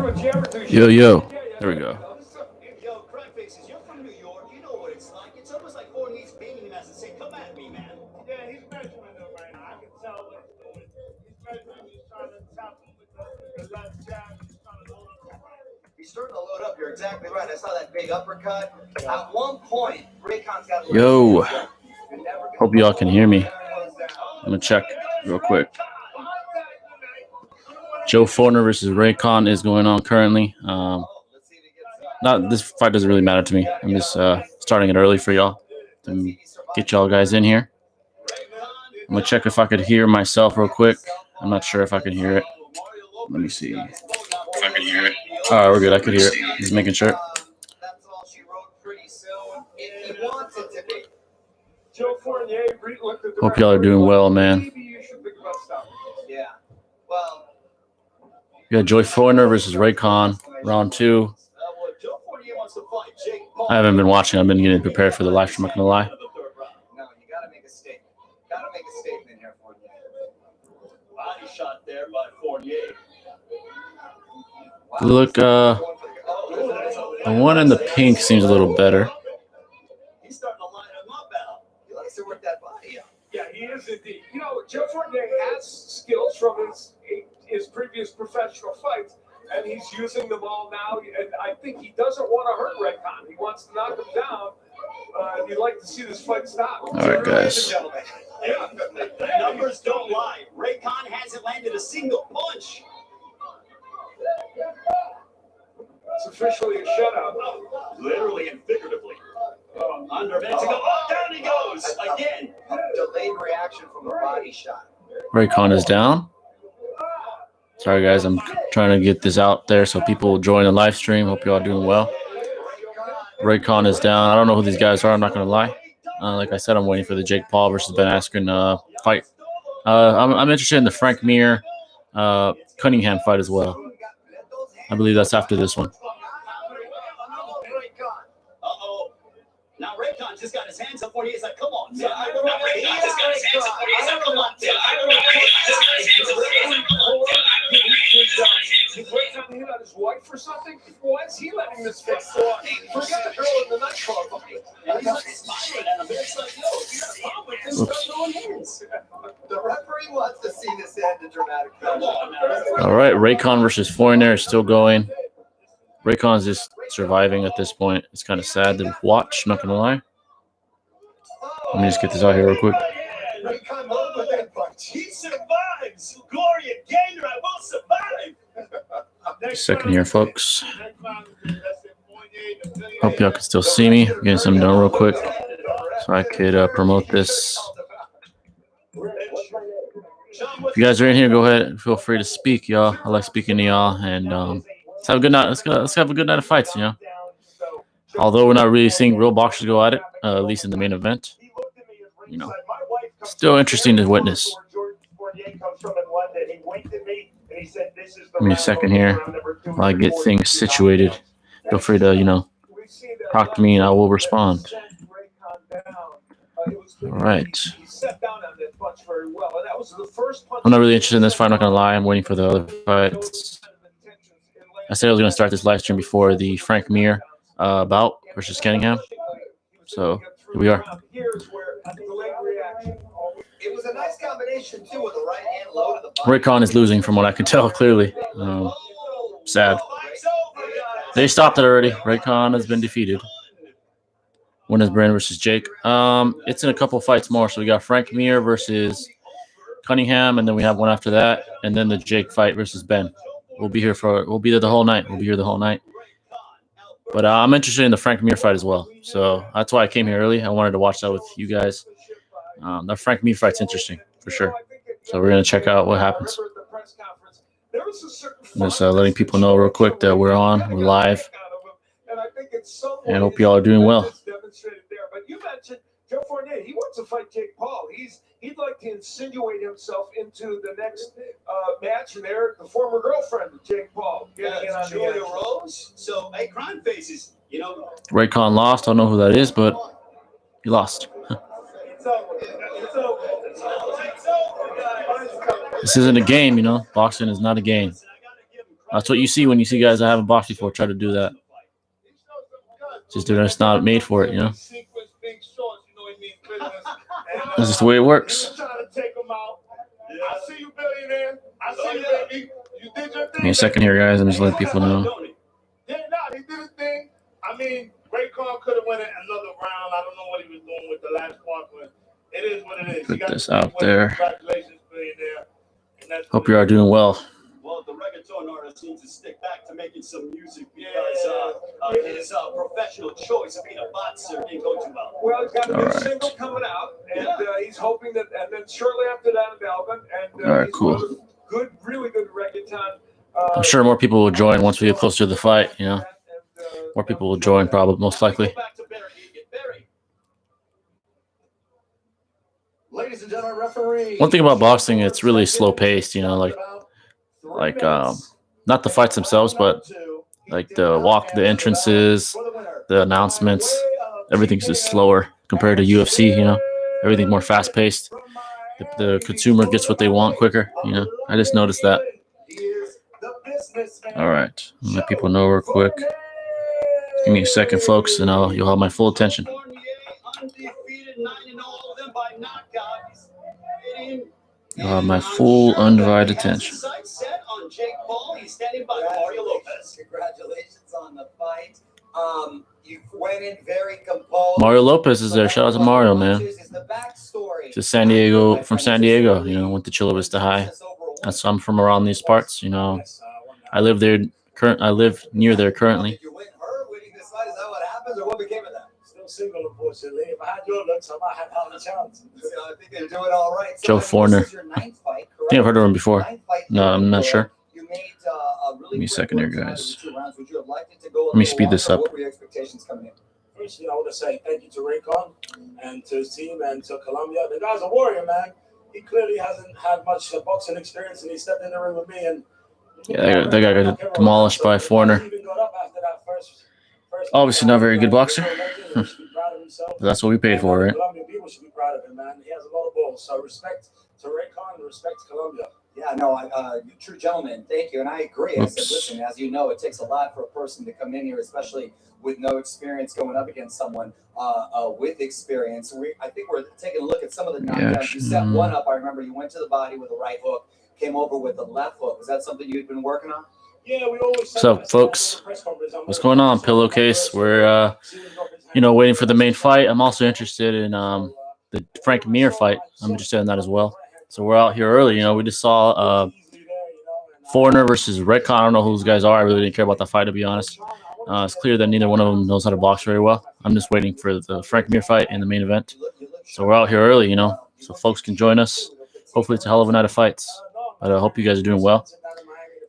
Yo, yo. There we go. Yo, crack faces, you're from New York. You know what it's like. It's almost like Fournier's painting him as to say, come at me, man. Yeah, he's measuring them right now. I can tell what he's doing. He's measuring, he's trying to tap him with the left jab. He's trying to load up the right. He's starting to load up. You're exactly right. I saw that big uppercut. At one point, Raycon's got... Yo. Hope y'all can hear me. I'm going to check real quick. Joe Fortner versus Raycon is going on currently. This fight doesn't really matter to me. I'm just starting it early for y'all to get y'all guys in here. I'm going to check if I could hear myself real quick. I'm not sure if I can hear it. Let me see. If I can hear it. All right, we're good. I could hear it. Just making sure. Hope y'all are doing well, man. Yeah. Well... We got Joe Fortner versus Raycon, round 2. I haven't been watching. I've been getting prepared for the live stream, I'm not going to lie. No, you got to make a statement. Got to make a statement here, Fournier. Body shot there by Fournier. Look, the one in the pink seems a little better. He's starting to line him up out. He likes to work that body out. Yeah, he is indeed. You know, Joe Fournier has skills from his previous professional fights, and he's using them all now. And I think he doesn't want to hurt Raycon. He wants to knock him down. He'd like to see this fight stop. All right, guys. Yeah, the numbers don't lie. Raycon hasn't landed a single punch. It's officially a shutout. Literally and figuratively. Under Mexico. Oh, down he goes again. Delayed reaction from the body shot. Raycon is down. Sorry, guys. I'm trying to get this out there so people will join the live stream. Hope you all doing well. Raycon is down. I don't know who these guys are. I'm not going to lie. Like I said, I'm waiting for the Jake Paul versus Ben Askren fight. I'm interested in the Frank Mir Cunningham fight as well. I believe that's after this one. Uh-oh. Now Raycon just got his hands up for you. He's like, come on. Now Raycon just got his hands up for you. He's like, come on. Did Raycon hit on his wife or something? Why is he letting this fight go on? Forget the girl in the nightclub. He's like smiling at him. It's like, yo, if you have a problem with this, start throwing hands. The referee wants to see this end in dramatic fashion. All right, Raycon versus Fournier is still going. Raycon's just surviving at this point. It's kind of sad to watch, not going to lie. Let me just get this out here real quick. Raycon loved with that punch. He survives. Gloria Gaynor, I will survive. Second here, folks. Hope y'all can still see me. Getting something done real quick so I could promote this. If you guys are in here, go ahead and feel free to speak, y'all. I like speaking to y'all, and let's have a good night. Let's have a good night of fights, you know. Although we're not really seeing real boxers go at it, at least in the main event, you know, still interesting to witness. Give me a second here while I get things situated. Feel free to, you know, talk to me and I will respond. All right. I'm not really interested in this fight, I'm not going to lie. I'm waiting for the other fights. I said I was going to start this live stream before the Frank Mir bout versus Cunningham. So here we are. It was a nice combination, too, with the right hand low to the Raycon is losing from what I can tell clearly. Sad. They stopped it already. Raycon has been defeated. Winners Brand versus Jake. It's in a couple fights more. So we got Frank Mir versus Cunningham, and then we have one after that, and then the Jake fight versus Ben. We'll be there the whole night. We'll be here the whole night. But I'm interested in the Frank Mir fight as well. So that's why I came here early. I wanted to watch that with you guys. That Frank Mir fight's interesting for sure. So we're going to check out what happens. I'm just letting people know real quick that we're live. And I hope y'all are doing well. But you mentioned Joe Fournier. He wants to fight Jake Paul. He'd like to insinuate himself into the next match, and there, the former girlfriend of Jake Paul. Julia Rose. So, hey, crime faces, you know. Raycon lost. I don't know who that is, but he lost. This isn't a game, you know. Boxing is not a game. That's what you see when you see guys that haven't boxed before try to do that. Just they're just not made for it, you know. That's just the way it works. Give me a second here, guys. I'm just letting people know. Yeah, no, he did his thing. I mean, Raycon could have went another round. I don't know what he was doing with the last part, but it is what it is. Put this out there. Congratulations, billionaire. Hope you are doing well. Well, the reggaeton artist needs to stick back to making some music because his professional choice of being a boxer didn't go too well. Well, he's got a All new right. single coming out, and he's hoping that, and then shortly after that, an album. And All right, he's cool. one of the good, really good reggaeton. I'm sure more people will join once we get closer to the fight, you know. More people will join, probably, most likely. Ladies and gentlemen, referee. One thing about boxing, it's really slow paced, you know, like not the fights themselves, but like the entrances, the announcements, everything's just slower compared to UFC, you know. Everything's more fast paced. The consumer gets what they want quicker, you know. I just noticed that. All right, I'll let people know real quick. Give me a second, folks, and you'll have my full attention. You'll have my full, undivided attention. Congratulations on the fight. You went in very composed. Mario Lopez is there. Shout out to Mario, man. To San Diego, from San Diego, you know, went to Chula Vista High. I'm from around these parts, you know. I live there. I live near there currently. You win her winning this fight. Is that what happens, or what became of that? Still single, unfortunately. If I had your looks, I might have had a chance. I think they're doing all right. Joe Forner. I think I've heard of him before. No, I'm not sure. You made a really Give me a second here, guys. Would you have liked it to go Let me speed this up. What were your expectations coming in? Firstly, I want to say thank you to Raycon and to his team and to Colombia. The guy's a warrior, man. He clearly hasn't had much boxing experience, and he stepped in the ring with me. And yeah, that guy got demolished by Foreigner. Obviously not a very good boxer. That's what we paid for, right? Colombian people should be proud of him, man. He has a lot of balls. So respect to Raycon and respect to Colombia. Yeah, no, you true gentleman. Thank you, and I agree. I said, listen, as you know, it takes a lot for a person to come in here, especially with no experience, going up against someone with experience. I think we're taking a look at some of the knockdowns. You set one up. I remember you went to the body with a right hook, came over with the left hook. Was that something you'd been working on? Yeah, we always. What's up, folks? What's going on, Pillowcase? We're waiting for the main fight. I'm also interested in the Frank Mir fight. I'm interested in that as well. So we're out here early. You know, we just saw Foreigner versus Redcon. I don't know who those guys are. I really didn't care about that fight, to be honest. It's clear that neither one of them knows how to box very well. I'm just waiting for the Frank Mir fight and the main event. So we're out here early, you know, so folks can join us. Hopefully it's a hell of a night of fights. But I hope you guys are doing well.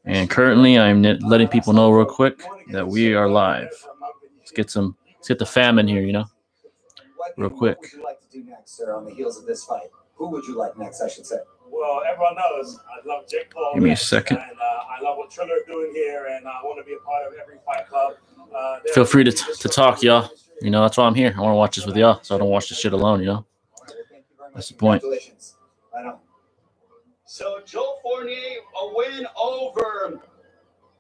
And currently I'm letting people know real quick that we are live. Let's get the fam in here, you know, real quick. What would you like to do next, sir, on the heels of this fight? Who would you like next, I should say? Well, everyone knows I love Jake Paul. Give me a second. And I love what Triller are doing here, and I want to be a part of every fight club. Feel free to talk, y'all. You know, that's why I'm here. I want to watch this with y'all, so I don't watch this shit alone, you know. That's the point. I know. So Joe Fournier, a win over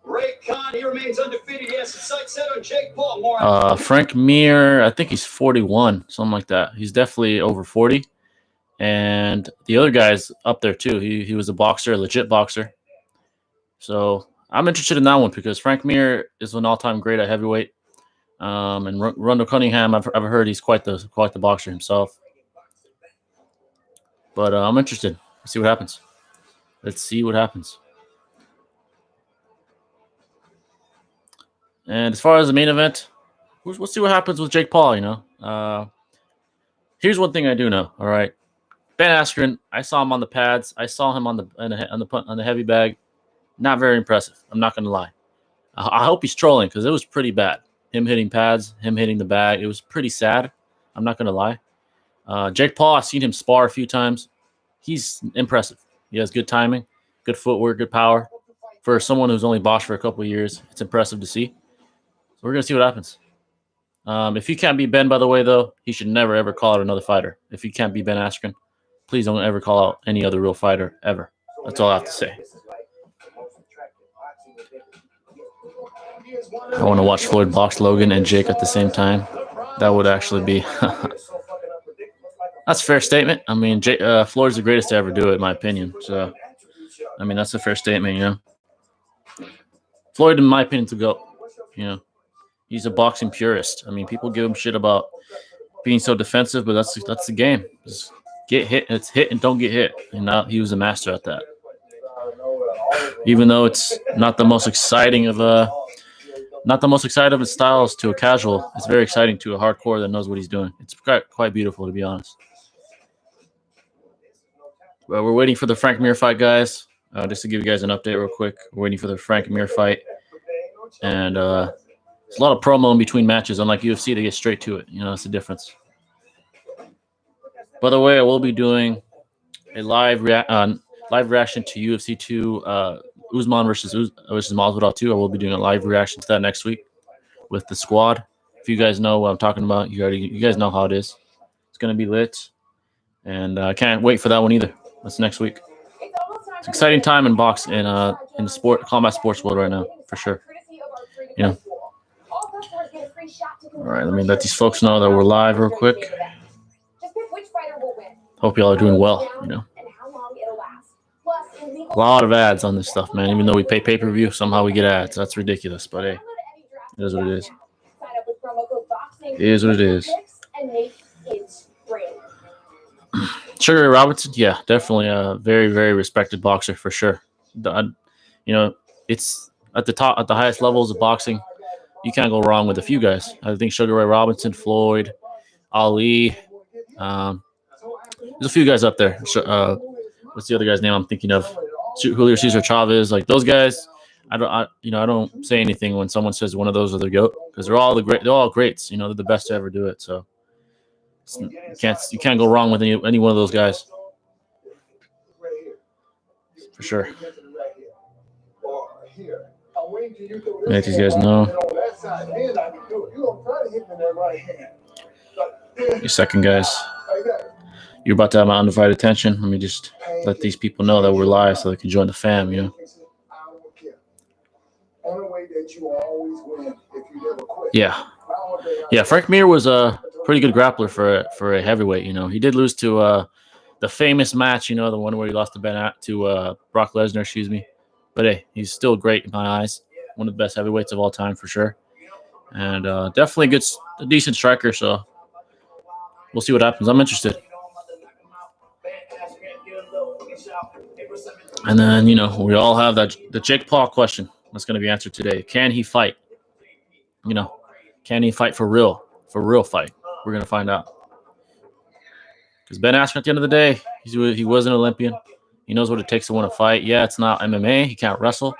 Raycon. He remains undefeated. He has his sights set on Jake Paul. More Frank Mir, I think he's 41, something like that. He's definitely over 40. And the other guy's up there too. He was a boxer, a legit boxer. So I'm interested in that one because Frank Mir is an all-time great at heavyweight. And Rundle Cunningham, I've heard he's quite the boxer himself. But I'm interested. Let's see what happens. Let's see what happens. And as far as the main event, we'll see what happens with Jake Paul. You know, here's one thing I do know. All right. Ben Askren, I saw him on the pads. I saw him on the heavy bag. Not very impressive. I'm not going to lie. I hope he's trolling because it was pretty bad. Him hitting pads, him hitting the bag. It was pretty sad. I'm not going to lie. Jake Paul, I've seen him spar a few times. He's impressive. He has good timing, good footwork, good power. For someone who's only boxed for a couple of years, it's impressive to see. So we're going to see what happens. If he can't beat Ben, by the way, though, he should never, ever call out another fighter. If he can't beat Ben Askren, please don't ever call out any other real fighter ever. That's all I have to say. I want to watch Floyd box Logan and Jake at the same time. That would actually be. That's a fair statement. I mean, Floyd's the greatest to ever do it, in my opinion. So, I mean, that's a fair statement, you know. Floyd, in my opinion, to go. You know, he's a boxing purist. I mean, people give him shit about being so defensive, but that's the game. Just get hit. It's hit and don't get hit. And now he was a master at that. Even though it's not the most exciting of his styles to a casual, it's very exciting to a hardcore that knows what he's doing. It's quite beautiful, to be honest. Well, we're waiting for the Frank Mir fight, guys. Just to give you guys an update real quick. We're waiting for the Frank Mir fight. And there's a lot of promo in between matches. Unlike UFC, they get straight to it. You know, that's the difference. By the way, I will be doing a live reaction to UFC 2, Usman versus Masvidal 2. I will be doing a live reaction to that next week with the squad. If you guys know what I'm talking about, you guys know how it is. It's going to be lit. And I can't wait for that one either. That's next week. It's an exciting time in boxing, in the combat sports world right now, for sure. You know. All right, let me let these folks know that we're live real quick. Hope y'all are doing well, you know. A lot of ads on this stuff, man. Even though we pay pay-per-view, somehow we get ads. That's ridiculous, but hey, it is what it is. It is what it is. Sugar Ray Robinson, yeah, definitely a very, very respected boxer for sure. You know, it's at the top, at the highest levels of boxing. You can't go wrong with a few guys. I think Sugar Ray Robinson, Floyd, Ali. There's a few guys up there. What's the other guy's name I'm thinking of? Julio Cesar Chavez. Like those guys, I don't say anything when someone says one of those are the GOAT, because they're all greats. You know, they're the best to ever do it. So you can't go wrong with any one of those guys. For sure. Let these guys know. Wait a second, guys. You're about to have my undivided attention. Let me just let these people know that we're live so they can join the fam, you know. Yeah. Yeah, Frank Mir was a pretty good grappler for a heavyweight, you know. He did lose to the famous match, you know, the one where he lost to Brock Lesnar, excuse me. But hey, he's still great in my eyes. One of the best heavyweights of all time for sure. And definitely a decent striker, so we'll see what happens. I'm interested. And then, you know, we all have the Jake Paul question that's going to be answered today. Can he fight? You know, can he fight for real? For real fight? We're going to find out. Because Ben Askren, at the end of the day, he was an Olympian. He knows what it takes to win a fight. Yeah, it's not MMA. He can't wrestle.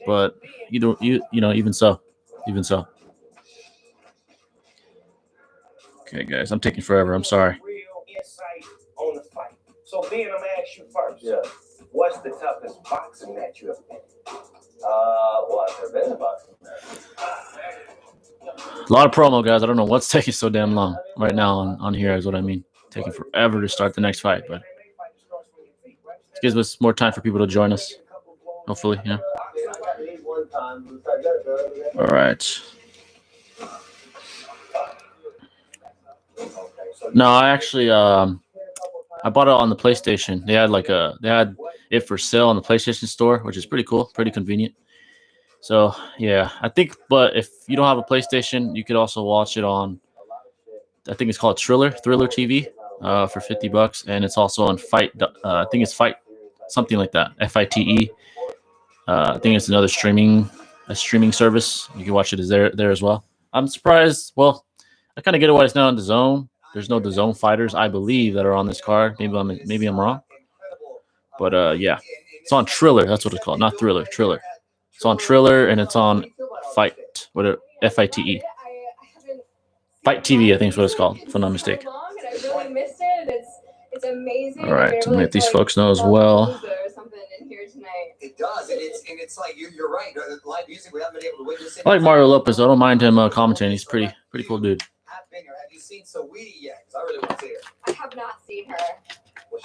But even so. Okay, guys, I'm taking forever. I'm sorry. So, Ben, I'm gonna ask you first. Yeah. What's the toughest boxing match you have been? Well, I've never been in a boxing match. A lot of promo, guys. I don't know what's taking so damn long right now on here is what I mean. Taking forever to start the next fight, but it gives us more time for people to join us. Hopefully, you know. All right. No, I actually I bought it on the PlayStation. They had it for sale on the PlayStation Store, which is pretty cool, pretty convenient. So yeah, I think. But if you don't have a PlayStation, you could also watch it on. I think it's called Thriller TV for $50, and it's also on Fight. I think it's Fight, something like that. FITE. I think it's another streaming service. You can watch it there as well. I'm surprised. Well, I kind of get it why it's not on DAZN. There's no DAZN fighters, I believe, that are on this card. Maybe I'm wrong. But yeah, it's on Triller. That's what it's called, not Thriller. Triller. It's on Triller and it's on Fight. FITE. Fight TV, I think is what it's called, if I'm not mistaken. It's amazing. All right, to let these folks know as well. It does, and it's like you're right. Live music, we haven't been able to witness it. I like Mario Lopez. I don't mind him commentating. He's pretty cool dude. Have you seen Saweetie yet? Because I really want to see her. I have not seen her.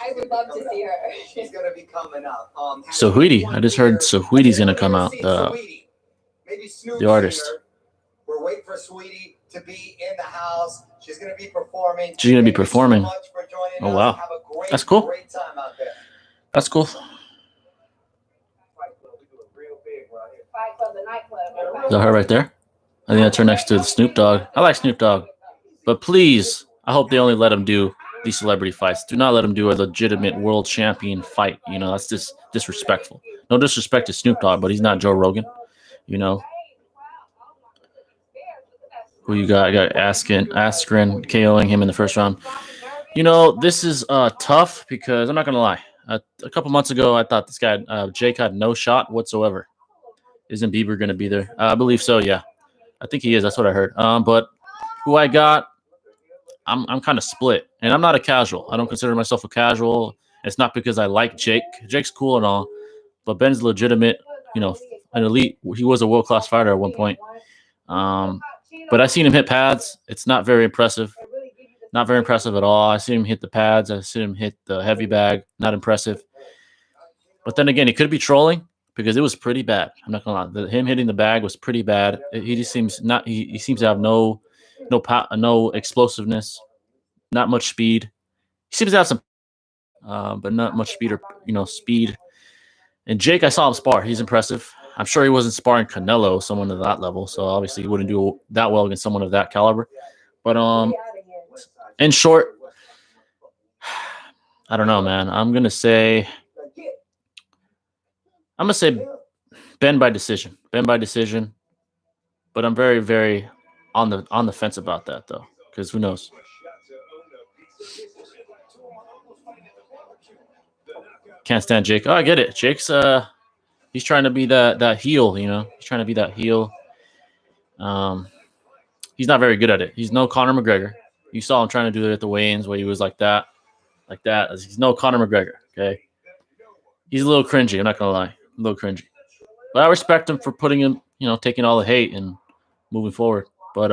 I would love to see her. She's going to be coming up. Saweetie. I just heard Saweetie's going to come out. The artist. We're waiting for Saweetie to be in the house. She's going to be performing. She's going to be performing. Oh, wow. That's cool. Great time out there. That's cool. Fight Club, the nightclub. Is that her right there? I think that's her next to the Snoop Dogg. I like Snoop Dogg. But please, I hope they only let him do these celebrity fights. Do not let him do a legitimate world champion fight. You know, that's just disrespectful. No disrespect to Snoop Dogg, but he's not Joe Rogan. You know. Who you got? I got Askren KOing him in the first round. You know, this is tough because I'm not going to lie. A couple months ago, I thought this guy, Jake, had no shot whatsoever. Isn't Bieber going to be there? I believe so, yeah. I think he is. That's what I heard. But who I got, I'm kind of split. And I'm not a casual. I don't consider myself a casual. It's not because I like Jake. Jake's cool and all. But Ben's legitimate, you know, an elite. He was a world-class fighter at one point. But I seen him hit pads. It's not very impressive. Not very impressive at all. I seen him hit the pads. I seen him hit the heavy bag. Not impressive. But then again, he could be trolling because it was pretty bad. I'm not gonna lie. Him hitting the bag was pretty bad. He just seems not. He seems to have no explosiveness, not much speed. He seems to have some, but not much speed or speed. And Jake, I saw him spar. He's impressive. I'm sure he wasn't sparring Canelo, someone of that level. So obviously he wouldn't do that well against someone of that caliber. But in short, I don't know, man. I'm gonna say Ben by decision. Ben by decision. But I'm very, very on the fence about that though, because who knows? Can't stand Jake. Oh, I get it. Jake's he's trying to be that heel, you know. He's trying to be that heel. He's not very good at it. He's no Conor McGregor. You saw him trying to do it at the weigh-ins where he was like that. He's no Conor McGregor, okay? He's a little cringy, I'm not gonna lie. A little cringy. But I respect him for putting him, taking all the hate and moving forward. But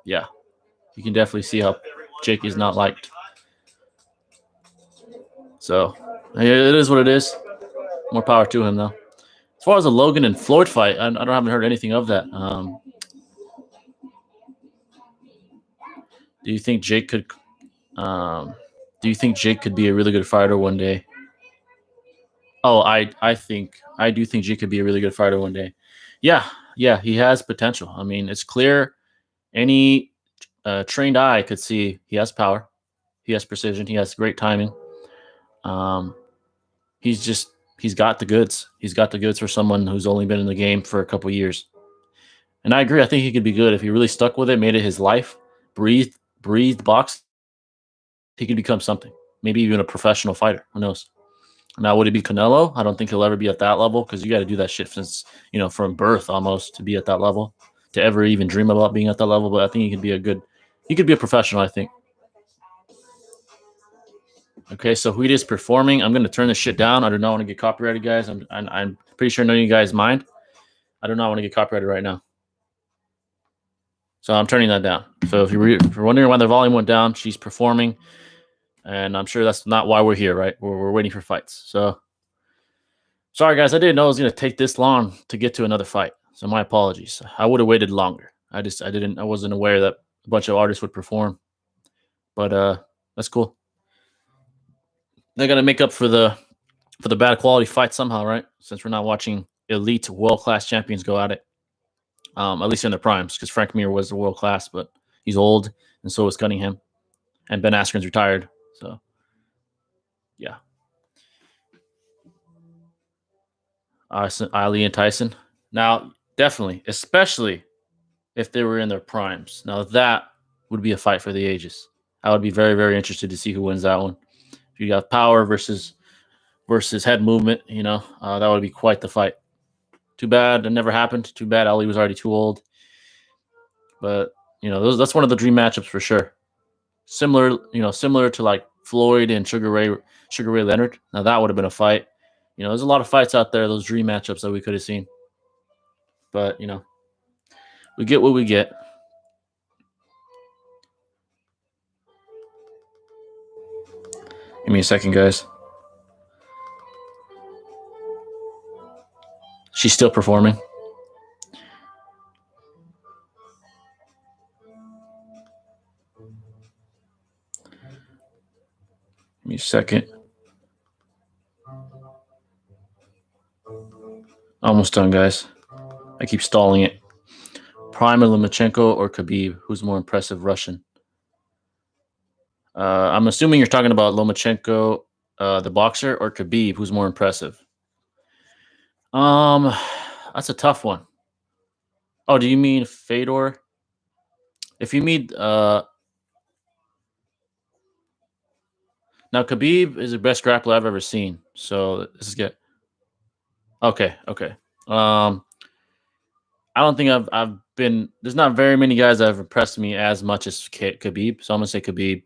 yeah. You can definitely see how Jake is not liked. So it is what it is. More power to him though. As far as the Logan and Floyd fight, I haven't heard anything of that. Do you think Jake could be a really good fighter one day? Oh, I do think Jake could be a really good fighter one day. Yeah, he has potential. I mean, it's clear any trained eye could see he has power, he has precision, he has great timing. He's got the goods. He's got the goods for someone who's only been in the game for a couple years. And I agree. I think he could be good if he really stuck with it, made it his life, breathed box. He could become something. Maybe even a professional fighter. Who knows? Now, would it be Canelo? I don't think he'll ever be at that level because you got to do that shit since, from birth almost to be at that level, to ever even dream about being at that level. But I think he could be a professional, I think. Okay, so who is performing? I'm going to turn this shit down. I do not want to get copyrighted, guys. I'm pretty sure none of you guys mind. I do not want to get copyrighted right now. So I'm turning that down. So if you're wondering why the volume went down, she's performing. And I'm sure that's not why we're here, right? We're waiting for fights. So sorry, guys. I didn't know it was going to take this long to get to another fight. So my apologies. I would have waited longer. I wasn't aware that a bunch of artists would perform. But that's cool. They're gonna make up for the bad quality fight somehow, right? Since we're not watching elite world-class champions go at it, at least in their primes, because Frank Mir was the world-class, but he's old, and so is Cunningham, and Ben Askren's retired. So, yeah, Ali and Tyson. Now, definitely, especially if they were in their primes. Now that would be a fight for the ages. I would be very, very interested to see who wins that one. You got power versus head movement, that would be quite the fight. Too bad it never happened. Too bad Ali was already too old. But that's one of the dream matchups for sure. Similar to like Floyd and Sugar Ray Leonard. Now that would have been a fight. There's a lot of fights out there, those dream matchups that we could have seen. But we get what we get. Give me a second, guys. She's still performing. Give me a second. Almost done, guys. I keep stalling it. Prime or Lomachenko or Khabib? Who's more impressive Russian? I'm assuming you're talking about Lomachenko, the boxer, or Khabib, who's more impressive? That's a tough one. Oh, do you mean Fedor? If you mean now Khabib is the best grappler I've ever seen. So this is good. Okay. I don't think I've been. There's not very many guys that have impressed me as much as Khabib. So I'm gonna say Khabib.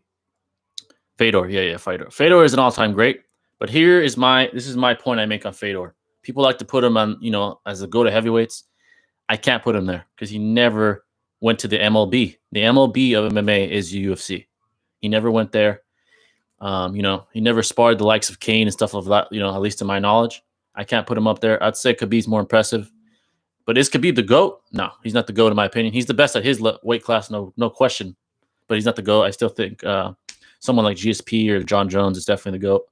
Fedor, yeah, Fedor. Fedor is an all-time great. But this is my point I make on Fedor. People like to put him on, as a go-to heavyweights. I can't put him there because he never went to the MLB. The MLB of MMA is UFC. He never went there. He never sparred the likes of Kane and stuff like that. At least to my knowledge, I can't put him up there. I'd say Khabib's more impressive. But is Khabib the GOAT? No, he's not the GOAT in my opinion. He's the best at his weight class, no question. But he's not the GOAT. I still think someone like GSP or John Jones is definitely the GOAT.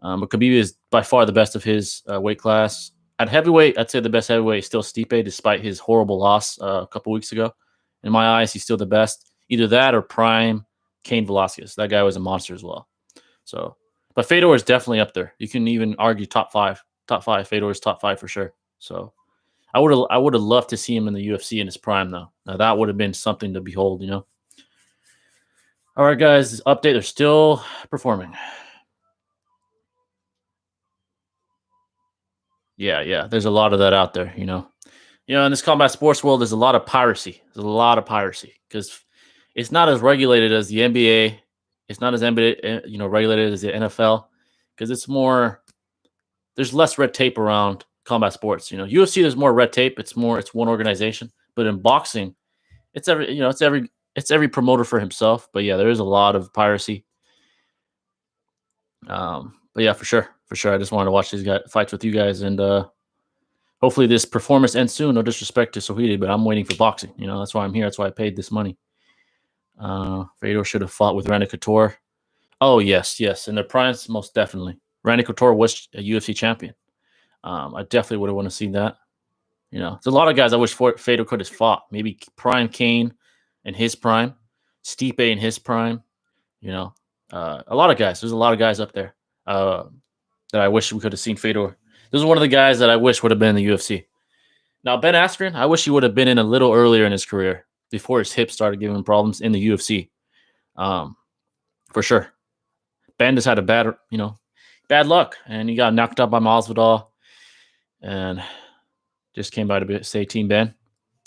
But Khabib is by far the best of his weight class. At heavyweight, I'd say the best heavyweight is still Stipe, despite his horrible loss a couple weeks ago. In my eyes, he's still the best. Either that or prime Cain Velasquez. That guy was a monster as well. So, but Fedor is definitely up there. You can even argue top five. Top five. Fedor is top five for sure. So, I would have loved to see him in the UFC in his prime, though. Now that would have been something to behold, All right, guys. This update. They're still performing. Yeah. There's a lot of that out there, in this combat sports world, there's a lot of piracy. There's a lot of piracy because it's not as regulated as the NBA. It's not as regulated as the NFL because it's more. There's less red tape around combat sports. UFC, there's more red tape. It's one organization. But in boxing, it's every promoter for himself. But yeah, there is a lot of piracy. But yeah, for sure. I just wanted to watch these fights with you guys, and hopefully this performance ends soon. No disrespect to Sohidi, but I'm waiting for boxing. That's why I'm here. That's why I paid this money. Fedor should have fought with Randy Couture. Oh yes, in their primes, most definitely. Randy Couture was a UFC champion. I definitely would have wanted to see that. There's a lot of guys I wish Fedor could have fought. Maybe prime Kane in his prime, Stipe in his prime. A lot of guys. There's a lot of guys up there that I wish we could have seen Fedor. This is one of the guys that I wish would have been in the UFC. Now, Ben Askren, I wish he would have been in a little earlier in his career before his hip started giving him problems in the UFC. For sure. Ben just had a bad luck, and he got knocked out by Masvidal, and just came by to say Team Ben.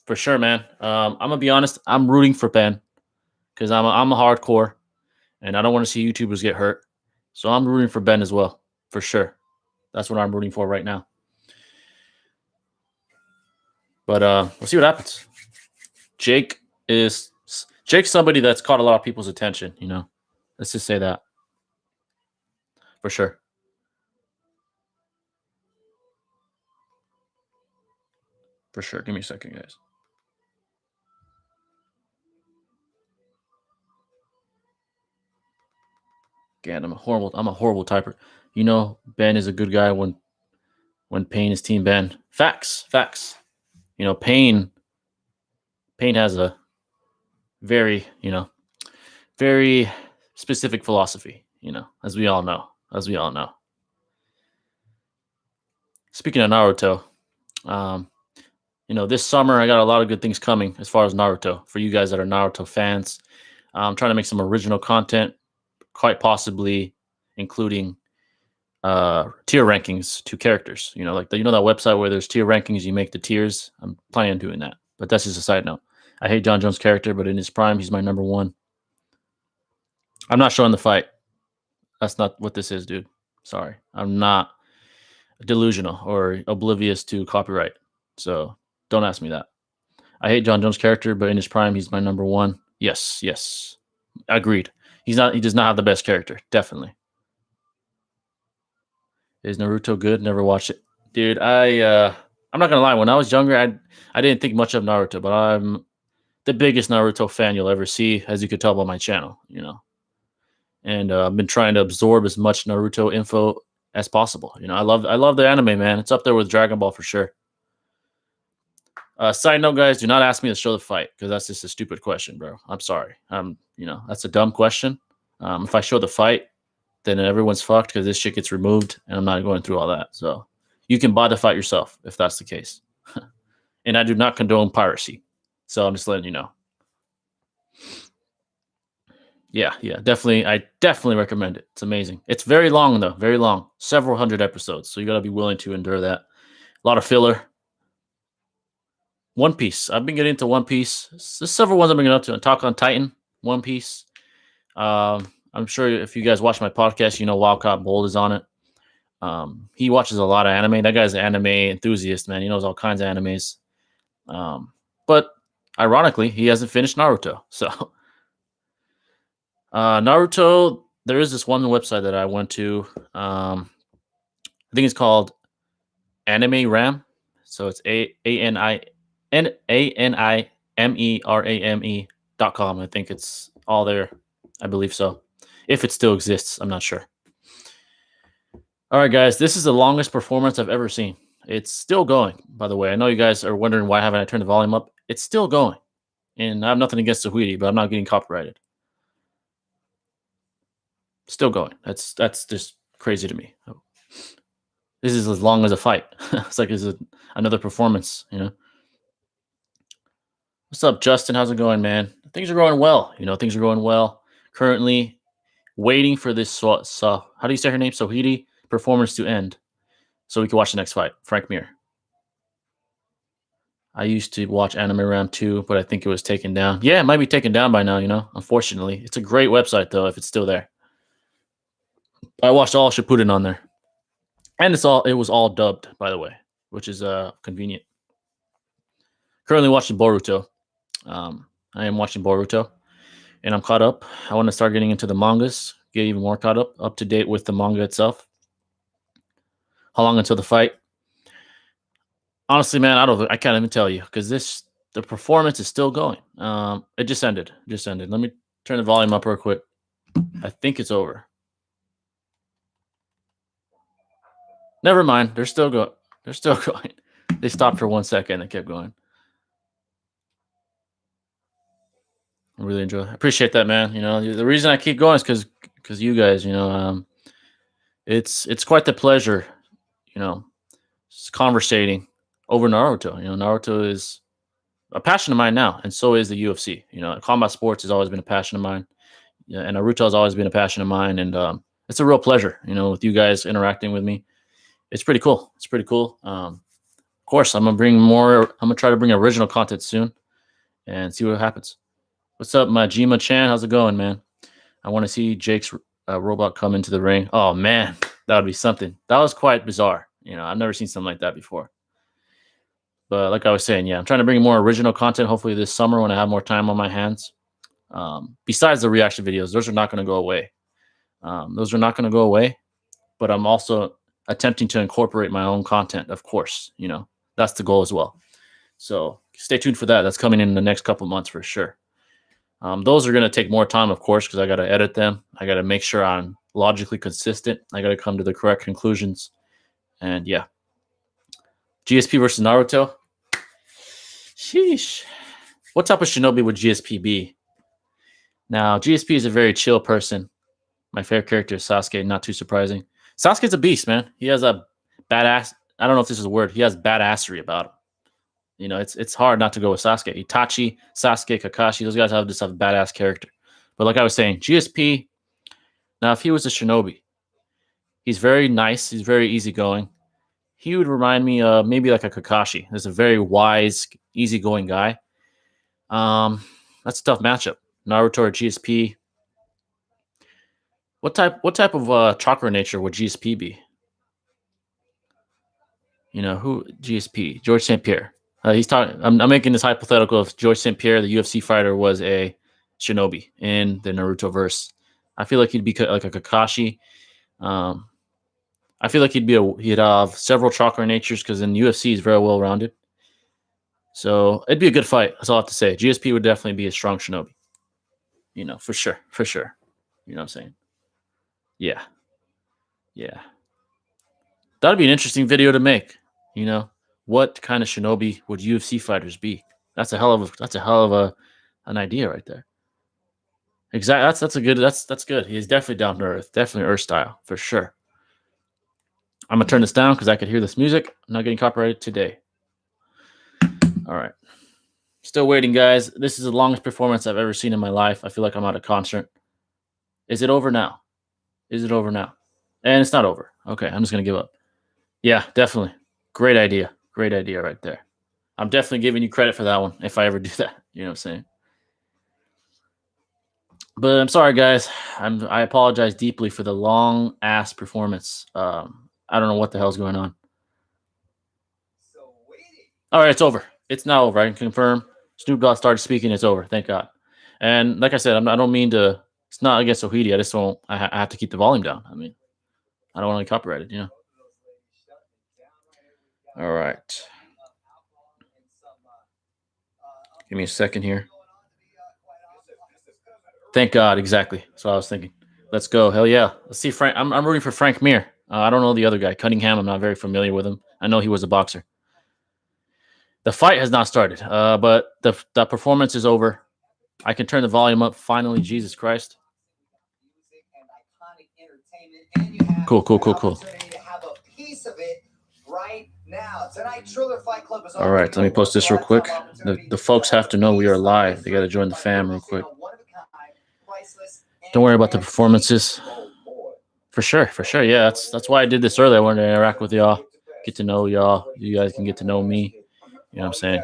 For sure, man. I'm gonna be honest. I'm rooting for Ben because I'm a hardcore, and I don't want to see YouTubers get hurt. So I'm rooting for Ben as well, for sure. That's what I'm rooting for right now. But we'll see what happens. Jake's somebody that's caught a lot of people's attention. Let's just say that. For sure. For sure. Give me a second, guys. Again, I'm a horrible typer. Ben is a good guy when Payne is Team Ben. Facts. Payne has a very, very specific philosophy, as we all know. Speaking of Naruto, this summer I got a lot of good things coming as far as Naruto for you guys that are Naruto fans. I'm trying to make some original content, quite possibly including tier rankings to characters. Like that website where there's tier rankings, you make the tiers. I'm planning on doing that, but that's just a side note. I hate John Jones' character, but in his prime, he's my number one. I'm not showing the fight. That's not what this is, dude. Sorry. I'm not delusional or oblivious to copyright. So don't ask me that. I hate John Jones' character, but in his prime, he's my number one. Yes. Agreed. He does not have the best character. Definitely. Is Naruto good? Never watched it, dude. I'm not gonna lie. When I was younger, I didn't think much of Naruto, but I'm the biggest Naruto fan you'll ever see, as you could tell by my channel. And I've been trying to absorb as much Naruto info as possible. I love the anime, man. It's up there with Dragon Ball for sure. Side note, guys, do not ask me to show the fight because that's just a stupid question, bro. I'm sorry. That's a dumb question. If I show the fight, then everyone's fucked because this shit gets removed, and I'm not going through all that. So you can buy the fight yourself if that's the case. And I do not condone piracy. So I'm just letting you know. Yeah, definitely. I definitely recommend it. It's amazing. It's very long, though. Very long. Several hundred episodes. So you got to be willing to endure that. A lot of filler. One Piece. I've been getting into One Piece. There's several ones I've been getting up to. Attack on Titan. One Piece. I'm sure if you guys watch my podcast, you know Wildcat Bold is on it. He watches a lot of anime. That guy's an anime enthusiast, man. He knows all kinds of animes. But ironically, he hasn't finished Naruto. So Naruto, there is this one website that I went to. I think it's called Anime Ram. So it's ANIMERAME.com. I think it's all there. I believe so. If it still exists, I'm not sure. All right, guys, this is the longest performance I've ever seen. It's still going, by the way. I know you guys are wondering why haven't I turned the volume up. It's still going. And I have nothing against Sahwidi, but I'm not getting copyrighted. Still going. That's just crazy to me. This is as long as a fight. It's like it's another performance, What's up, Justin? How's it going, man? Things are going well. Things are going well. Currently waiting for this how do you say her name? Sahwidi performance to end so we can watch the next fight. Frank Mir. I used to watch Anime Ram too, but I think it was taken down. Yeah, it might be taken down by now, unfortunately. It's a great website though, if it's still there. I watched all Shippuden on there. And it was all dubbed, by the way, which is convenient. Currently watching Boruto. I am watching Boruto, and I'm caught up. I want to start getting into the mangas, get even more caught up to date with the manga itself. How long until the fight? Honestly, man, I can't even tell you because the performance is still going. It just ended. Let me turn the volume up real quick. I think it's over. Never mind. They're still going. They stopped for 1 second and kept going. I really enjoy it. I appreciate that, man. The reason I keep going is because you guys, it's quite the pleasure, conversating over Naruto. Naruto is a passion of mine now, and so is the UFC. Combat sports has always been a passion of mine. Yeah, and Naruto has always been a passion of mine, and it's a real pleasure, with you guys interacting with me. It's pretty cool. Of course, I'm gonna try to bring original content soon, and see what happens. What's up, Majima Chan? How's it going, man? I want to see Jake's robot come into the ring. Oh man, that would be something. That was quite bizarre. I've never seen something like that before. But like I was saying, yeah, I'm trying to bring more original content. Hopefully this summer when I have more time on my hands. Besides the reaction videos, those are not going to go away. But I'm also attempting to incorporate my own content, of course. That's the goal as well. So stay tuned for that. That's coming in the next couple months for sure. Those are going to take more time, of course, because I got to edit them. I got to make sure I'm logically consistent. I got to come to the correct conclusions. And yeah. GSP versus Naruto. Sheesh. What type of shinobi would GSP be? Now, GSP is a very chill person. My favorite character is Sasuke, not too surprising. Sasuke's a beast, man. He has a badass, I don't know if this is a word, he has badassery about him. It's hard not to go with Sasuke. Itachi, Sasuke, Kakashi, those guys have a badass character. But like I was saying, GSP, now if he was a shinobi, he's very nice, he's very easygoing. He would remind me of maybe like a Kakashi. He's a very wise, easygoing guy. That's a tough matchup. Naruto or GSP. What type of chakra nature would GSP be? Who GSP? George St. Pierre. He's talking. I'm making this hypothetical if George St. Pierre, the UFC fighter, was a shinobi in the Naruto verse. I feel like he'd be like a Kakashi. I I feel like he'd have several chakra natures because in UFC he's very well rounded. So it'd be a good fight. That's all I have to say. GSP would definitely be a strong Shinobi. You know, for sure. For sure. You know what I'm saying? Yeah. Yeah. That'd be an interesting video to make. You know, what kind of Shinobi would UFC fighters be? That's a hell of an idea right there. Exactly. That's good. He's definitely down to earth. Definitely earth style for sure. I'm gonna turn this down because I could hear this music. I'm not getting copyrighted today. All right. Still waiting, guys. This is the longest performance I've ever seen in my life. I feel like I'm at a concert. Is it over now? Is it over now? And it's not over. Okay, I'm just gonna give up. Yeah, definitely. Great idea. Great idea right there. I'm definitely giving you credit for that one if I ever do that. You know what I'm saying? But I'm sorry, guys. I apologize deeply for the long ass performance. I don't know what the hell's going on. All right, it's over. It's now over. I can confirm. Snoop Dogg started speaking. It's over. Thank God. And like I said, I don't mean to. It's not against Ohidi. I just don't. I have to keep the volume down. I mean, I don't want to copyright it. You know. All right. Give me a second here. Thank God. Exactly. That's what I was thinking. Let's go. Hell yeah. Let's see Frank. I'm rooting for Frank Mir. I don't know the other guy. Cunningham. I'm not very familiar with him. I know he was a boxer. The fight has not started, but the performance is over. I can turn the volume up. Finally, Jesus Christ. Cool. All right, let me post this real quick. The folks have to know we are live. They got to join the fam real quick. Don't worry about the performances. For sure. Yeah, that's why I did this earlier. I wanted to interact with y'all, get to know y'all. You guys can get to know me. You know what I'm saying?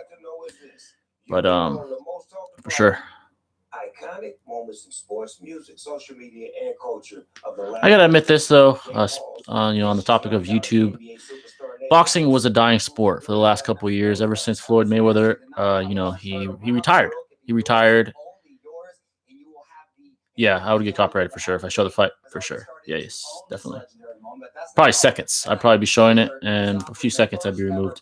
But for sure. Iconic moments in sports, music, social media, and culture of the last. I gotta admit this though. On the topic of YouTube, boxing was a dying sport for the last couple of years. Ever since Floyd Mayweather, he retired. He retired. Yeah, I would get copyrighted for sure if I show the fight for sure. Yeah, yes, definitely. Probably seconds. I'd probably be showing it, and a few seconds I'd be removed.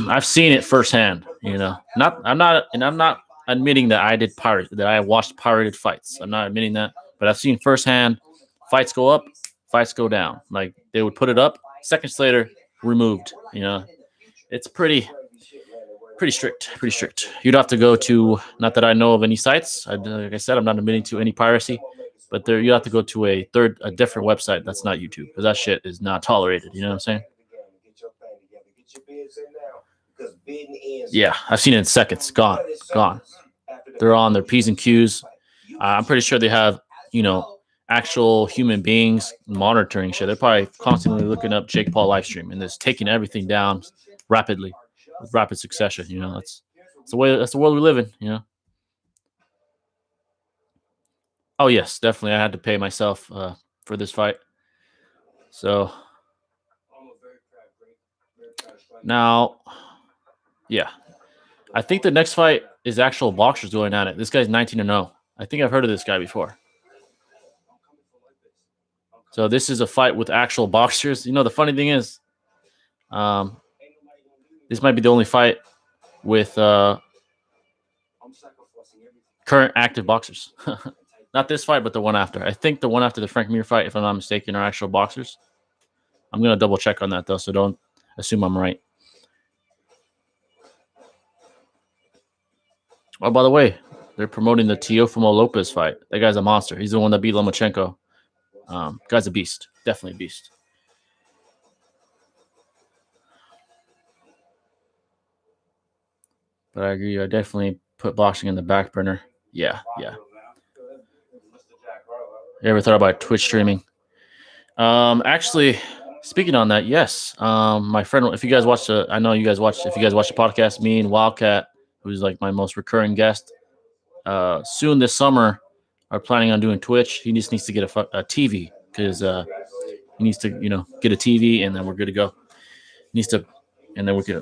I've seen it firsthand. You know, I'm not admitting that I watched pirated fights. I'm not admitting that, but I've seen firsthand fights go up, fights go down. Like they would put it up, seconds later, removed. You know, it's pretty strict. You'd have to go to, not that I know of any sites. Like I said, I'm not admitting to any piracy, but you have to go to a different website that's not YouTube because that shit is not tolerated. You know what I'm saying? Yeah, I've seen it in seconds. Gone. They're on their P's and Q's. I'm pretty sure they have, actual human beings monitoring shit. They're probably constantly looking up Jake Paul live stream and just taking everything down rapidly, with rapid succession. You know, that's the world we live in. You know. Oh yes, definitely. I had to pay myself for this fight. So now. Yeah. I think the next fight is actual boxers going at it. This guy's 19-0. I think I've heard of this guy before. So this is a fight with actual boxers. You know, the funny thing is, this might be the only fight with current active boxers. Not this fight, but the one after. I think the one after the Frank Mir fight, if I'm not mistaken, are actual boxers. I'm going to double check on that, though, so don't assume I'm right. Oh, by the way, they're promoting the Teofimo Lopez fight. That guy's a monster. He's the one that beat Lomachenko. Guy's a beast. Definitely a beast. But I agree. I definitely put boxing in the back burner. Yeah. You ever thought about Twitch streaming? Actually, speaking on that, yes. My friend, if you guys watch the podcast, me and Wildcat, who's like my most recurring guest, soon this summer are planning on doing Twitch. He just needs to get a TV because he needs to, get a TV and then we're good to go.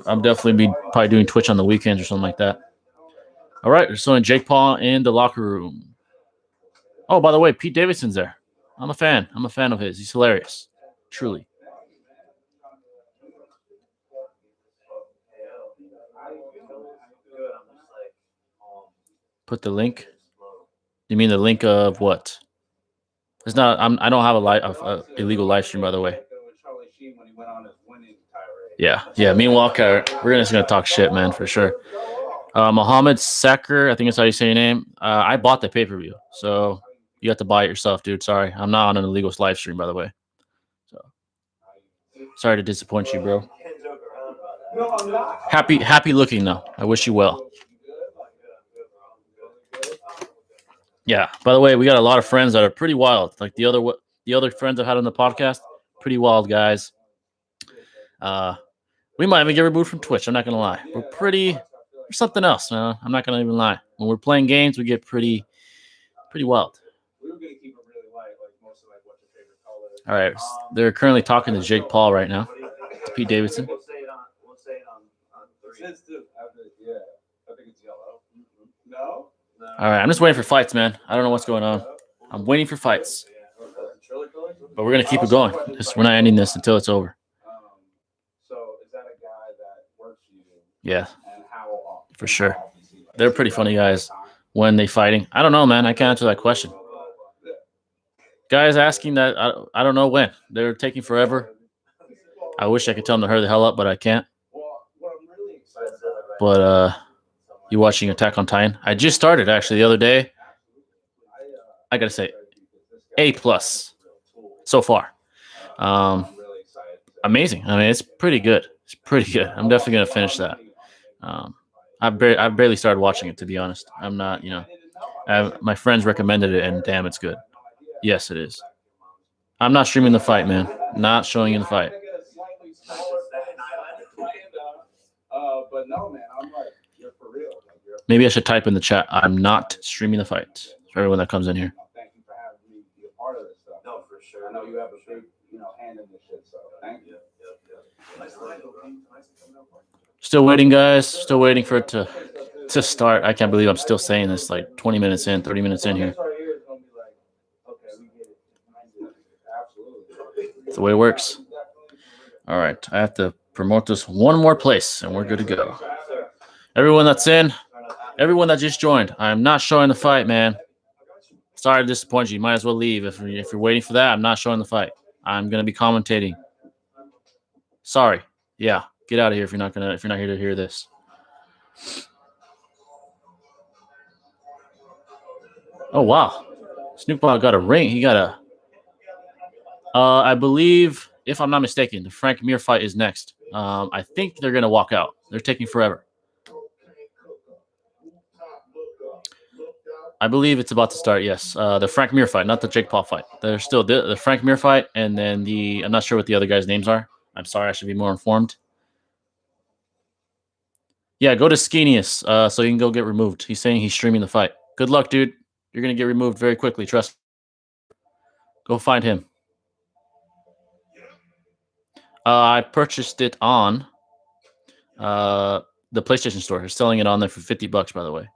I'm definitely probably doing Twitch on the weekends or something like that. All right, we're showing Jake Paul in the locker room. Oh, by the way, Pete Davidson's there. I'm a fan of his. He's hilarious, truly. Put the link. You mean the link of what? It's not. I don't have a illegal live stream, by the way. Yeah. Meanwhile, we're just gonna talk shit, man, for sure. Mohammed Sacker, I think that's how you say your name. I bought the pay-per-view, so you have to buy it yourself, dude. Sorry, I'm not on an illegal live stream, by the way. So sorry to disappoint you, bro. Happy looking though. I wish you well. Yeah. By the way, we got a lot of friends that are pretty wild. Like the other friends I've had on the podcast, pretty wild guys. We might even get removed from Twitch. I'm not gonna lie. We're something else. I'm not gonna even lie. When we're playing games, we get pretty wild. All right. They're currently talking to Jake Paul right now. It's Pete Davidson. All right. I'm just waiting for fights, man. I don't know what's going on. I'm waiting for fights. But we're gonna keep it going. We're not ending this until it's over. Yeah, for sure. They're pretty funny guys when they fighting. I don't know, man. I can't answer that question. Guys asking that, I don't know when. They're taking forever. I wish I could tell them to hurry the hell up, but I can't. But you watching Attack on Titan? I just started, actually, the other day. I got to say, A+ so far. Amazing. I mean, it's pretty good. It's pretty good. I'm definitely going to finish that. I barely started watching it, to be honest. I'm not, my friends recommended it, and damn, it's good. Yes, it is. I'm not streaming the fight, man. Not showing you the fight. Maybe I should type in the chat. I'm not streaming the fight for everyone that comes in here. Thank you for having me be a part of this stuff. No, for sure. I know you have a big, hand in this shit, so thank you. Still waiting, guys. Still waiting for it to start. I can't believe I'm still saying this like 20 minutes in, 30 minutes in here. That's the way it works. All right. I have to promote this one more place, and we're good to go. Everyone that's in, everyone that just joined, I'm not showing the fight, man. Sorry to disappoint you. You might as well leave. If you're waiting for that, I'm not showing the fight. I'm going to be commentating. Sorry. Yeah. Get out of here if you're not here to hear this. Oh wow. Snoop Dogg got a ring. He got a I believe, if I'm not mistaken, the Frank Mir fight is next. I think they're gonna walk out. They're taking forever. I believe it's about to start, yes. The Frank Mir fight, not the Jake Paul fight. There's still the Frank Mir fight, and then I'm not sure what the other guys' names are. I'm sorry, I should be more informed. Yeah, go to Skenius so you can go get removed. He's saying he's streaming the fight. Good luck, dude. You're going to get removed very quickly. Trust me. Go find him. I purchased it on the PlayStation Store. They're selling it on there for $50, by the way.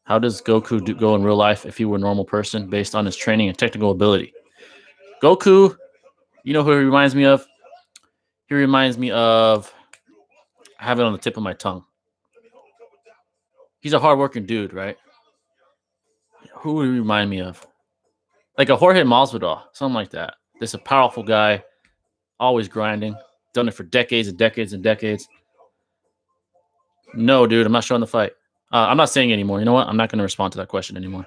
How does Goku go in real life if he were a normal person based on his training and technical ability? Goku, you know who he reminds me of? He reminds me of... I have it on the tip of my tongue. He's a hardworking dude, right? Who would he remind me of? Like a Jorge Masvidal, something like that. This a powerful guy, always grinding, done it for decades and decades and decades. No, dude, I'm not showing the fight. I'm not saying anymore. You know what? I'm not going to respond to that question anymore.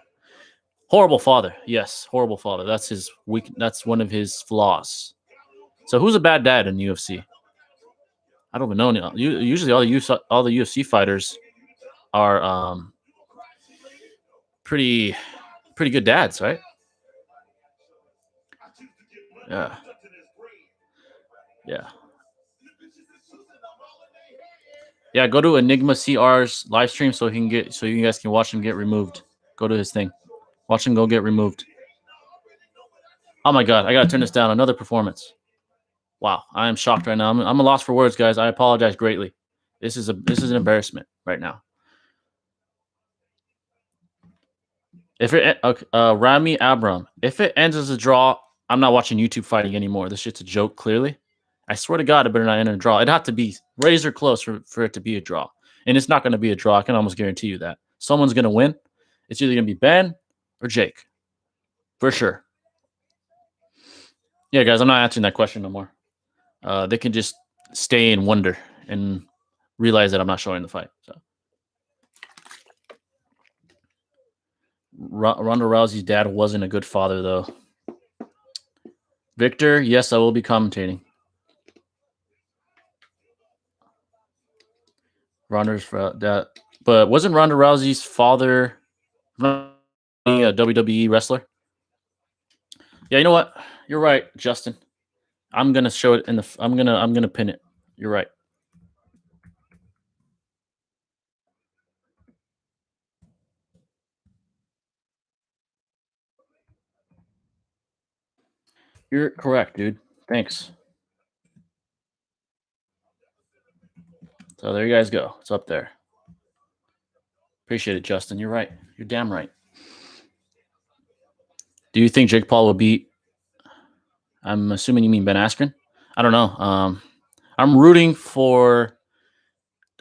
Horrible father. Yes, horrible father. That's his that's one of his flaws. So who's a bad dad in the UFC? I don't even know. Usually all the UFC fighters are pretty good dads, right? Yeah. Yeah, go to Enigma CR's live stream so you guys can watch him get removed. Go to his thing. Watch him go get removed. Oh my god, I gotta turn this down. Another performance. Wow, I am shocked right now. I'm a loss for words, guys. I apologize greatly. This is an embarrassment right now. If it Rami Abram, if it ends as a draw, I'm not watching YouTube fighting anymore. This shit's a joke, clearly. I swear to God, it better not end in a draw. It'd have to be razor close for it to be a draw. And it's not going to be a draw. I can almost guarantee you that. someone's going to win. It's either going to be Ben or Jake. For sure. Yeah, guys, I'm not answering that question no more. They can just stay in wonder and realize that I'm not showing the fight. So, Ronda Rousey's dad wasn't a good father, though. Victor, yes, I will be commentating. Ronda's dad, but wasn't Ronda Rousey's father a WWE wrestler? Yeah, you know what? You're right, Justin. I'm gonna show it in the. I'm gonna pin it. You're right. You're correct, dude. Thanks. So there you guys go. It's up there. Appreciate it, Justin. You're right. You're damn right. Do you think Jake Paul will beat? I'm assuming you mean Ben Askren. I don't know. I'm rooting for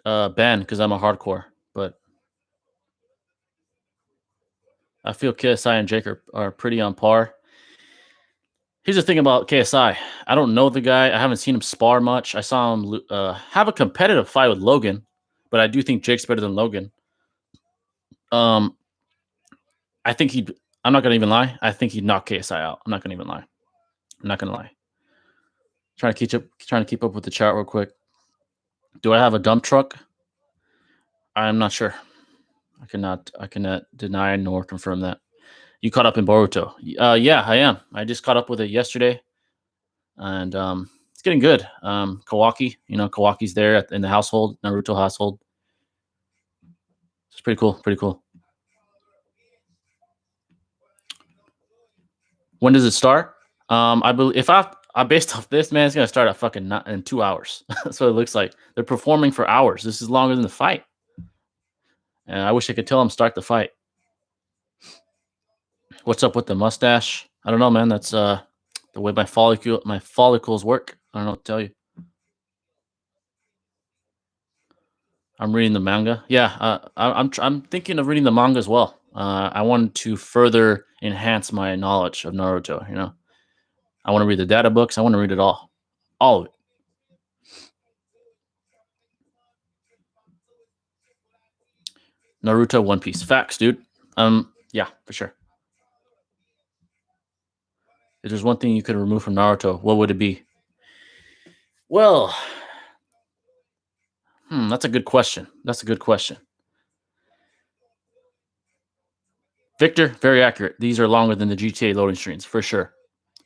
Ben because I'm a hardcore, but I feel KSI and Jake are pretty on par. Here's the thing about KSI. I don't know the guy. I haven't seen him spar much. I saw him have a competitive fight with Logan, but I do think Jake's better than Logan. I think I'm not gonna even lie. I think he'd knock KSI out. I'm not gonna even lie. I'm not gonna lie. Trying to keep up with the chat real quick. Do I have a dump truck? I'm not sure. I cannot deny nor confirm that. You caught up in Boruto? Yeah, I am. I just caught up with it yesterday, and it's getting good. Kawaki, Kawaki's there in the household, Naruto household. It's pretty cool. Pretty cool. When does it start? I believe if I based off this, man, it's gonna start at fucking in 2 hours. That's what it looks like. They're performing for hours. This is longer than the fight. And I wish I could tell them start the fight. What's up with the mustache? I don't know, man. That's the way my follicles work. I don't know what to tell you. I'm reading the manga. Yeah, I'm thinking of reading the manga as well. I want to further enhance my knowledge of Naruto. I want to read the data books. I want to read it all of it. Naruto, One Piece, facts, dude. Yeah, for sure. If there's one thing you could remove from Naruto, what would it be? Well, that's a good question. Victor, very accurate. These are longer than the GTA loading screens, for sure.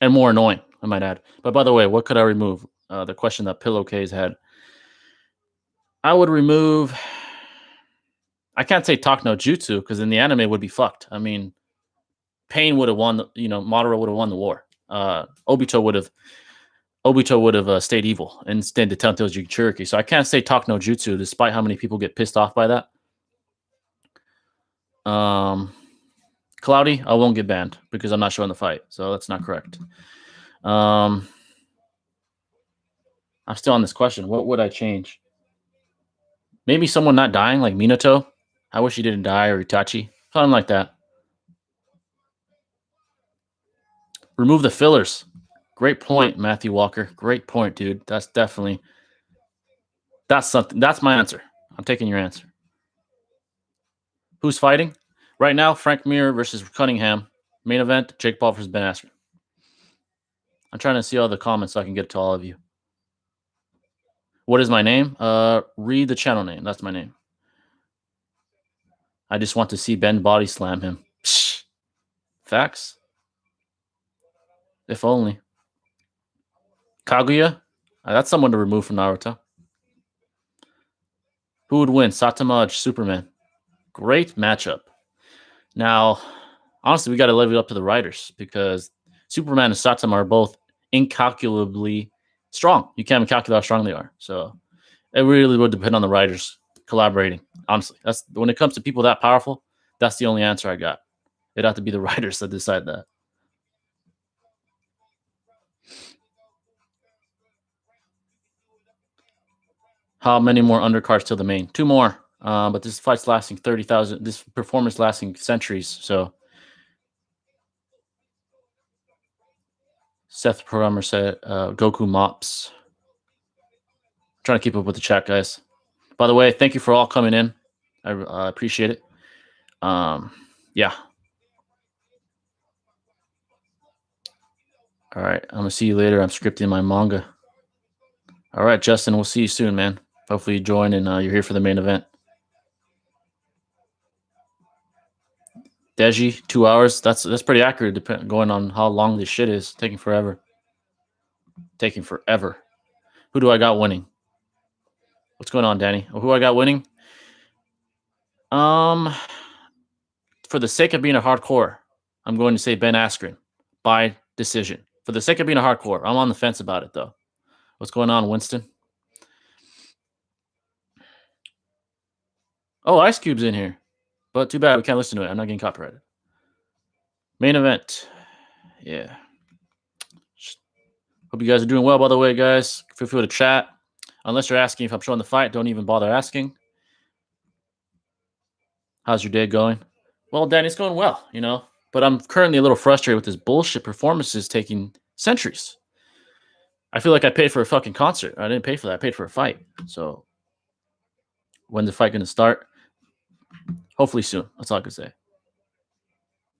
And more annoying, I might add. But by the way, what could I remove? The question that Pillowcase had. I would remove... I can't say Talk no Jutsu, because then the anime would be fucked. I mean, Pain would have won, Madara would have won the war. Obito would have stayed evil instead of Telltale's Jinchuriki. So I can't say Talk no Jutsu, despite how many people get pissed off by that. Cloudy, I won't get banned because I'm not showing the fight. So that's not correct. I'm still on this question. What would I change? Maybe someone not dying, like Minato. I wish he didn't die, or Itachi. Something like that. Remove the fillers. Great point, Matthew Walker. Great point, dude. That's something. That's my answer. I'm taking your answer. Who's fighting? Right now, Frank Mir versus Cunningham. Main event, Jake Paul versus Ben Askren. I'm trying to see all the comments so I can get to all of you. What is my name? Read the channel name. That's my name. I just want to see Ben body slam him. Psh. Facts. If only. Kaguya? That's someone to remove from Naruto. Who would win? Satama or Superman? Great matchup. Now, honestly, we got to leave it up to the writers because Superman and Satama are both incalculably strong. You can't even calculate how strong they are. So it really would depend on the writers collaborating. Honestly, that's when it comes to people that powerful. That's the only answer I got. It'd have to be the writers that decide that. How many more undercards till the main? 2 more. But this fight's lasting 30,000. This performance lasting centuries. So Seth Programmer said Goku mops. I'm trying to keep up with the chat, guys. By the way, thank you for all coming in. I appreciate it. Yeah. All right. I'm going to see you later. I'm scripting my manga. All right, Justin. We'll see you soon, man. Hopefully you join and you're here for the main event. Deji, 2 hours. That's pretty accurate, going on how long this shit is. Taking forever. Taking forever. Who do I got winning? What's going on, Danny? Who I got winning? For the sake of being a hardcore, I'm going to say Ben Askren by decision. For the sake of being a hardcore, I'm on the fence about it though. What's going on, Winston? Oh, Ice Cube's in here, but too bad we can't listen to it. I'm not getting copyrighted. Main event, yeah. Hope you guys are doing well. By the way, guys, feel free to chat. Unless you're asking if I'm showing the fight, don't even bother asking. How's your day going? Well, Danny, it's going well, you know. But I'm currently a little frustrated with this bullshit performances taking centuries. I feel like I paid for a fucking concert. I didn't pay for that. I paid for a fight. So when's the fight going to start? Hopefully soon. That's all I can say.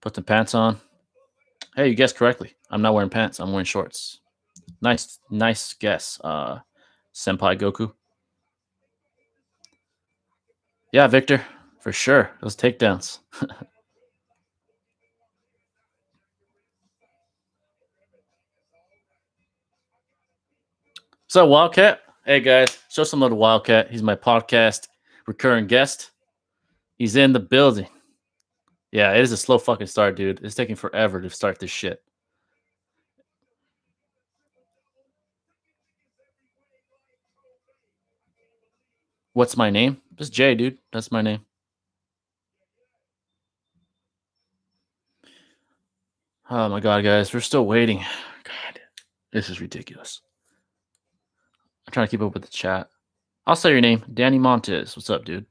Put some pants on. Hey, you guessed correctly. I'm not wearing pants. I'm wearing shorts. Nice guess, Senpai Goku. Yeah, Victor. For sure. Those takedowns. So Wildcat, hey guys, show some love to Wildcat. He's my podcast recurring guest. He's in the building. Yeah, it is a slow fucking start, dude. It's taking forever to start this shit. What's my name? Just Jay, dude. That's my name. Oh my god, guys, we're still waiting. God, this is ridiculous. I'm trying to keep up with the chat. I'll say your name, Danny Montez. What's up, dude?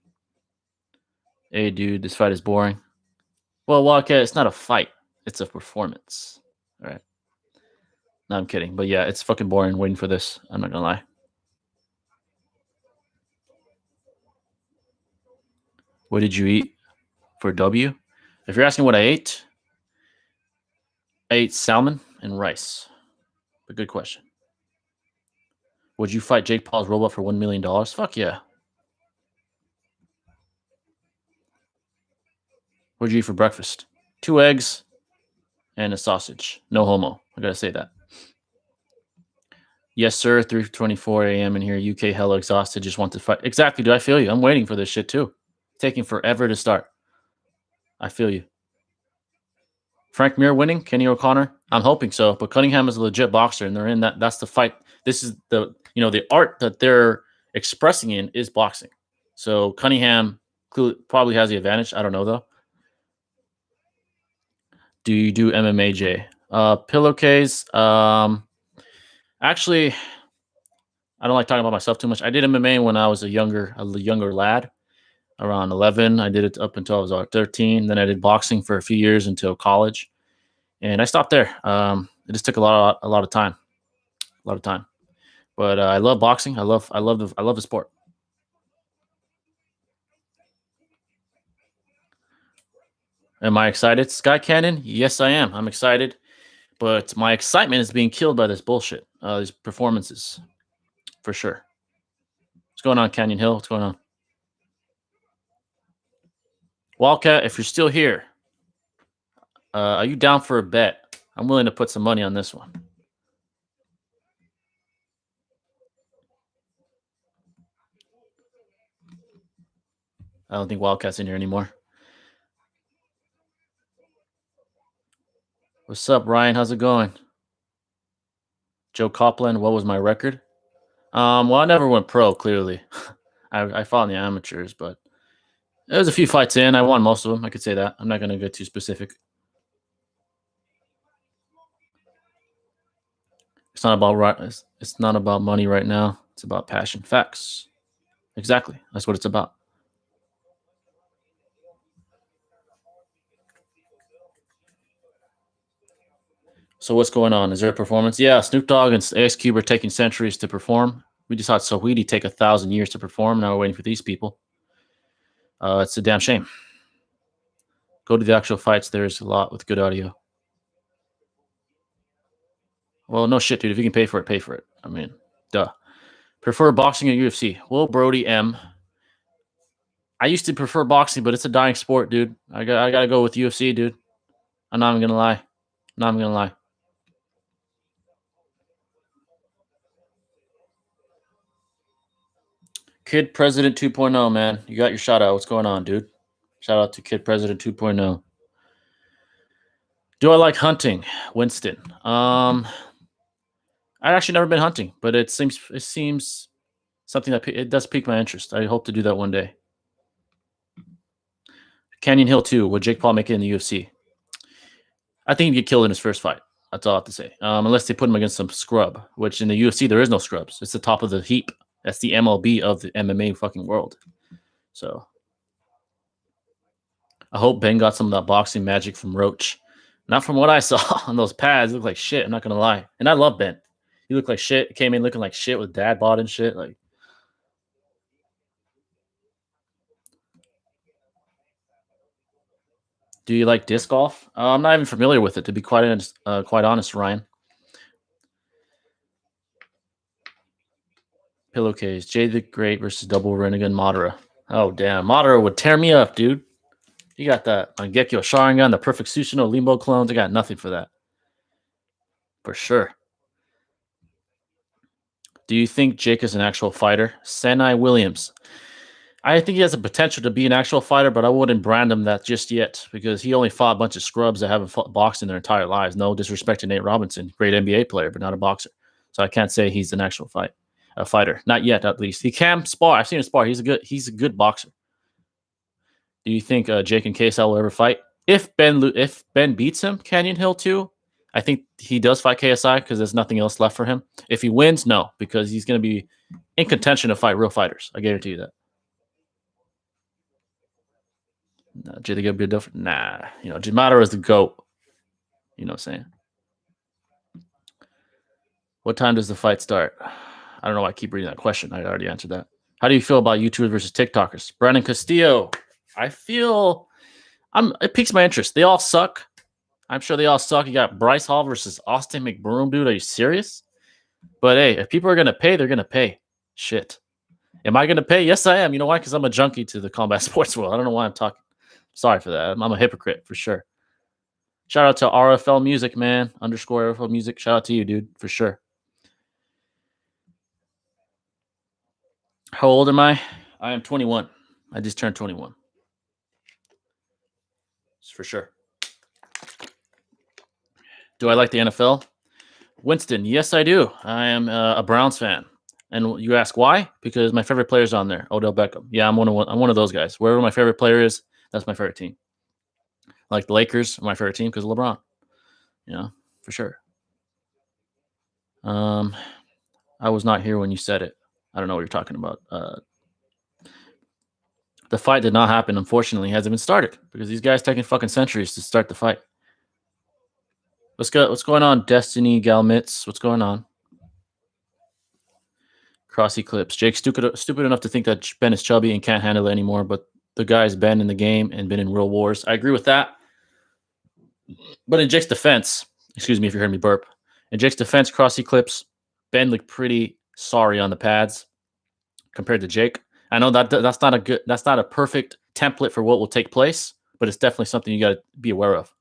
Hey, dude, this fight is boring. Well, Wildcat, it's not a fight. It's a performance. All right. No, I'm kidding. But yeah, it's fucking boring waiting for this. I'm not going to lie. What did you eat for W? If you're asking what I ate salmon and rice. But good question. Would you fight Jake Paul's robot for $1 million? Fuck yeah. What'd you eat for breakfast? 2 eggs and a sausage. No homo. I gotta say that. Yes, sir. 3:24 a.m. in here. UK hella exhausted. Just want to fight. Exactly, dude. I feel you. I'm waiting for this shit too. Taking forever to start. I feel you. Frank Mir winning? Kenny O'Connor? I'm hoping so. But Cunningham is a legit boxer, and they're in that. That's the fight. This is the art that they're expressing in is boxing. So Cunningham probably has the advantage. I don't know though. Do you do MMA, Jay? Pillowcase. Actually, I don't like talking about myself too much. I did MMA when I was a younger lad, around 11. I did it up until I was 13. Then I did boxing for a few years until college, and I stopped there. It just took a lot of time, But I love boxing. I love the sport. Am I excited? Sky Cannon? Yes, I am. I'm excited. But my excitement is being killed by this bullshit. These performances. For sure. What's going on, Canyon Hill? What's going on? Wildcat, if you're still here, are you down for a bet? I'm willing to put some money on this one. I don't think Wildcat's in here anymore. What's up, Ryan? How's it going? Joe Copland, what was my record? Well, I never went pro, clearly. I fought in the amateurs, but there was a few fights in. I won most of them. I could say that. I'm not going to get too specific. It's not about money right now. It's about passion. Facts. Exactly. That's what it's about. So what's going on? Is there a performance? Yeah, Snoop Dogg and Ice Cube are taking centuries to perform. We just had Saweetie take 1,000 years to perform. Now we're waiting for these people. It's a damn shame. Go to the actual fights. There's a lot with good audio. Well, no shit, dude. If you can pay for it, pay for it. I mean, duh. Prefer boxing or UFC? Well, Brody M. I used to prefer boxing, but it's a dying sport, dude. I gotta go with UFC, dude. I'm not even gonna lie. Not even gonna lie. Kid President 2.0, man. You got your shout out. What's going on, dude? Shout out to Kid President 2.0. Do I like hunting, Winston? I've actually never been hunting, but it seems something that it does pique my interest. I hope to do that one day. Canyon Hill 2. Would Jake Paul make it in the UFC? I think he'd get killed in his first fight. That's all I have to say. Unless they put him against some scrub, which in the UFC there is no scrubs. It's the top of the heap. That's the MLB of the MMA fucking world. So I hope Ben got some of that boxing magic from Roach. Not from what I saw on those pads. It looked like shit. I'm not gonna lie. And I love Ben. He looked like shit. He came in looking like shit with dad bod and shit. Like, do you like disc golf? I'm not even familiar with it, to be quite honest, Ryan. Pillowcase. Jay the Great versus Double Renegade Madara. Oh, damn. Madara would tear me up, dude. You got that Mangekyo Sharingan, the perfect Sushino Limbo clones. I got nothing for that. For sure. Do you think Jake is an actual fighter? Senai Williams. I think he has the potential to be an actual fighter, but I wouldn't brand him that just yet because he only fought a bunch of scrubs that haven't boxed in their entire lives. No disrespect to Nate Robinson, great NBA player, but not a boxer. So I can't say he's an actual fighter. Not yet, at least. He can spar. I've seen him spar. He's a good boxer. Do you think Jake and KSI will ever fight? If Ben beats him, Canyon Hill 2, I think he does fight KSI because there's nothing else left for him. If he wins, no, because he's going to be in contention to fight real fighters. I guarantee you that. No, Jay the Good be different. Nah, Jimata is the GOAT. You know what I'm saying? What time does the fight start? I don't know why I keep reading that question. I already answered that. How do you feel about YouTubers versus TikTokers? Brandon Castillo. I feel it piques my interest. They all suck. I'm sure they all suck. You got Bryce Hall versus Austin McBroom, dude. Are you serious? But hey, if people are gonna pay, they're gonna pay. Shit. Am I gonna pay? Yes, I am. You know why? Because I'm a junkie to the combat sports world. I don't know why I'm talking. Sorry for that. I'm a hypocrite for sure. Shout out to RFL Music, man. _RFL Music. Shout out to you, dude, for sure. How old am I? I am 21. I just turned 21. For sure. Do I like the NFL? Winston, yes, I do. I am a Browns fan. And you ask why? Because my favorite player is on there, Odell Beckham. Yeah, I'm one of those guys. Wherever my favorite player is, that's my favorite team. Like the Lakers are my favorite team because of LeBron. For sure. I was not here when you said it. I don't know what you're talking about. The fight did not happen, unfortunately. It hasn't even started because these guys taking fucking centuries to start the fight. What's going on, Destiny Galmitz? What's going on? Cross Eclipse. Jake's stupid enough to think that Ben is chubby and can't handle it anymore, but the guy's been in the game and been in real wars. I agree with that. But in Jake's defense, excuse me if you heard me burp. In Jake's defense, Cross Eclipse, Ben looked pretty sorry on the pads compared to Jake. I know that's not a perfect template for what will take place, but it's definitely something you got to be aware of.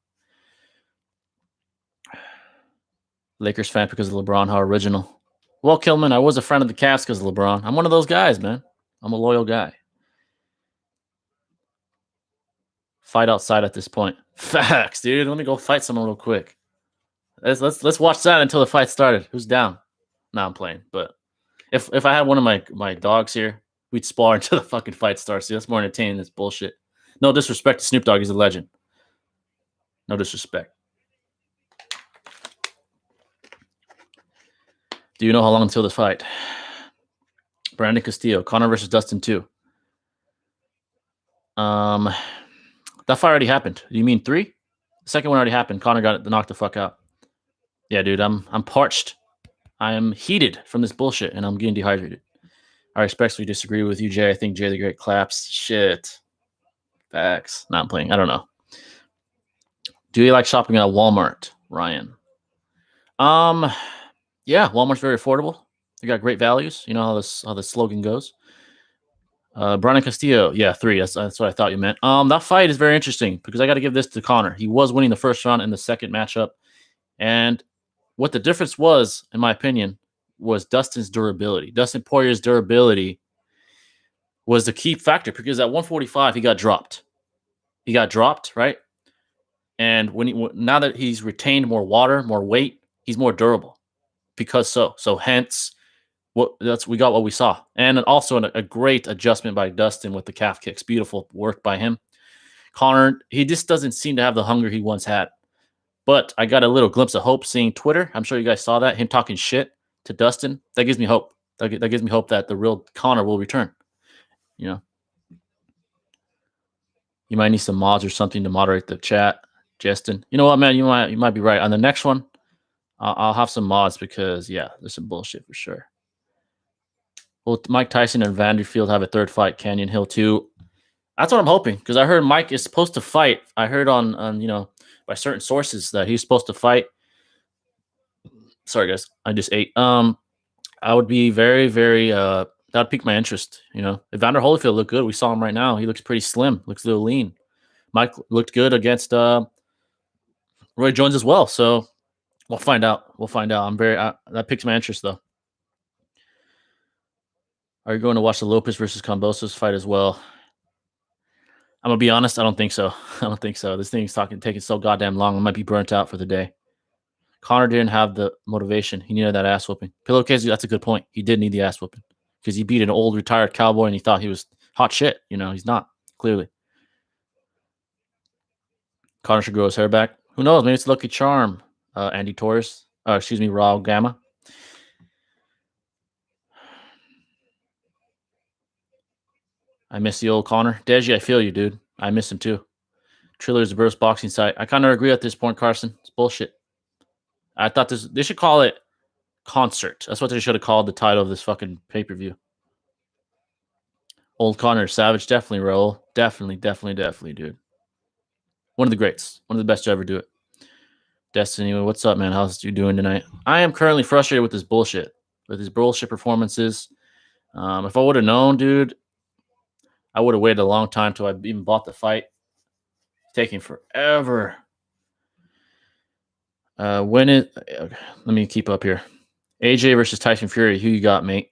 Lakers fan because of LeBron. How original. Well, Kilman, I was a friend of the Cavs because of LeBron. I'm one of those guys, man. I'm a loyal guy. Fight outside at this point. Facts, dude. Let me go fight someone real quick. Let's watch that until the fight started. Who's down? No, I'm playing. But if I had one of my dogs here, we'd spar until the fucking fight starts. See, that's more entertaining than this bullshit. No disrespect to Snoop Dogg. He's a legend. No disrespect. Do you know how long until the fight? Brandon Castillo. Conor versus Dustin 2. That fight already happened. You mean 3? The second one already happened. Conor got knocked the fuck out. Yeah, dude, I'm parched. I am heated from this bullshit, and I'm getting dehydrated. I respectfully disagree with you, Jay. I think Jay the Great claps. Shit. Facts. Not playing. I don't know. Do you like shopping at Walmart, Ryan? Yeah, Walmart's very affordable. They got great values. You know how the slogan goes. Brian Castillo, yeah, 3. That's what I thought you meant. That fight is very interesting because I got to give this to Connor. He was winning the first round in the second matchup, and what the difference was, in my opinion, was Dustin's durability. Dustin Poirier's durability was the key factor because at 145 he got dropped. He got dropped, right? And now that he's retained more water, more weight, he's more durable. Because so hence we got what we saw, and also a great adjustment by Dustin with the calf kicks. Beautiful work by him. Connor, he just doesn't seem to have the hunger he once had. But I got a little glimpse of hope seeing Twitter. I'm sure you guys saw that, him talking shit to Dustin. That gives me hope. That gives me hope that the real Connor will return. You know, you might need some mods or something to moderate the chat, Justin. You know what, man? You might be right. On the next one, I'll have some mods because yeah, there's some bullshit for sure. Will Mike Tyson and Vanderfield have a third fight? Canyon Hill too. That's what I'm hoping because I heard Mike is supposed to fight. I heard on by certain sources that he's supposed to fight. Sorry guys, I just ate. I would be very, very that would pique my interest. You know, Evander Holyfield looked good. We saw him right now. He looks pretty slim. Looks a little lean. Mike looked good against Roy Jones as well. So we'll find out. I'm very that piques my interest though. Are you going to watch the Lopez versus Kambosos fight as well? I'm gonna be honest. I don't think so. This thing's taking so goddamn long. I might be burnt out for the day. Connor didn't have the motivation. He needed that ass whooping. Pillowcase, that's a good point. He did need the ass whooping because he beat an old retired cowboy and he thought he was hot shit. You know, he's not, clearly. Connor should grow his hair back. Who knows? Maybe it's Lucky Charm. Andy Torres. Raul Gamma. I miss the old Connor. Deji, I feel you, dude. I miss him too. Triller's the burst boxing site. I kind of agree at this point, Carson. It's bullshit. I thought they should call it concert. That's what they should have called the title of this fucking pay-per-view. Old Connor Savage, definitely, Raul. Definitely, dude. One of the greats. One of the best to ever do it. Destiny, what's up, man? How's you doing tonight? I am currently frustrated with this bullshit. With these bullshit performances. If I would have known, dude, I would have waited a long time till I even bought the fight. It's taking forever. Let me keep up here. AJ versus Tyson Fury. Who you got, mate?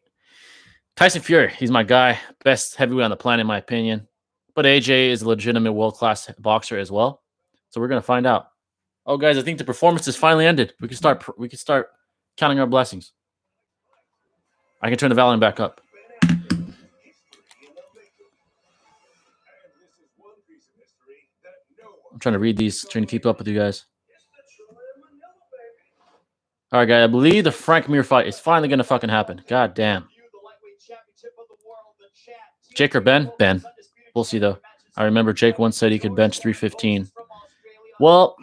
Tyson Fury. He's my guy. Best heavyweight on the planet, in my opinion. But AJ is a legitimate world-class boxer as well. So we're gonna find out. Oh, guys, I think the performance has finally ended. We can start counting our blessings. I can turn the volume back up. I'm trying to read these, trying to keep up with you guys. All right, guys. I believe the Frank Mir fight is finally going to fucking happen. God damn. Jake or Ben? Ben. We'll see, though. I remember Jake once said he could bench 315. Well,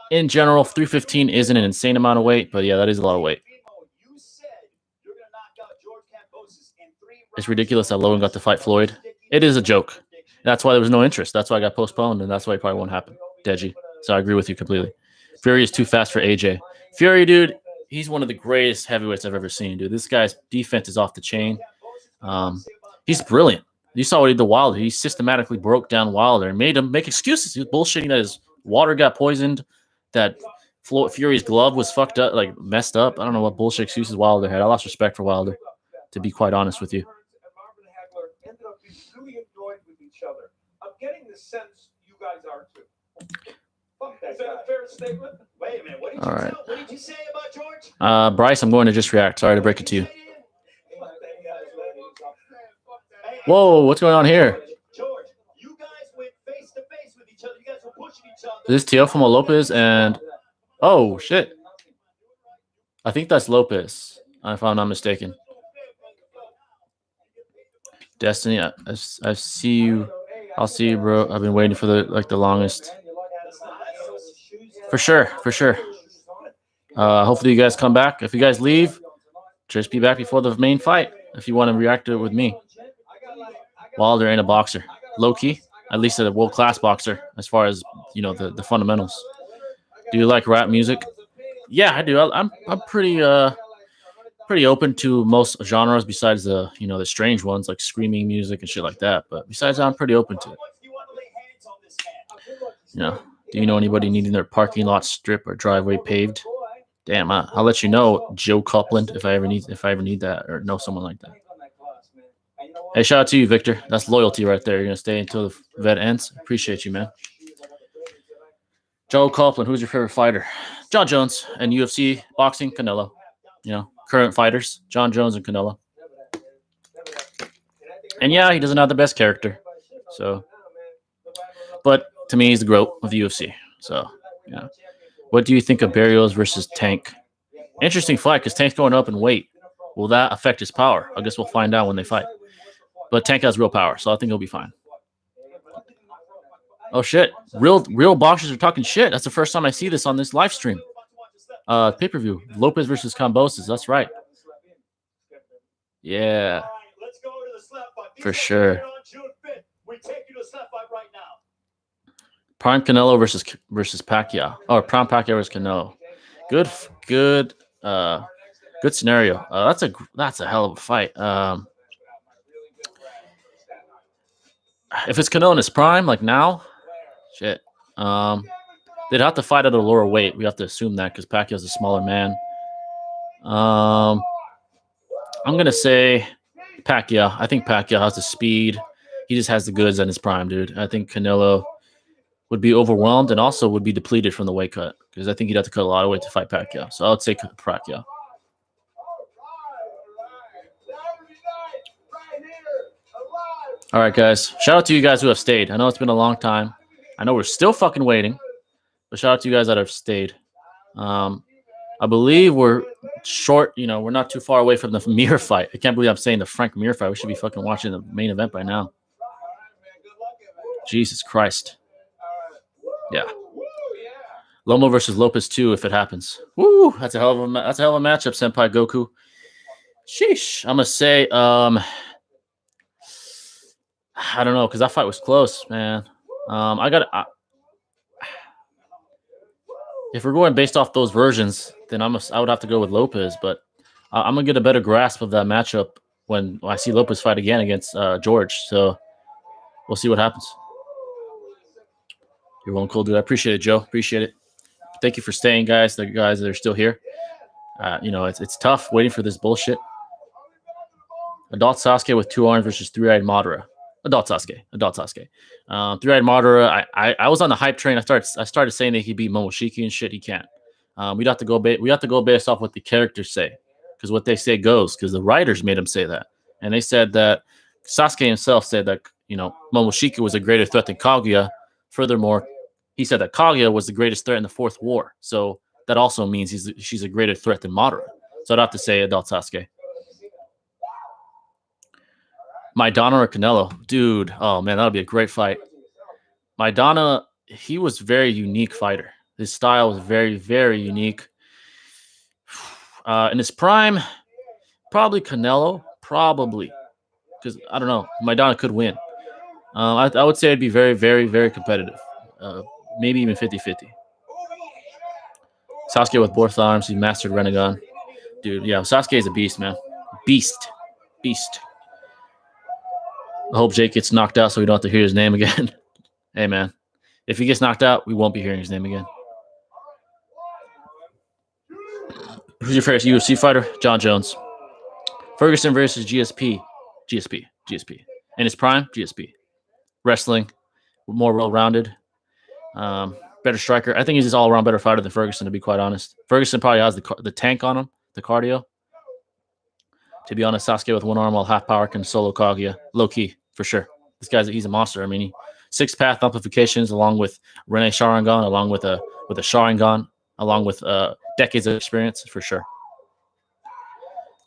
in general, 315 isn't an insane amount of weight, but yeah, that is a lot of weight. It's ridiculous that Logan got to fight Floyd. It is a joke. That's why there was no interest. That's why I got postponed, and that's why it probably won't happen. Deji. So I agree with you completely. Fury is too fast for AJ. Fury, dude, he's one of the greatest heavyweights I've ever seen, dude. This guy's defense is off the chain. He's brilliant. You saw what he did to Wilder. He systematically broke down Wilder and made him make excuses. He was bullshitting that his water got poisoned, that Fury's glove was fucked up, like messed up. I don't know what bullshit excuses Wilder had. I lost respect for Wilder, to be quite honest with you. Other. I'm getting the sense you guys are too. Is that a fair statement? Wait a minute. What did you say about George? Bryce, I'm going to just react. Sorry to break it to you. Whoa, what's going on here? George, you guys went face to face with each other. You guys were pushing each other. This is Teofimo Lopez and oh shit. I think that's Lopez, if I'm not mistaken. Destiny, I see you. I'll see you, bro. I've been waiting for the longest. For sure. Hopefully you guys come back. If you guys leave, just be back before the main fight if you want to react to it with me. Wilder ain't a boxer. Low key, at least a world class boxer as far as the fundamentals. Do you like rap music? Yeah, I do. I'm pretty open to most genres besides the the strange ones like screaming music and shit like that. But besides that, I'm pretty open to it. Do you know anybody needing their parking lot strip or driveway paved? Damn, I'll let you know, Joe Copeland, if I ever need that or know someone like that. Hey, shout out to you, Victor. That's loyalty right there. You're gonna stay until the vet ends. Appreciate you, man. Joe Copeland, who's your favorite fighter? John Jones. And UFC, boxing, Canelo. Current fighters, John Jones and Canelo. And yeah, he doesn't have the best character. So, but to me, he's the GOAT of the UFC. So, yeah. What do you think of Barrios versus Tank? Interesting fight because Tank's going up in weight. Will that affect his power? I guess we'll find out when they fight. But Tank has real power, so I think he'll be fine. Oh shit! Real boxers are talking shit. That's the first time I see this on this live stream. Pay-per-view. Lopez versus Kambosos. That's right. Yeah. For sure. Prime Canelo versus Pacquiao. Oh, Prime Pacquiao versus Canelo. Good scenario. That's a hell of a fight. If it's Canelo in his prime, like now, shit. They'd have to fight at a lower weight. We have to assume that because Pacquiao's a smaller man. I'm gonna say Pacquiao. I think Pacquiao has the speed. He just has the goods in his prime, dude. I think Canelo would be overwhelmed and also would be depleted from the weight cut because I think he'd have to cut a lot of weight to fight Pacquiao. So I would say Pacquiao. All right, guys. Shout out to you guys who have stayed. I know it's been a long time. I know we're still fucking waiting, but shout out to you guys that have stayed. I believe we're short. We're not too far away from the Mir fight. I can't believe I'm saying the Frank Mir fight. We should be fucking watching the main event by now. Jesus Christ. Yeah. Lomo versus Lopez 2 if it happens. Woo! That's a hell of a matchup, Senpai Goku. Sheesh. I'm gonna say I don't know because that fight was close, man. If we're going based off those versions, then I would have to go with Lopez, but I'm gonna get a better grasp of that matchup when I see Lopez fight again against George. So we'll see what happens. You're well and cool, dude. I appreciate it, Joe. Appreciate it. Thank you for staying, guys. The guys that are still here. It's tough waiting for this bullshit. Adult Sasuke with 2 arms versus 3-eyed Madara. Adult Sasuke. 3-eyed Madara. I was on the hype train. I started saying that he beat Momoshiki and shit. He can't. We have to go based off what the characters say, because what they say goes. Because the writers made him say that, and they said that Sasuke himself said that Momoshiki was a greater threat than Kaguya. Furthermore, he said that Kaguya was the greatest threat in the Fourth War. So that also means she's a greater threat than Madara. So I'd have to say Adult Sasuke. Maidana or Canelo? Dude, oh man, that would be a great fight. Maidana, he was a very unique fighter. His style was very, very unique. In his prime, probably Canelo. Probably. Because, I don't know, Maidana could win. I would say it'd be very, very, very competitive. Maybe even 50-50. Sasuke with both arms. He mastered Renegon. Dude, yeah, Sasuke is a beast, man. Beast. I hope Jake gets knocked out so we don't have to hear his name again. Hey, man. If he gets knocked out, we won't be hearing his name again. Who's your favorite UFC fighter? John Jones. Ferguson versus GSP. GSP. In his prime, GSP. Wrestling. More well-rounded. Better striker. I think he's just all-around better fighter than Ferguson, to be quite honest. Ferguson probably has the tank on him, the cardio. To be honest, Sasuke with 1 arm while half power can solo Kaguya. Low-key, for sure. This he's a monster. I mean, 6-path amplifications along with Rene Sharingan, along with a Sharingan, along with decades of experience, for sure.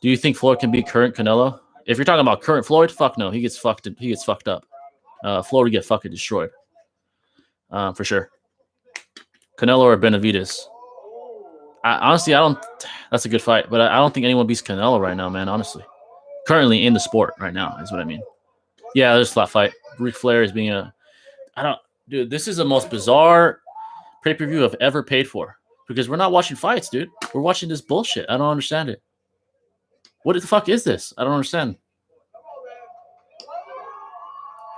Do you think Floyd can beat current Canelo? If you're talking about current Floyd, fuck no. He gets fucked up. Floyd would get fucking destroyed. For sure. Canelo or Benavidez? Honestly, I don't. That's a good fight, but I don't think anyone beats Canelo right now, man. Honestly, currently in the sport right now is what I mean. Yeah, there's a flat fight. Ric Flair is being a. I don't, dude. This is the most bizarre pay-per-view I've ever paid for because we're not watching fights, dude. We're watching this bullshit. I don't understand it. What the fuck is this? I don't understand.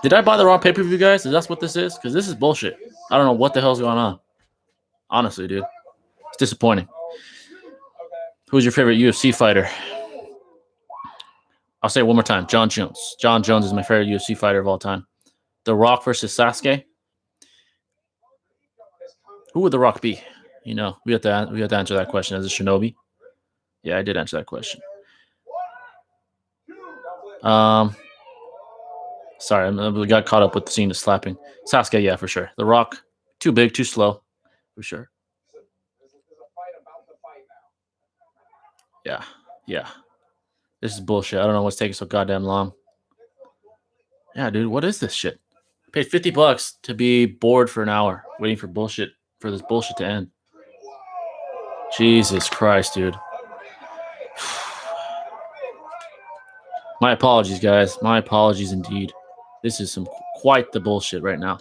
Did I buy the wrong pay-per-view, guys? Is that what this is? Because this is bullshit. I don't know what the hell's going on. Honestly, dude. It's disappointing. Who's your favorite UFC fighter? I'll say it one more time. John Jones. John Jones is my favorite UFC fighter of all time. The Rock versus Sasuke. Who would The Rock be? You know, we have to answer that question as a shinobi. Yeah, I did answer that question. Sorry, I got caught up with the scene of slapping. Sasuke, yeah, for sure. The Rock, too big, too slow, for sure. Yeah. This is bullshit. I don't know what's taking so goddamn long. Yeah, dude, what is this shit? I paid $50 to be bored for an hour, waiting for bullshit, for this bullshit to end. Jesus Christ, dude. My apologies, guys. My apologies indeed. This is quite the bullshit right now.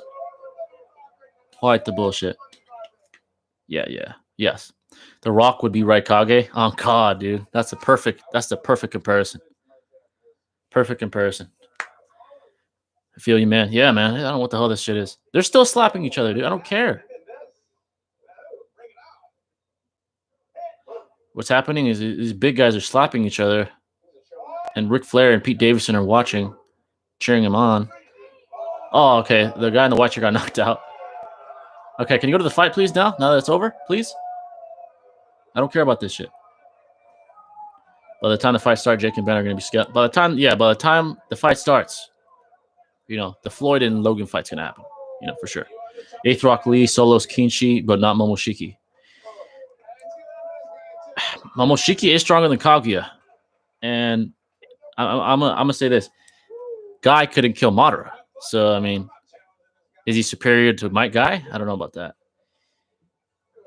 Quite the bullshit. Yes. The Rock would be Raikage. Oh God, dude. That's the perfect comparison. Perfect comparison. I feel you, man. Yeah, man. I don't know what the hell this shit is. They're still slapping each other, dude. I don't care. What's happening is these big guys are slapping each other, and Ric Flair and Pete Davidson are watching, cheering him on. Oh, okay. The guy in the white shirt got knocked out. Okay, can you go to the fight, please, now that it's over, please? I don't care about this shit. By the time the fight starts, Jake and Ben are going to be scared. By the time the fight starts, you know, the Floyd and Logan fight's going to happen. You know, for sure. Eighth Rock Lee, Solos Kinshi, but not Momoshiki. Momoshiki is stronger than Kaguya. And I'm going to say this. Guy couldn't kill Madara. So, I mean, is he superior to Mike Guy? I don't know about that.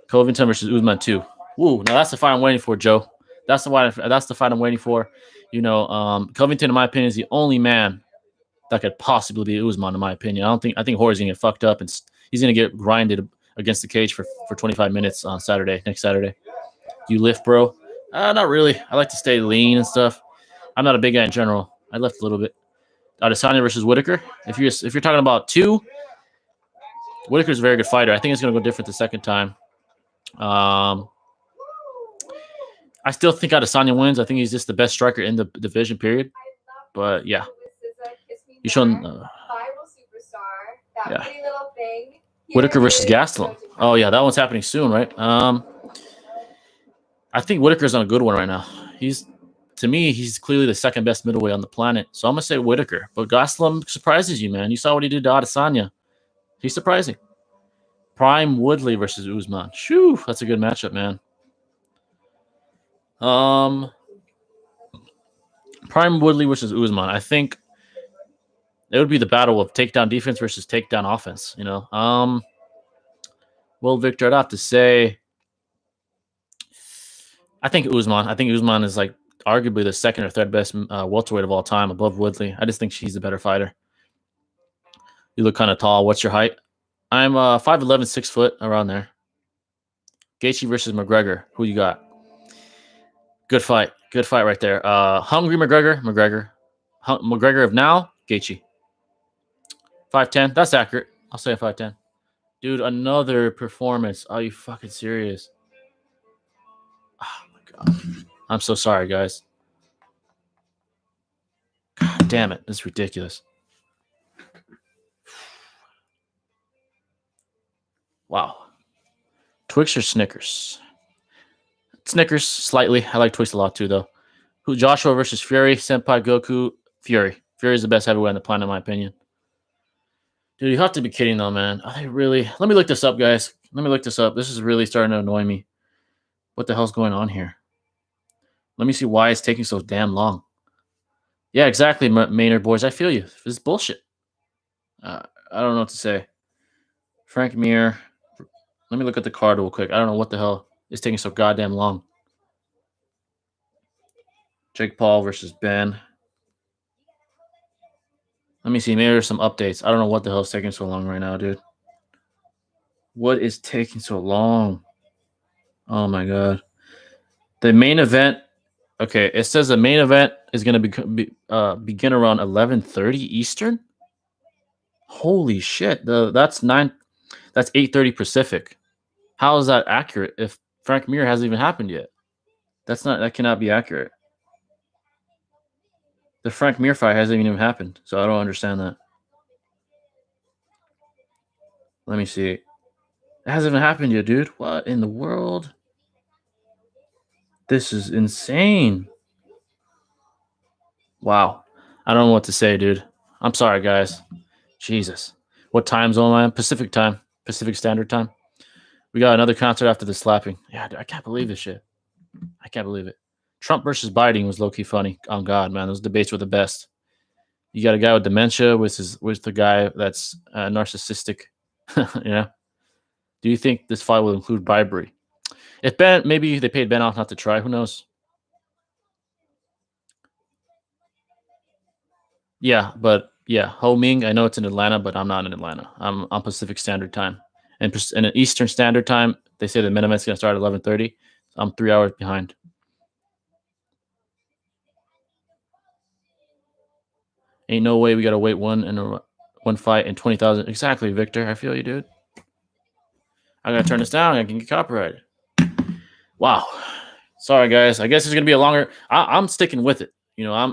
Covington versus Usman 2. Ooh, now that's the fight I'm waiting for, Joe. That's the fight I'm waiting for. You know, Covington, in my opinion, is the only man that could possibly be Usman, in my opinion. I think Jorge's gonna get fucked up and he's gonna get grinded against the cage for 25 minutes on next Saturday. You lift, bro? Not really. I like to stay lean and stuff. I'm not a big guy in general. I lift a little bit. Adesanya versus Whitaker. If you're talking about two, Whitaker's a very good fighter. I think it's gonna go different the second time. I still think Adesanya wins. I think he's just the best striker in the division, period. But yeah, he's shown. Yeah, Whitaker versus Gastelum. Oh yeah, that one's happening soon, right? I think Whitaker's on a good one right now. To me, he's clearly the second best middleweight on the planet. So I'm gonna say Whitaker. But Gastelum surprises you, man. You saw what he did to Adesanya. He's surprising. Prime Woodley versus Usman. Shoo, that's a good matchup, man. Prime Woodley versus Usman. I think it would be the battle of takedown defense versus takedown offense. You know. Well, Victor, I'd have to say, I think Usman. I think Usman is like arguably the second or third best welterweight of all time, above Woodley. I just think she's the better fighter. You look kind of tall. What's your height? I'm 5'11", 6 foot, around there. Gaethje versus McGregor. Who you got? Good fight right there. Hungry McGregor. McGregor of now, Gaethje. 5'10". That's accurate. I'll say 5'10". Dude, another performance. Are you fucking serious? Oh my god. I'm so sorry, guys. God damn it. This is ridiculous. Wow. Twix or Snickers? Snickers, slightly. I like Twix a lot too, though. Joshua versus Fury. Senpai Goku. Fury. Fury's the best heavyweight on the planet, in my opinion. Dude, you have to be kidding, though, man. Are they really? Let me look this up, guys. Let me look this up. This is really starting to annoy me. What the hell's going on here? Let me see why it's taking so damn long. Yeah, exactly, Maynard boys. I feel you. This is bullshit. I don't know what to say. Frank Mir. Let me look at the card real quick. I don't know what the hell. is taking so goddamn long? Jake Paul versus Ben. Let me see. Maybe there's some updates. I don't know what the hell is taking so long right now, dude. What is taking so long? Oh my god. The main event. Okay, it says the main event is going to begin around 11:30 Eastern. Holy shit! That's 8:30 Pacific. How is that accurate if Frank Mir hasn't even happened yet? That cannot be accurate. The Frank Mir fight hasn't even happened, so I don't understand that. Let me see. It hasn't even happened yet, dude. What in the world? This is insane. Wow. I don't know what to say, dude. I'm sorry, guys. Jesus. What time zone am I in? Pacific time. Pacific Standard Time. We got another concert after the slapping. Yeah, dude, I can't believe this shit. I can't believe it. Trump versus Biden was low-key funny. Oh, God, man. Those debates were the best. You got a guy with dementia with the guy that's narcissistic. You know? Do you think this fight will include bribery? If Ben, maybe they paid Ben off not to try. Who knows? Yeah, but yeah, Ho Ming. I know it's in Atlanta, but I'm not in Atlanta. I'm on Pacific Standard Time, and in Eastern Standard Time, they say the minimum is going to start at 11:30. I'm 3 hours behind. Ain't no way we got to wait one fight and 20,000. Exactly, Victor. I feel you, dude. I gotta turn this down. I can get copyrighted. Wow. Sorry, guys. I guess it's gonna be a longer. I'm sticking with it. You know, I'm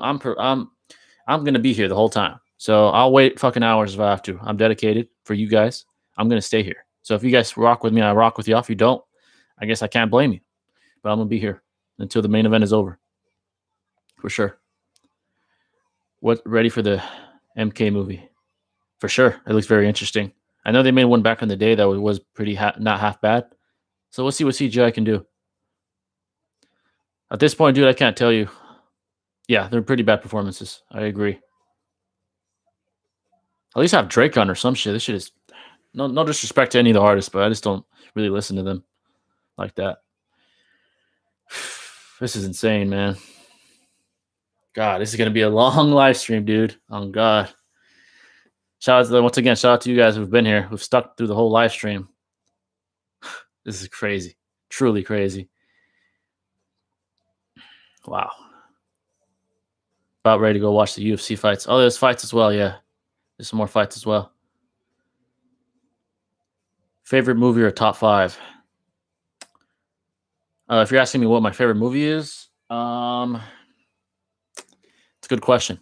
gonna be here the whole time. So I'll wait fucking hours if I have to. I'm dedicated for you guys. I'm gonna stay here. So if you guys rock with me, I rock with you. If you don't, I guess I can't blame you. But I'm gonna be here until the main event is over. For sure. Ready for the MK movie? For sure. It looks very interesting. I know they made one back in the day that was pretty not half bad. So we'll see what CGI can do. At this point, dude, I can't tell you. Yeah, they're pretty bad performances. I agree. At least have Drake on or some shit. This shit is no disrespect to any of the artists, but I just don't really listen to them like that. This is insane, man. God, this is gonna be a long live stream, dude. Oh God. Shout out to you guys who've been here, who've stuck through the whole live stream. This is crazy. Truly crazy. Wow. About ready to go watch the UFC fights. Oh, there's fights as well, yeah. There's some more fights as well. Favorite movie or top 5? If you're asking me what my favorite movie is, it's a good question.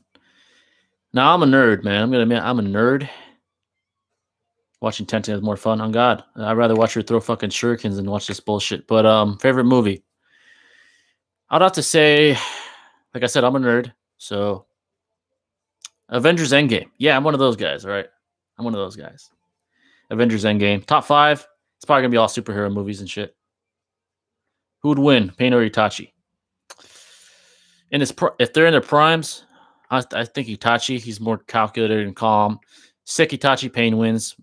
Now, I'm a nerd, man. I'm going to admit I'm a nerd. Watching Tenten is more fun. On God, I'd rather watch her throw fucking shurikens than watch this bullshit. But favorite movie? I'd have to say, like I said, I'm a nerd. So, Avengers Endgame. Yeah, I'm one of those guys, all right? I'm one of those guys. Avengers Endgame. Top 5, it's probably going to be all superhero movies and shit. Who would win, Pain or Itachi? If they're in their primes, I think Itachi. He's more calculated and calm. Sick Itachi, Pain wins.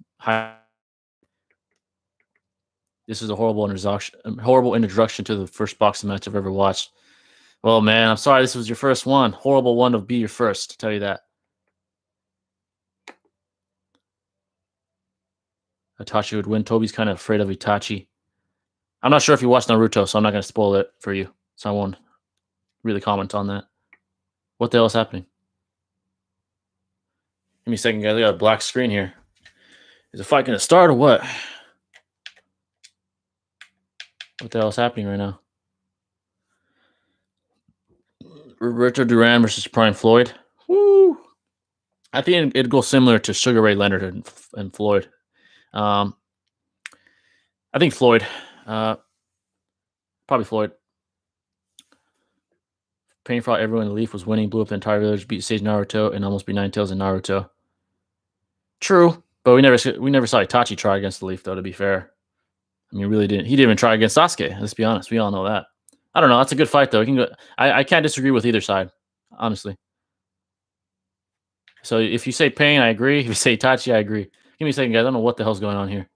This is a horrible introduction to the first boxing match I've ever watched. Well, man, I'm sorry this was your first one. Horrible one to be your first, to tell you that. Itachi would win. Toby's kind of afraid of Itachi. I'm not sure if you watched Naruto, so I'm not going to spoil it for you. So I won't really comment on that. What the hell is happening? Give me a second, guys. I got a black screen here. Is the fight going to start or what? What the hell is happening right now? Roberto Duran versus Prime Floyd. Woo! I think it'd go similar to Sugar Ray Leonard and Floyd. I think Floyd. Probably Floyd. Pain fought everyone in the Leaf was winning, blew up the entire village, beat Sage Naruto, and almost beat Nine Tails in Naruto. True, but we never saw Itachi try against the Leaf, though, to be fair. I mean, really didn't. He didn't even try against Sasuke, let's be honest. We all know that. I don't know. That's a good fight, though. I can't disagree with either side, honestly. So if you say Pain, I agree. If you say Itachi, I agree. Give me a second, guys. I don't know what the hell's going on here.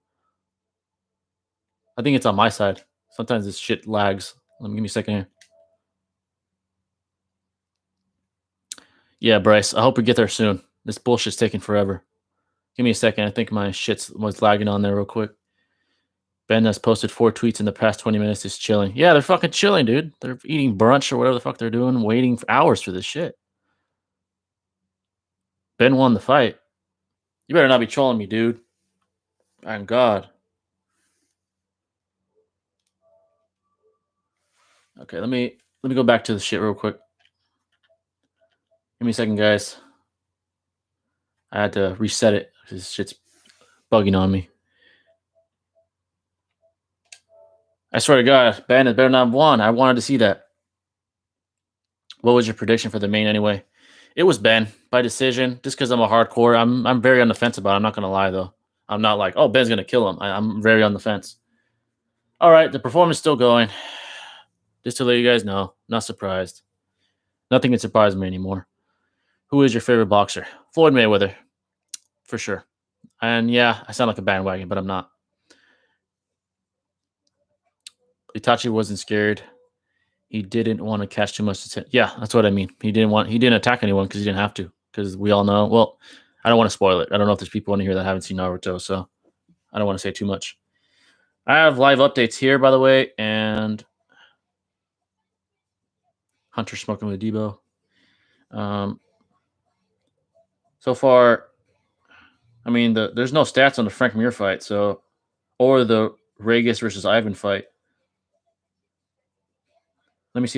I think it's on my side. Sometimes this shit lags. Let me give me a second here. Yeah, Bryce. I hope we get there soon. This bullshit's taking forever. Give me a second. I think my shit was lagging on there real quick. Ben has posted 4 tweets in the past 20 minutes. Just chilling. Yeah, they're fucking chilling, dude. They're eating brunch or whatever the fuck they're doing, waiting for hours for this shit. Ben won the fight. You better not be trolling me, dude. Thank God. Okay, let me go back to the shit real quick. Give me a second, guys. I had to reset it. This shit's bugging on me. I swear to God, Ben had better not have won. I wanted to see that. What was your prediction for the main anyway? It was Ben by decision. Just because I'm a hardcore, I'm very on the fence about it. I'm not gonna lie though. I'm not like, oh, Ben's gonna kill him. I'm very on the fence. All right, the performance is still going. Just to let you guys know, not surprised. Nothing can surprise me anymore. Who is your favorite boxer? Floyd Mayweather, for sure. And yeah, I sound like a bandwagon, but I'm not. Itachi wasn't scared. He didn't want to catch too much attention. Yeah, that's what I mean. He didn't attack anyone because he didn't have to. Because we all know. Well, I don't want to spoil it. I don't know if there's people in here that haven't seen Naruto, so I don't want to say too much. I have live updates here, by the way, and Hunter smoking with Debo. So far, I mean, there's no stats on the Frank Mir fight, so or the Regis versus Ivan fight. Let me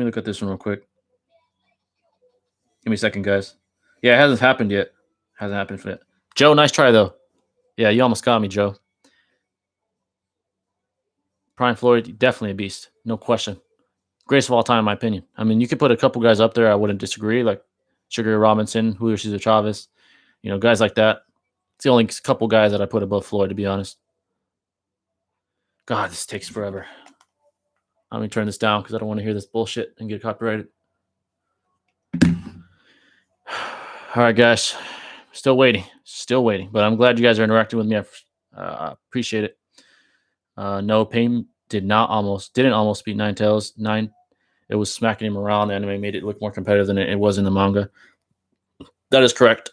look at this one real quick. Give me a second, guys. Yeah, it hasn't happened yet. Hasn't happened yet. Joe, nice try though. Yeah, you almost got me, Joe. Prime Floyd, definitely a beast, no question. Greatest of all time, in my opinion. I mean, you could put a couple guys up there. I wouldn't disagree, like Sugar Robinson, Julio Cesar Chavez, guys like that. It's the only couple guys that I put above Floyd, to be honest. God, this takes forever. I'm going to turn this down because I don't want to hear this bullshit and get copyrighted. All right, guys. Still waiting. But I'm glad you guys are interacting with me. I appreciate it. No, Pain didn't almost beat Nine Tails. It was smacking him around. The anime made it look more competitive than it was in the manga. That is correct.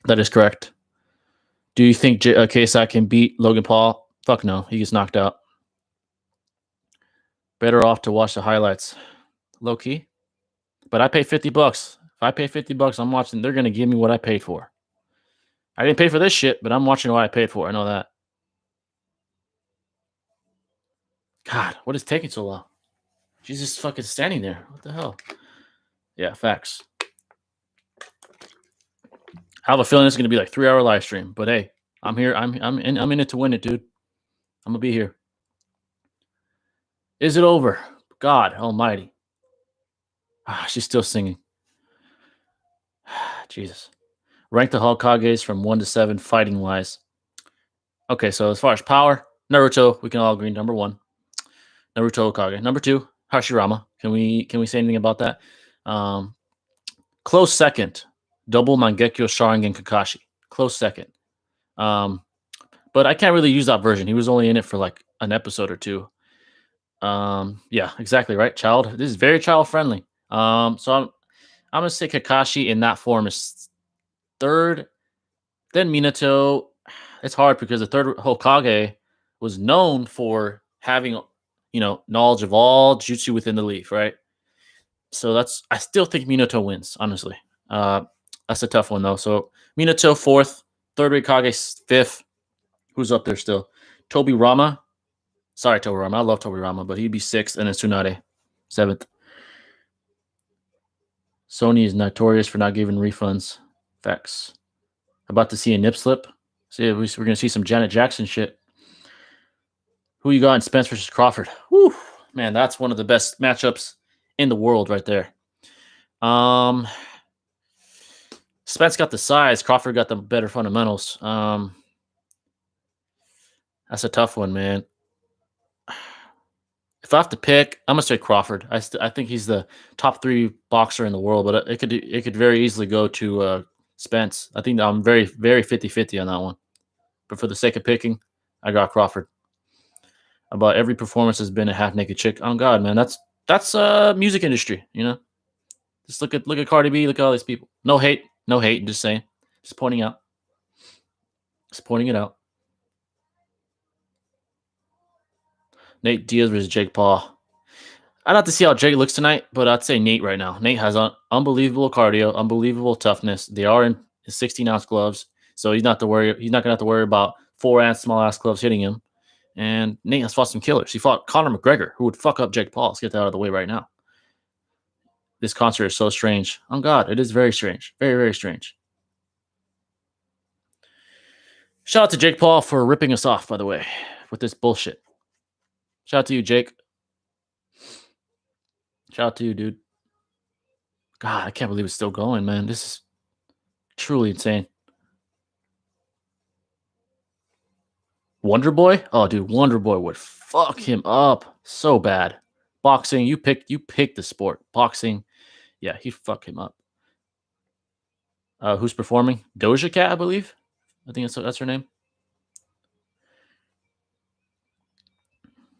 Do you think KSI can beat Logan Paul? Fuck no. He gets knocked out. Better off to watch the highlights. Low key. But I pay $50. If I pay $50, I'm watching. They're going to give me what I paid for. I didn't pay for this shit, but I'm watching what I paid for. I know that. God, what is taking so long? She's just fucking standing there. What the hell? Yeah, facts. I have a feeling it's going to be like 3-hour live stream, but hey, I'm here. I'm in it to win it, dude. I'm going to be here. Is it over? God almighty. She's still singing. Jesus. Rank the Hokages from 1 to 7 fighting wise. Okay, so as far as power, Naruto, we can all agree number 1. Naruto Hokage. Number 2, Hashirama. Can we say anything about that? Close second, double Mangekyo Sharingan Kakashi. Close second. But I can't really use that version. He was only in it for like an episode or 2. Yeah, exactly right. This is very child friendly. So I'm gonna say Kakashi in that form is 3rd. Then Minato. It's hard because the 3rd Hokage was known for having, knowledge of all jutsu within the leaf, right? So I still think Minato wins, honestly. That's a tough one though. So Minato 4th, 3rd Hokage 5th. Who's up there still? Tobirama. Sorry, Tobirama. I love Tobirama, but he'd be 6th, and then Tsunade 7th. Sony is notorious for not giving refunds. Facts. About to see a nip slip. See, we're going to see some Janet Jackson shit. Who you got in Spence versus Crawford? Whew. Man, that's one of the best matchups in the world right there. Spence got the size. Crawford got the better fundamentals. That's a tough one, man. If I have to pick, I'm gonna say Crawford. I think he's the top 3 boxer in the world, but it could very easily go to Spence. I think I'm very, very 50-50 on that one. But for the sake of picking, I got Crawford. about every performance has been a half-naked chick. Oh God, man, that's music industry, you know. Just look at Cardi B, look at all these people. No hate, just saying, just pointing out, just pointing it out. Nate Diaz versus Jake Paul. I'd have to see how Jake looks tonight, but I'd say Nate right now. Nate has unbelievable cardio, unbelievable toughness. They are in his 16-ounce gloves, so he's not gonna have to worry about 4-ounce small ass gloves hitting him. And Nate has fought some killers. He fought Conor McGregor, who would fuck up Jake Paul. Let's get that out of the way right now. This concert is so strange. Oh God, it is very strange. Very, very strange. Shout out to Jake Paul for ripping us off, by the way, with this bullshit. Shout out to you, Jake. Shout out to you, dude. God, I can't believe it's still going, man. This is truly insane. Wonder Boy? Oh, dude, Wonder Boy would fuck him up so bad. Boxing, you picked the sport. Boxing, yeah, he'd fuck him up. Who's performing? Doja Cat, I believe. I think that's her name.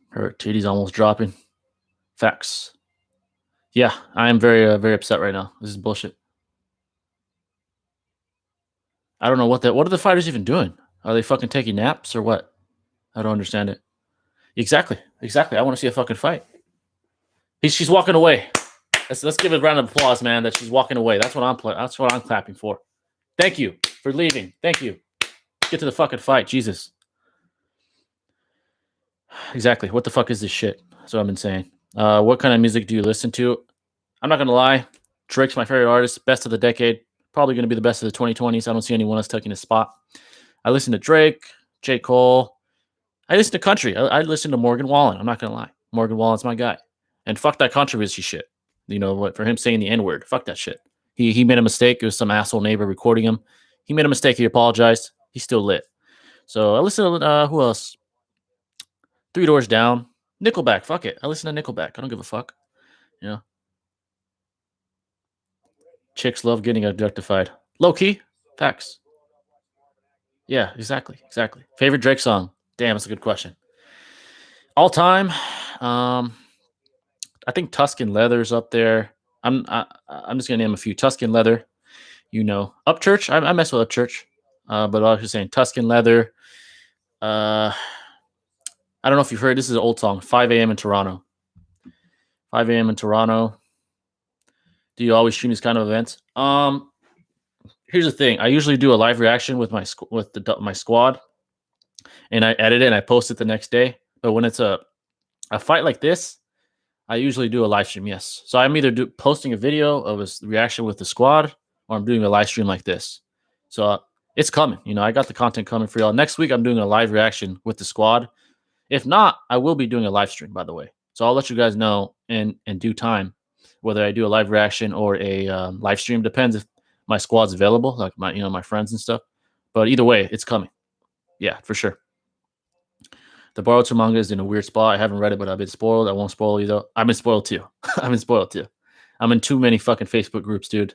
Her titties almost dropping. Facts. Yeah, I am very, very upset right now. This is bullshit. I don't know what are the fighters even doing? Are they fucking taking naps or what? I don't understand it. Exactly. I want to see a fucking fight. She's walking away. Let's give a round of applause, man, that she's walking away. That's what I'm clapping for. Thank you for leaving. Thank you. Get to the fucking fight. Jesus. Exactly. What the fuck is this shit? That's what I've been saying. What kind of music do you listen to? I'm not gonna lie. Drake's my favorite artist, best of the decade. Probably gonna be the best of the 2020s. I don't see anyone else taking his spot. I listen to Drake, J. Cole. I listen to country. I listen to Morgan Wallen. I'm not gonna lie. Morgan Wallen's my guy. And fuck that controversy shit. You know what? For him saying the N-word, fuck that shit. He made a mistake. It was some asshole neighbor recording him. He made a mistake. He apologized. He's still lit. So I listen to who else? Three Doors Down. Nickelback. Fuck it. I listen to Nickelback. I don't give a fuck. You know. Chicks love getting objectified. Low key. Facts. Yeah, exactly. Favorite Drake song? Damn, that's a good question. All time, I think Tuscan Leather's up there. I'm just gonna name a few. Tuscan Leather, you know. Upchurch, I mess with Upchurch, but I was just saying Tuscan Leather. I don't know if you've heard. This is an old song. 5 a.m. in Toronto. 5 a.m. in Toronto. Do you always stream these kind of events? Here's the thing. I usually do a live reaction with my squad, and I edit it and I post it the next day. But when it's a fight like this, I usually do a live stream. Yes. So I'm either posting a video of a reaction with the squad, or I'm doing a live stream like this. So it's coming. You know, I got the content coming for y'all. Next week, I'm doing a live reaction with the squad. If not, I will be doing a live stream, by the way. So I'll let you guys know in due time whether I do a live reaction or a live stream. Depends if my squad's available, like my friends and stuff. But either way, it's coming. Yeah, for sure. The Boruto manga is in a weird spot. I haven't read it, but I've been spoiled. I won't spoil you though. I've been spoiled too. I'm in too many fucking Facebook groups, dude.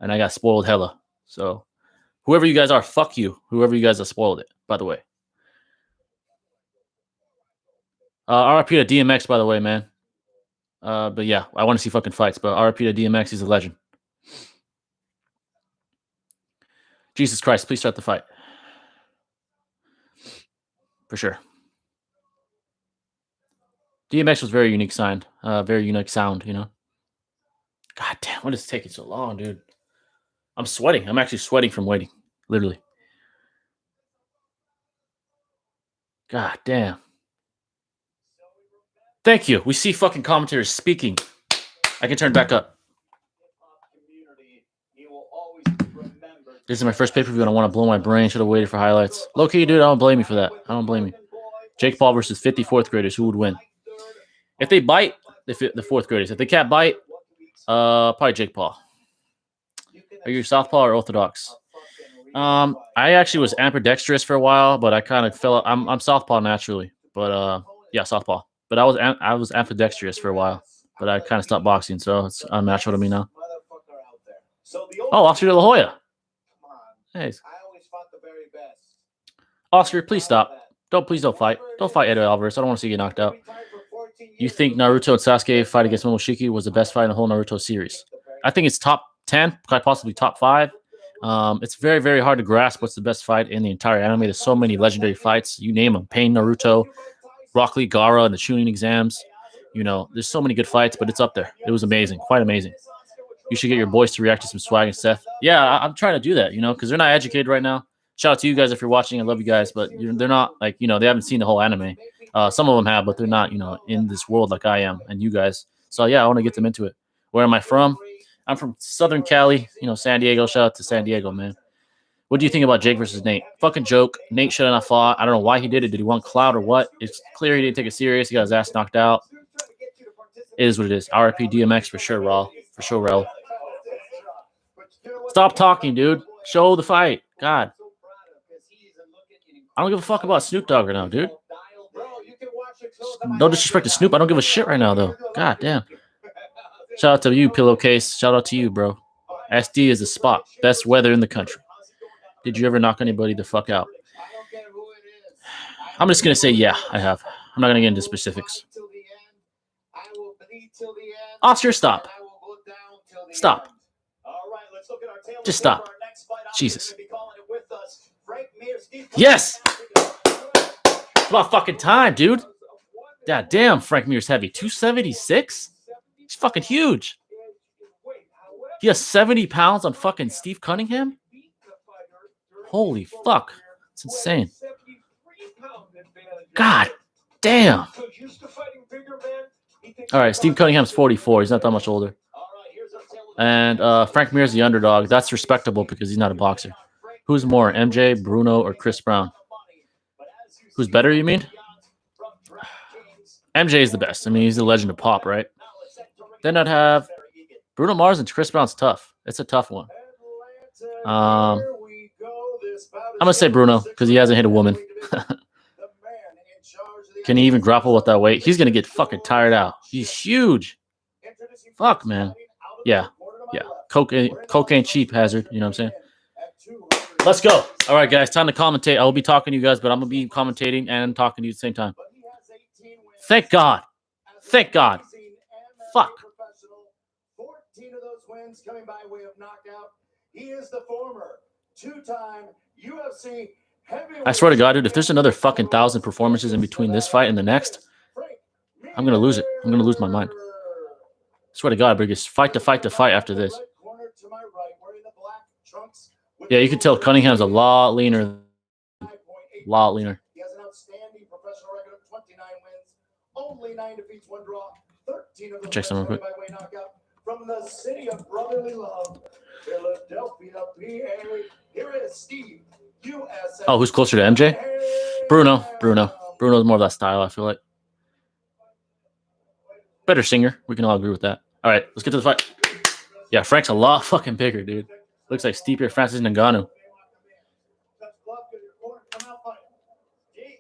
And I got spoiled hella. So whoever you guys are, fuck you. Whoever you guys have spoiled it, by the way. RIP to DMX, by the way, man. But yeah, I want to see fucking fights. But RIP to DMX, he's a legend. Jesus Christ, please start the fight. For sure. DMX was very unique sound, you know. God damn, what is taking so long, dude? I'm sweating. I'm actually sweating from waiting, literally. God damn. Thank you. We see fucking commentators speaking. I can turn back up. This is my first pay-per-view and I want to blow my brain. Should have waited for highlights. Low-key, dude, I don't blame you for that. I don't blame you. Jake Paul versus 50 fourth graders. Who would win? If they bite, the fourth graders. If they can't bite, probably Jake Paul. Are you Southpaw or Orthodox? I actually was ambidextrous for a while, but I kind of fell out. I'm Southpaw naturally, but yeah, Southpaw. But I was ambidextrous for a while, but I kind of stopped boxing, so it's unnatural to me now. Oh, Oscar De La Hoya. Hey, Oscar, please stop. Please don't fight. Don't fight Edo Alvarez. I don't want to see you get knocked out. You think Naruto and Sasuke fight against Momoshiki was the best fight in the whole Naruto series? I think it's top 10, quite possibly top 5. It's very, very hard to grasp what's the best fight in the entire anime. There's so many legendary fights. You name them. Pain Naruto, Rock Lee Gaara, and the Chunin exams. You know, there's so many good fights, but it's up there. It was amazing. Quite amazing. You should get your boys to react to some swag and Seth. Yeah, I'm trying to do that, you know, because they're not educated right now. Shout out to you guys if you're watching. I love you guys, but they're not, like, you know, they haven't seen the whole anime. Some of them have, but they're not, you know, in this world like I am and you guys. So, yeah, I want to get them into it. Where am I from? I'm from Southern Cali, you know, San Diego. Shout out to San Diego, man. What do you think about Jake versus Nate? Fucking joke. Nate shouldn't have fought. I don't know why he did it. Did he want clout or what? It's clear he didn't take it serious. He got his ass knocked out. It is what it is. RIP DMX for sure, Raw. For sure, Raw. Stop talking, dude. Show the fight. God. I don't give a fuck about Snoop Dogg right now, dude. No disrespect to Snoop. I don't give a shit right now, though. God damn. Shout out to you, Pillowcase. Shout out to you, bro. SD is the spot. Best weather in the country. Did you ever knock anybody the fuck out? I'm just going to say, yeah, I have. I'm not going to get into specifics. Oscar, stop. Stop. Just stop. Jesus. Yes! It's about fucking time, dude. God damn, Frank Mir's heavy. 276? He's fucking huge. He has 70 pounds on fucking Steve Cunningham? Holy fuck. It's insane. God damn. All right, Steve Cunningham's 44. He's not that much older. And Frank Mir's the underdog. That's respectable because he's not a boxer. Who's more, MJ, Bruno, or Chris Brown? Who's better, you mean? MJ is the best. I mean, he's the legend of pop, right? Then I'd have Bruno Mars and Chris Brown's tough. It's a tough one. I'm going to say Bruno because he hasn't hit a woman. Can he even grapple with that weight? He's going to get fucking tired out. He's huge. Fuck, man. Yeah. Cocaine cheap hazard. You know what I'm saying? Let's go. All right, guys. Time to commentate. I will be talking to you guys, but I'm going to be commentating and talking to you at the same time. Thank God. Thank God. Fuck. 14 of those wins coming by way of knockout. He is the former two-time UFC heavyweight. I swear to God, dude, if there's another fucking 1,000 performances in between this fight and the next, I'm going to lose it. I'm going to lose my mind. I swear to God, Briggs, fight to fight to fight after this. Yeah, you can tell Cunningham's a lot leaner. Lot leaner. He has an outstanding professional record of 29 wins, only 9 defeats, 1 draw, 13 of them check some real quick. by way knockout from the city of brotherly love, Philadelphia, PA. Here is Steve, USA. Oh, who's closer to MJ? Bruno. Bruno's more of that style, I feel like. Better singer. We can all agree with that. All right, let's get to the fight. Yeah, Frank's a lot fucking bigger, dude. Looks like Stipe Francis Ngannou.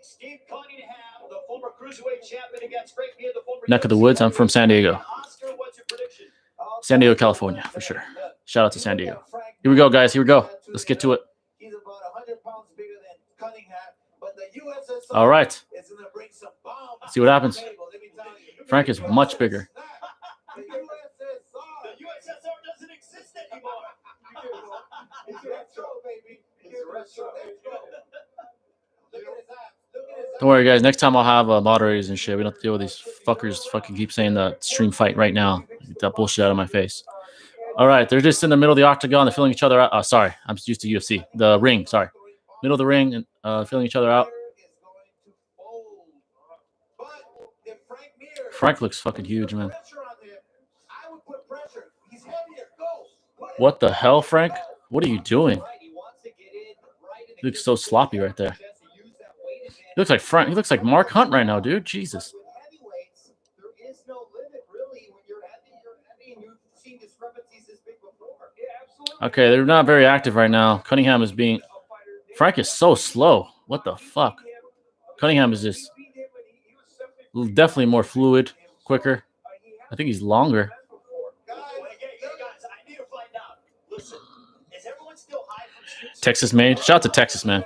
Steve Cunningham, the former cruiserweight champion against Frank Mir, the former Neck of the woods. I'm from San Diego. San Diego, California, for sure. Shout out to San Diego. Here we go, guys. Here we go. Let's get to it. He's about 100 pounds bigger than Cunningham, but the USSR All right. is going to bring some bombs. See what happens. Frank is much bigger. The USSR doesn't exist anymore. It's retro, baby. It's retro. Let's go. Look at his eyes. Don't worry, guys. Next time I'll have moderators and shit. We don't have to deal with these fuckers fucking keep saying the stream fight right now. Get that bullshit out of my face. All right. They're just in the middle of the octagon. They're filling each other out. Sorry. I'm used to UFC. The ring. Sorry. Middle of the ring and filling each other out. Frank looks fucking huge, man. What the hell, Frank? What are you doing? He looks so sloppy right there. He looks like Frank. He looks like Mark Hunt right now, dude. Jesus. Okay, they're not very active right now. Cunningham is being... Frank is so slow. What the fuck? Cunningham is just definitely more fluid, quicker. I think he's longer. Texas made. Shout out to Texas, man.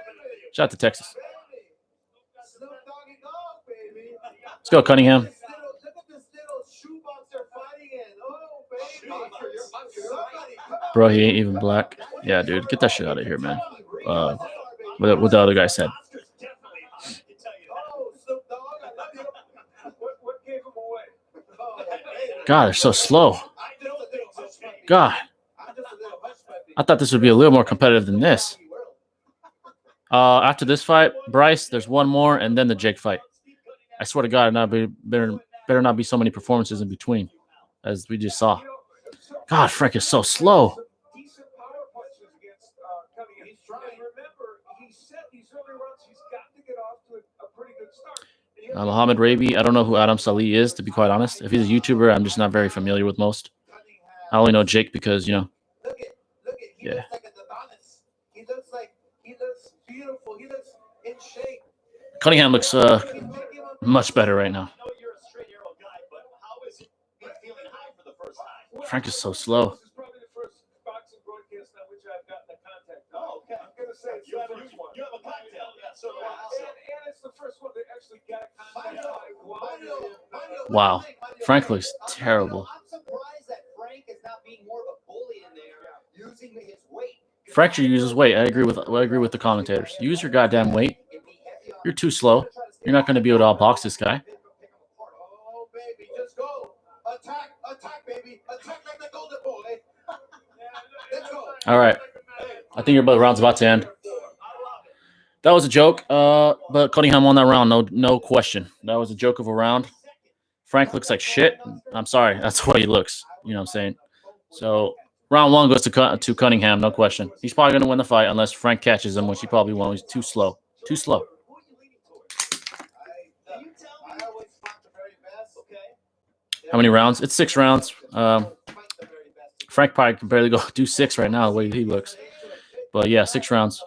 Shout out to Texas. Let's go, Cunningham. Look at this little shoebox they're fighting in. Oh, baby. Somebody, come on. Bro, he ain't even black. Yeah, dude, get that shit out of here, man. What the other guy said. Oh, Snoop Dogg, I love you. What gave him away? Oh, baby. God, they're so slow. I'm just a little hush puppy. God, I'm just a little hush puppy. I thought this would be a little more competitive than this. After this fight, Bryce, there's one more, and then the Jake fight. I swear to God, better not be so many performances in between, as we just saw. God, Frank is so slow. Decent power punches against Cunningham. He's trying. Remember, he said these early rounds, he's got to get off to a pretty good start. Mohammed Rabi, I don't know who Adam Salih is, to be quite honest. If he's a YouTuber, I'm just not very familiar with most. I only know Jake because, you know. Look at. He Yeah. looks like an Adonis. He looks beautiful. He looks in shape. Cunningham looks much better right now. I know you're a straight arrow guy, but how is it feeling high for the first time? Frank is so slow. This is probably the first boxing broadcast on which I've gotten a contact. Oh, okay. I'm going to say it's You the have first one. a cocktail. Yeah, so do I. And it's the first one that actually got a contact. Wow. Frank looks terrible. I'm surprised that Frank is not being more of a bully in there, using his weight. Frank should use his weight. I agree with the commentators. Use your goddamn weight. You're too slow. You're not going to be able to outbox this guy. Oh, baby, just go. Attack, baby. Attack like the golden boy. Let's go. All right. I think your round's about to end. That was a joke, but Cunningham won that round. No question. That was a joke of a round. Frank looks like shit. I'm sorry. That's what he looks. You know what I'm saying? So round one goes to Cunningham, no question. He's probably going to win the fight unless Frank catches him, which he probably won't. He's too slow. Too slow. How many rounds? It's 6 rounds. Frank probably can barely go do 6 right now, the way he looks. But yeah, 6 rounds.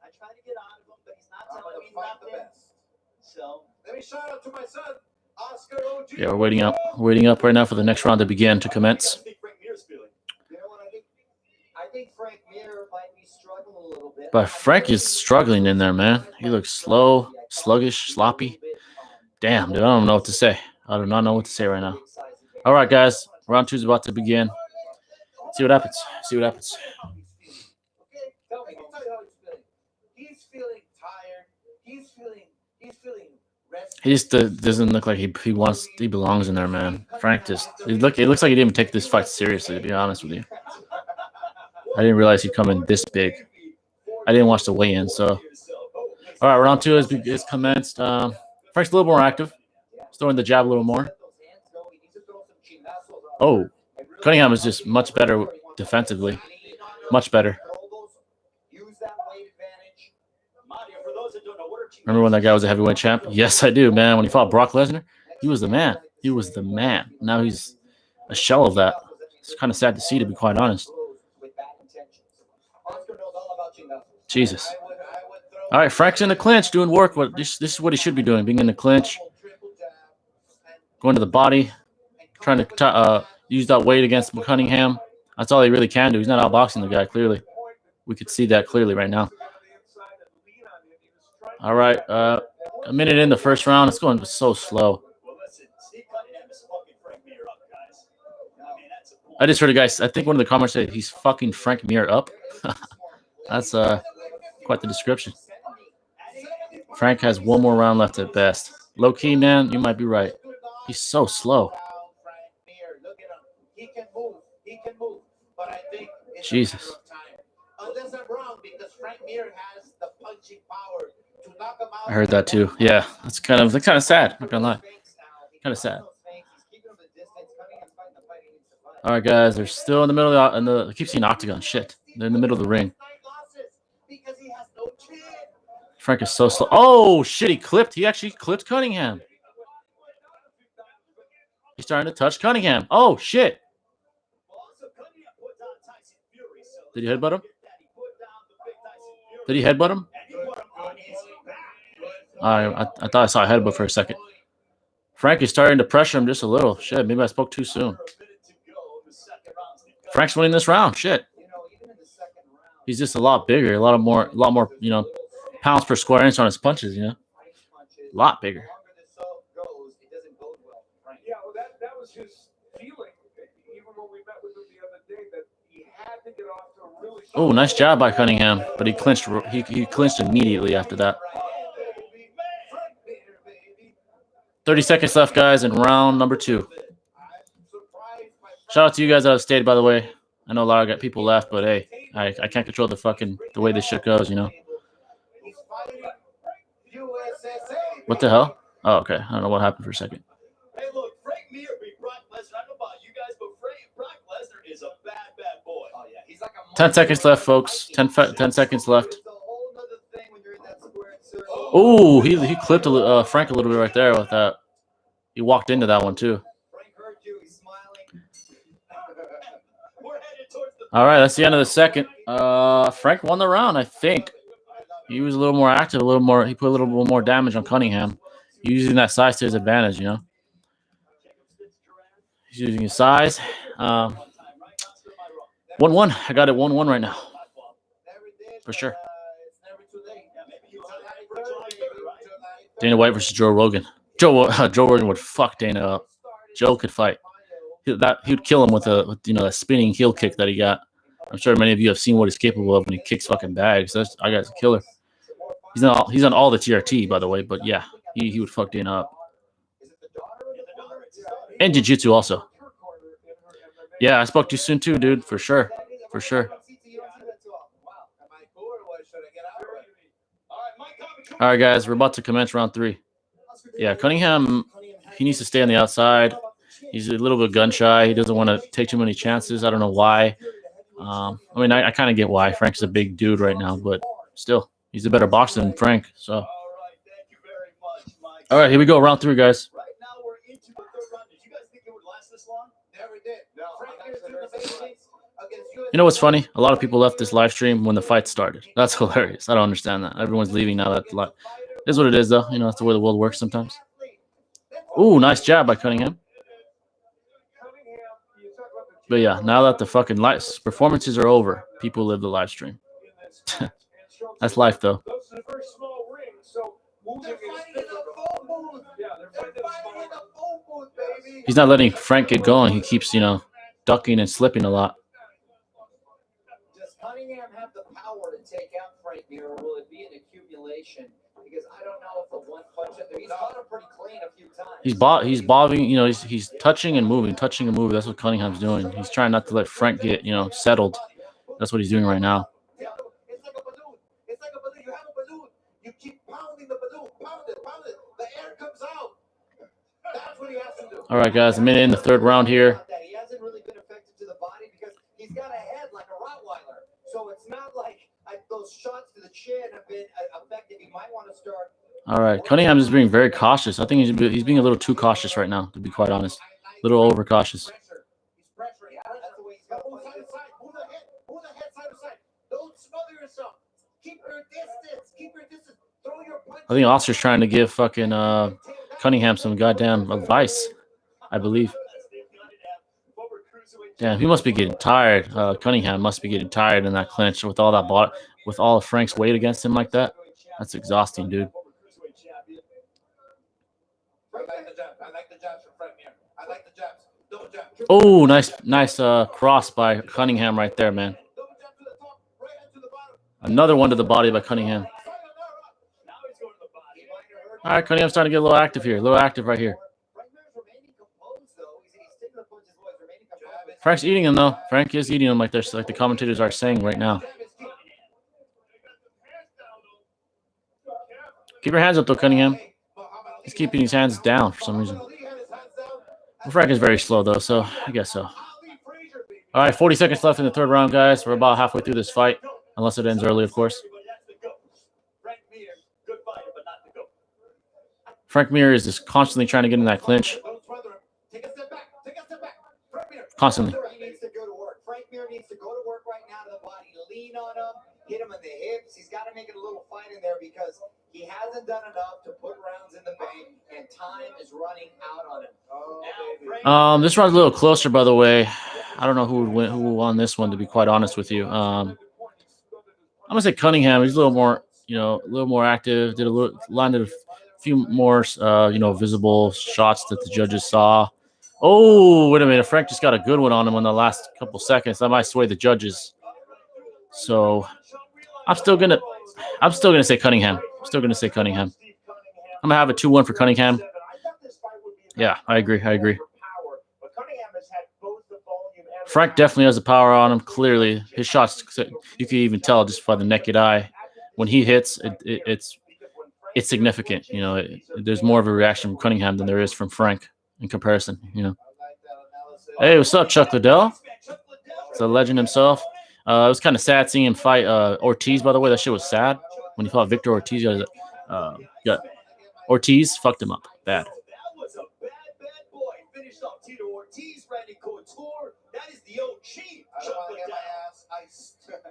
I try to get on him, but he's not telling me nothing. So Let me shout out to my son, Askren. Yeah, we're waiting up right now for the next round to begin, to commence. I think Frank Mir's feeling. You know what I think Frank Mir might be struggling a little bit. But Frank is struggling in there, man. He looks slow, sluggish, sloppy. Damn, dude, I don't know what to say. I do not know what to say right now. All right, guys. Round 2 is about to begin. See what happens. See what happens. Okay, tell me how he's feeling. He's feeling tired. He's feeling rested. He just doesn't look like he belongs in there, man. Frank just it looks like he didn't even take this fight seriously, to be honest with you. I didn't realize he'd come in this big. I didn't watch the weigh-in, so. All right, round 2 is commenced. Frank's a little more active. He's throwing the jab a little more. Oh, Cunningham is just much better defensively. Much better. Remember when that guy was a heavyweight champ? Yes, I do, man. When he fought Brock Lesnar, he was the man. He was the man. Now he's a shell of that. It's kind of sad to see, to be quite honest. Jesus. All right, Frank's in the clinch, doing work. This is what he should be doing, being in the clinch, going to the body, trying to use that weight against Cunningham. That's all he really can do. He's not outboxing the guy, clearly. We could see that clearly right now. All right, a minute in the first round. It's going so slow. I just heard a guy, I think one of the comments said he's fucking Frank Mir up. That's quite the description. Frank has one more round left at best. Low key, man, you might be right. He's so slow. He can move, but I think it's Jesus. unless I'm wrong, because Frank Mir has the punching power to knock him out. I heard that too. Yeah, that's kind of sad. Not gonna lie, kind of sad. All right, guys, they're still in the middle of I keep seeing octagon. Shit, they're in the middle of the ring. Frank is so slow. Oh shit, he actually clipped Cunningham. He's starting to touch Cunningham. Oh shit. Did he headbutt him? Did he headbutt him? I thought I saw a headbutt for a second. Frank is starting to pressure him just a little. Shit, maybe I spoke too soon. Frank's winning this round. Shit. He's just a lot bigger, a lot more, pounds per square inch on his punches, A lot bigger. his feeling, even when we met with him the other day, that he had to get off to a really. Oh, nice job by Cunningham, but he clinched. He clinched immediately after that. 30 seconds left, guys, in round number 2. Shout out to you guys that have stayed, by the way. I know a lot of people left, but hey, I can't control the way this shit goes, you know. What the hell? Oh, okay. I don't know what happened for a second. Hey, look, Frank Mir beat Brock Lesnar. I don't know about you guys, but Brock Lesnar is a bad boy. Oh, yeah. He's like a 10 seconds left, folks. 10 seconds left. Oh, he clipped Frank a little bit right there with that. He walked into that one, too. Frank heard you. He's smiling. We're headed towards the. All right, that's the end of the second. Frank won the round, I think. He was a little more active, he put a little bit more damage on Cunningham. He's using that size to his advantage, you know. He's using his size. 1-1. I got it 1-1 right now. For sure. Dana White versus Joe Rogan. Joe Rogan would fuck Dana up. Joe could fight. He'd kill him with that spinning heel kick that he got. I'm sure many of you have seen what he's capable of when he kicks fucking bags. I got a killer. He's on all the TRT, by the way, but yeah, he would fuck Dana up. And jiu-jitsu also. Yeah, I spoke too soon too, dude. For sure. For sure. All right, guys, we're about to commence round 3. Yeah, Cunningham, he needs to stay on the outside. He's a little bit gun shy. He doesn't want to take too many chances. I don't know why. I mean, I kind of get why. Frank's a big dude right now, but still, he's a better boxer than Frank. So, all right, here we go. Round 3, guys. Right now we're into the third round. Did you guys think it would last this long? Never did. You know what's funny? A lot of people left this live stream when the fight started. That's hilarious. I don't understand that. Everyone's leaving now. That it is what it is, though. You know, that's the way the world works sometimes. Ooh, nice jab by Cunningham. But yeah, now that the fucking performances are over, people live the live stream. That's life, though. He's not letting Frank get going. He keeps, ducking and slipping a lot. Does Cunningham have the power to take out Frank Mir, or will it be an accumulation? Because I don't know if the one punch at there. He's caught him pretty clean a few times. He's bobbing, he's touching and moving. That's what Cunningham's doing. He's trying not to let Frank get, settled. That's what he's doing right now. It's like a balloon. It's like a balloon. You have a balloon. You keep pounding the balloon. Pound it. The air comes out. That's what he has to do. All right, guys, a minute in the third round here. He hasn't really been effective to the body because he's got a head like a Rottweiler. So it's not like those shots to the chin have been effective. You might want to start. All right, Cunningham is being very cautious. I think he's being a little too cautious right now, to be quite honest. A little overcautious. He's pressuring. That's the way he's got to move side to side. Move the head side to side. Don't smother yourself. Keep your distance. Throw your punch. I think Oscar's trying to give fucking Cunningham some goddamn advice, I believe. Damn, he must be getting tired. Cunningham must be getting tired in that clinch with all that with all of Frank's weight against him like that. That's exhausting, dude. I like the jabs from Frank Mir. I like the jabs. Double jab. Oh, nice cross by Cunningham right there, man. Double jab to the top, right hand to the bottom. Another one to the body by Cunningham. Now he's going to the body. All right, Cunningham's starting to get a little active here. A little active right here. Frank's eating him, though. Frank is eating him like the commentators are saying right now. Keep your hands up, though, Cunningham. He's keeping his hands down for some reason. Well, Frank is very slow, though, so I guess so. All right, 40 seconds left in the third round, guys. We're about halfway through this fight, unless it ends early, of course. Frank Mir is just constantly trying to get in that clinch. Constantly. He needs to go to work. Frank Mir needs to go to work right now to the body. Lean on him. Hit him in the hips. He's got to make it a little fight in there because he hasn't done enough to put rounds in the bank, and time is running out on him. This round's a little closer, by the way. I don't know who won this one, to be quite honest with you. I'm gonna say Cunningham. He's a little more active. Landed a few more, visible shots that the judges saw. Oh, wait a minute. Frank just got a good one on him in the last couple seconds. That might sway the judges. So I'm still gonna say Cunningham. I'm still gonna say Cunningham. I'm gonna have a 2-1 for Cunningham. Yeah, I agree. Frank definitely has the power on him. Clearly, his shots, you can even tell just by the naked eye. When he hits, it's significant. You know, there's more of a reaction from Cunningham than there is from Frank in comparison. You know. Hey, what's up, Chuck Liddell? It's a legend himself. It was kind of sad seeing him fight Ortiz. By the way, that shit was sad when he fought Victor Ortiz. Got Ortiz fucked him up bad.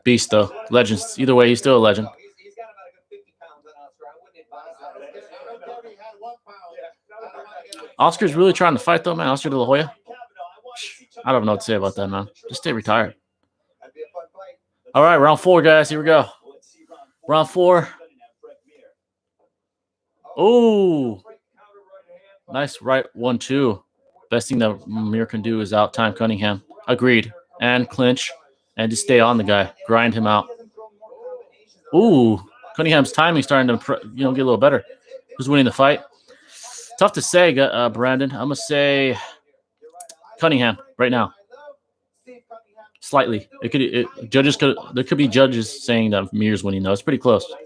Beast though, legends. Either way, he's still a legend. Oscar's really trying to fight though, man. Oscar De La Hoya. I don't know what to say about that, man. Just stay retired. All right, round 4, guys. Here we go. Round 4. Oh, nice right 1-2. Best thing that Mir can do is out time Cunningham. Agreed. And clinch and just stay on the guy. Grind him out. Ooh, Cunningham's timing starting to get a little better. Who's winning the fight? Tough to say, Brandon. I'm gonna say Cunningham right now. Slightly. There could be judges saying that Mir's winning though. It's pretty close. I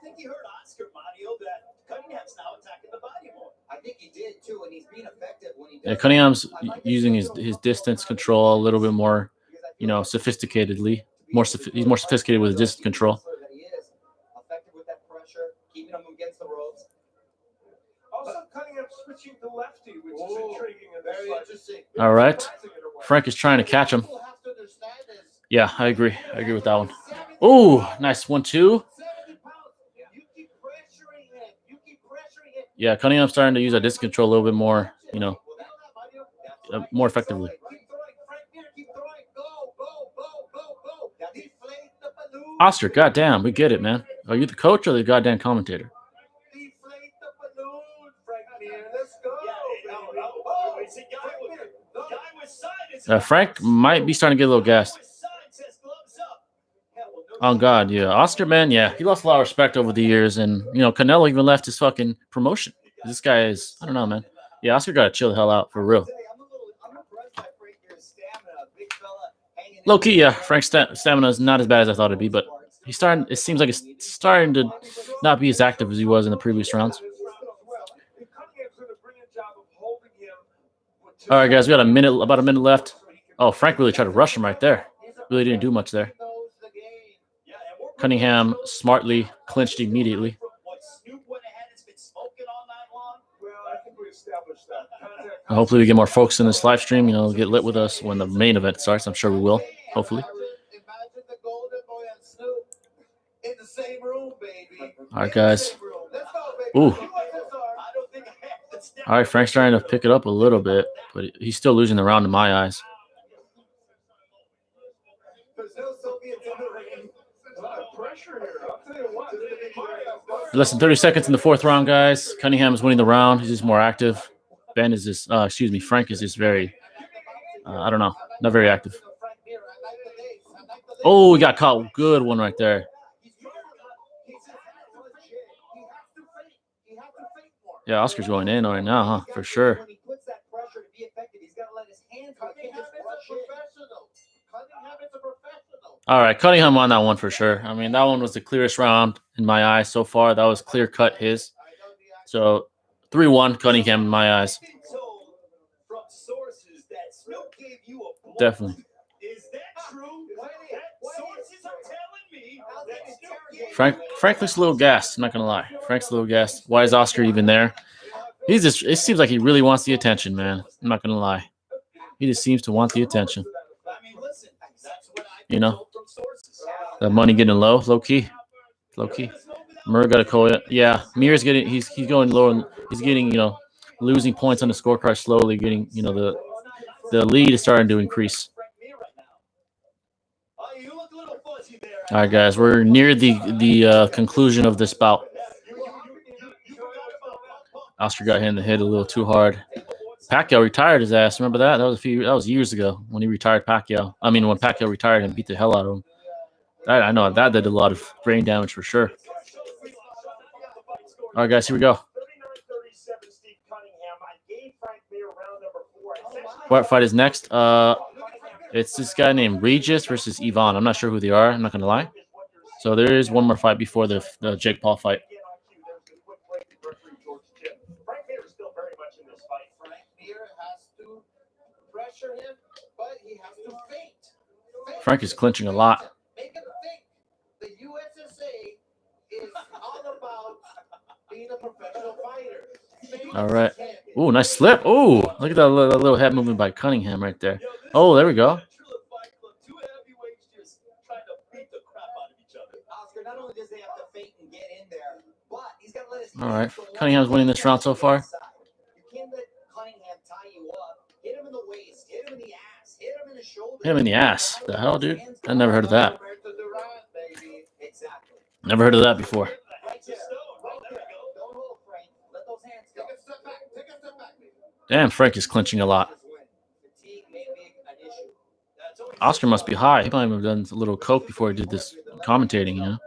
think you heard Oscar Mario that Cunningham's now attacking the body more. I think he did too, and he's being effective when he does. Yeah, Cunningham's using his distance control a little bit more, sophisticatedly. He's more sophisticated with his distance control. He is effective with that pressure, keeping him against the ropes. Also, Cunningham switching to lefty, which is intriguing. Very interesting. All right. Frank is trying to catch him. Yeah, I agree. I agree with that one. Oh, nice 1-2. Yeah, Cunningham's starting to use that distance control a little bit more, more effectively. Oscar, goddamn, we get it, man. Are you the coach or the goddamn commentator? Frank might be starting to get a little gassed. Oh, God, yeah. Oscar, man, yeah. He lost a lot of respect over the years. And, Canelo even left his fucking promotion. This guy is, I don't know, man. Yeah, Oscar got to chill the hell out, for real. Low-key, yeah. Frank's stamina is not as bad as I thought it'd be, but it seems like it's starting to not be as active as he was in the previous rounds. All right, guys, we got about a minute left. Oh, Frank really tried to rush him right there. Really didn't do much there. Cunningham smartly clinched immediately. Hopefully we get more folks in this live stream, get lit with us when the main event starts. I'm sure we will, hopefully. All right, guys. Ooh. All right, Frank's trying to pick it up a little bit, but he's still losing the round in my eyes. Less than 30 seconds in the 4th round, guys. Cunningham is winning the round. He's just more active. Frank is just very, I don't know, not very active. Oh, we got caught. Good one right there. Yeah, Oscar's going in right now, huh? For sure. All right, Cunningham won that one for sure. I mean, that one was the clearest round in my eyes so far. That was clear cut his. So 3-1 Cunningham in my eyes. Definitely. Frank looks a little gassed, I'm not gonna lie. Frank's a little gassed. Why is Oscar even there? It seems like he really wants the attention, man. I'm not gonna lie. He just seems to want the attention. The money getting low key. Murr got a call. Yeah, Mir's getting. He's going low and he's getting losing points on the scorecard slowly. Getting the lead is starting to increase. All right, guys, we're near the conclusion of this bout. Oscar got hit in the head a little too hard. Pacquiao retired his ass. Remember that? That was years ago when he retired Pacquiao. I mean, when Pacquiao retired and beat the hell out of him. I know that did a lot of brain damage for sure. All right, guys, here we go. What fight is next? It's this guy named Regis versus Yvonne. I'm not sure who they are. I'm not gonna lie. So there is one more fight before the Jake Paul fight. Frank is clinching a lot. The USSA is all about being a professional fighter. All right. Ooh, nice slip. Ooh, look at that little head movement by Cunningham right there. Oh, there we go. Oscar, not only does he have to fake and get in there, but he's got to let his All right. Cunningham's winning this round so far. You can't let Cunningham tie you up. Hit him in the waist, hit him in the ass, hit him in the shoulder. Hit him in the ass. The hell, dude? I never heard of that. Exactly. Never heard of that before. Damn, Frank is clinching a lot. Oscar must be high. He might have done a little coke before he did this commentating, you know?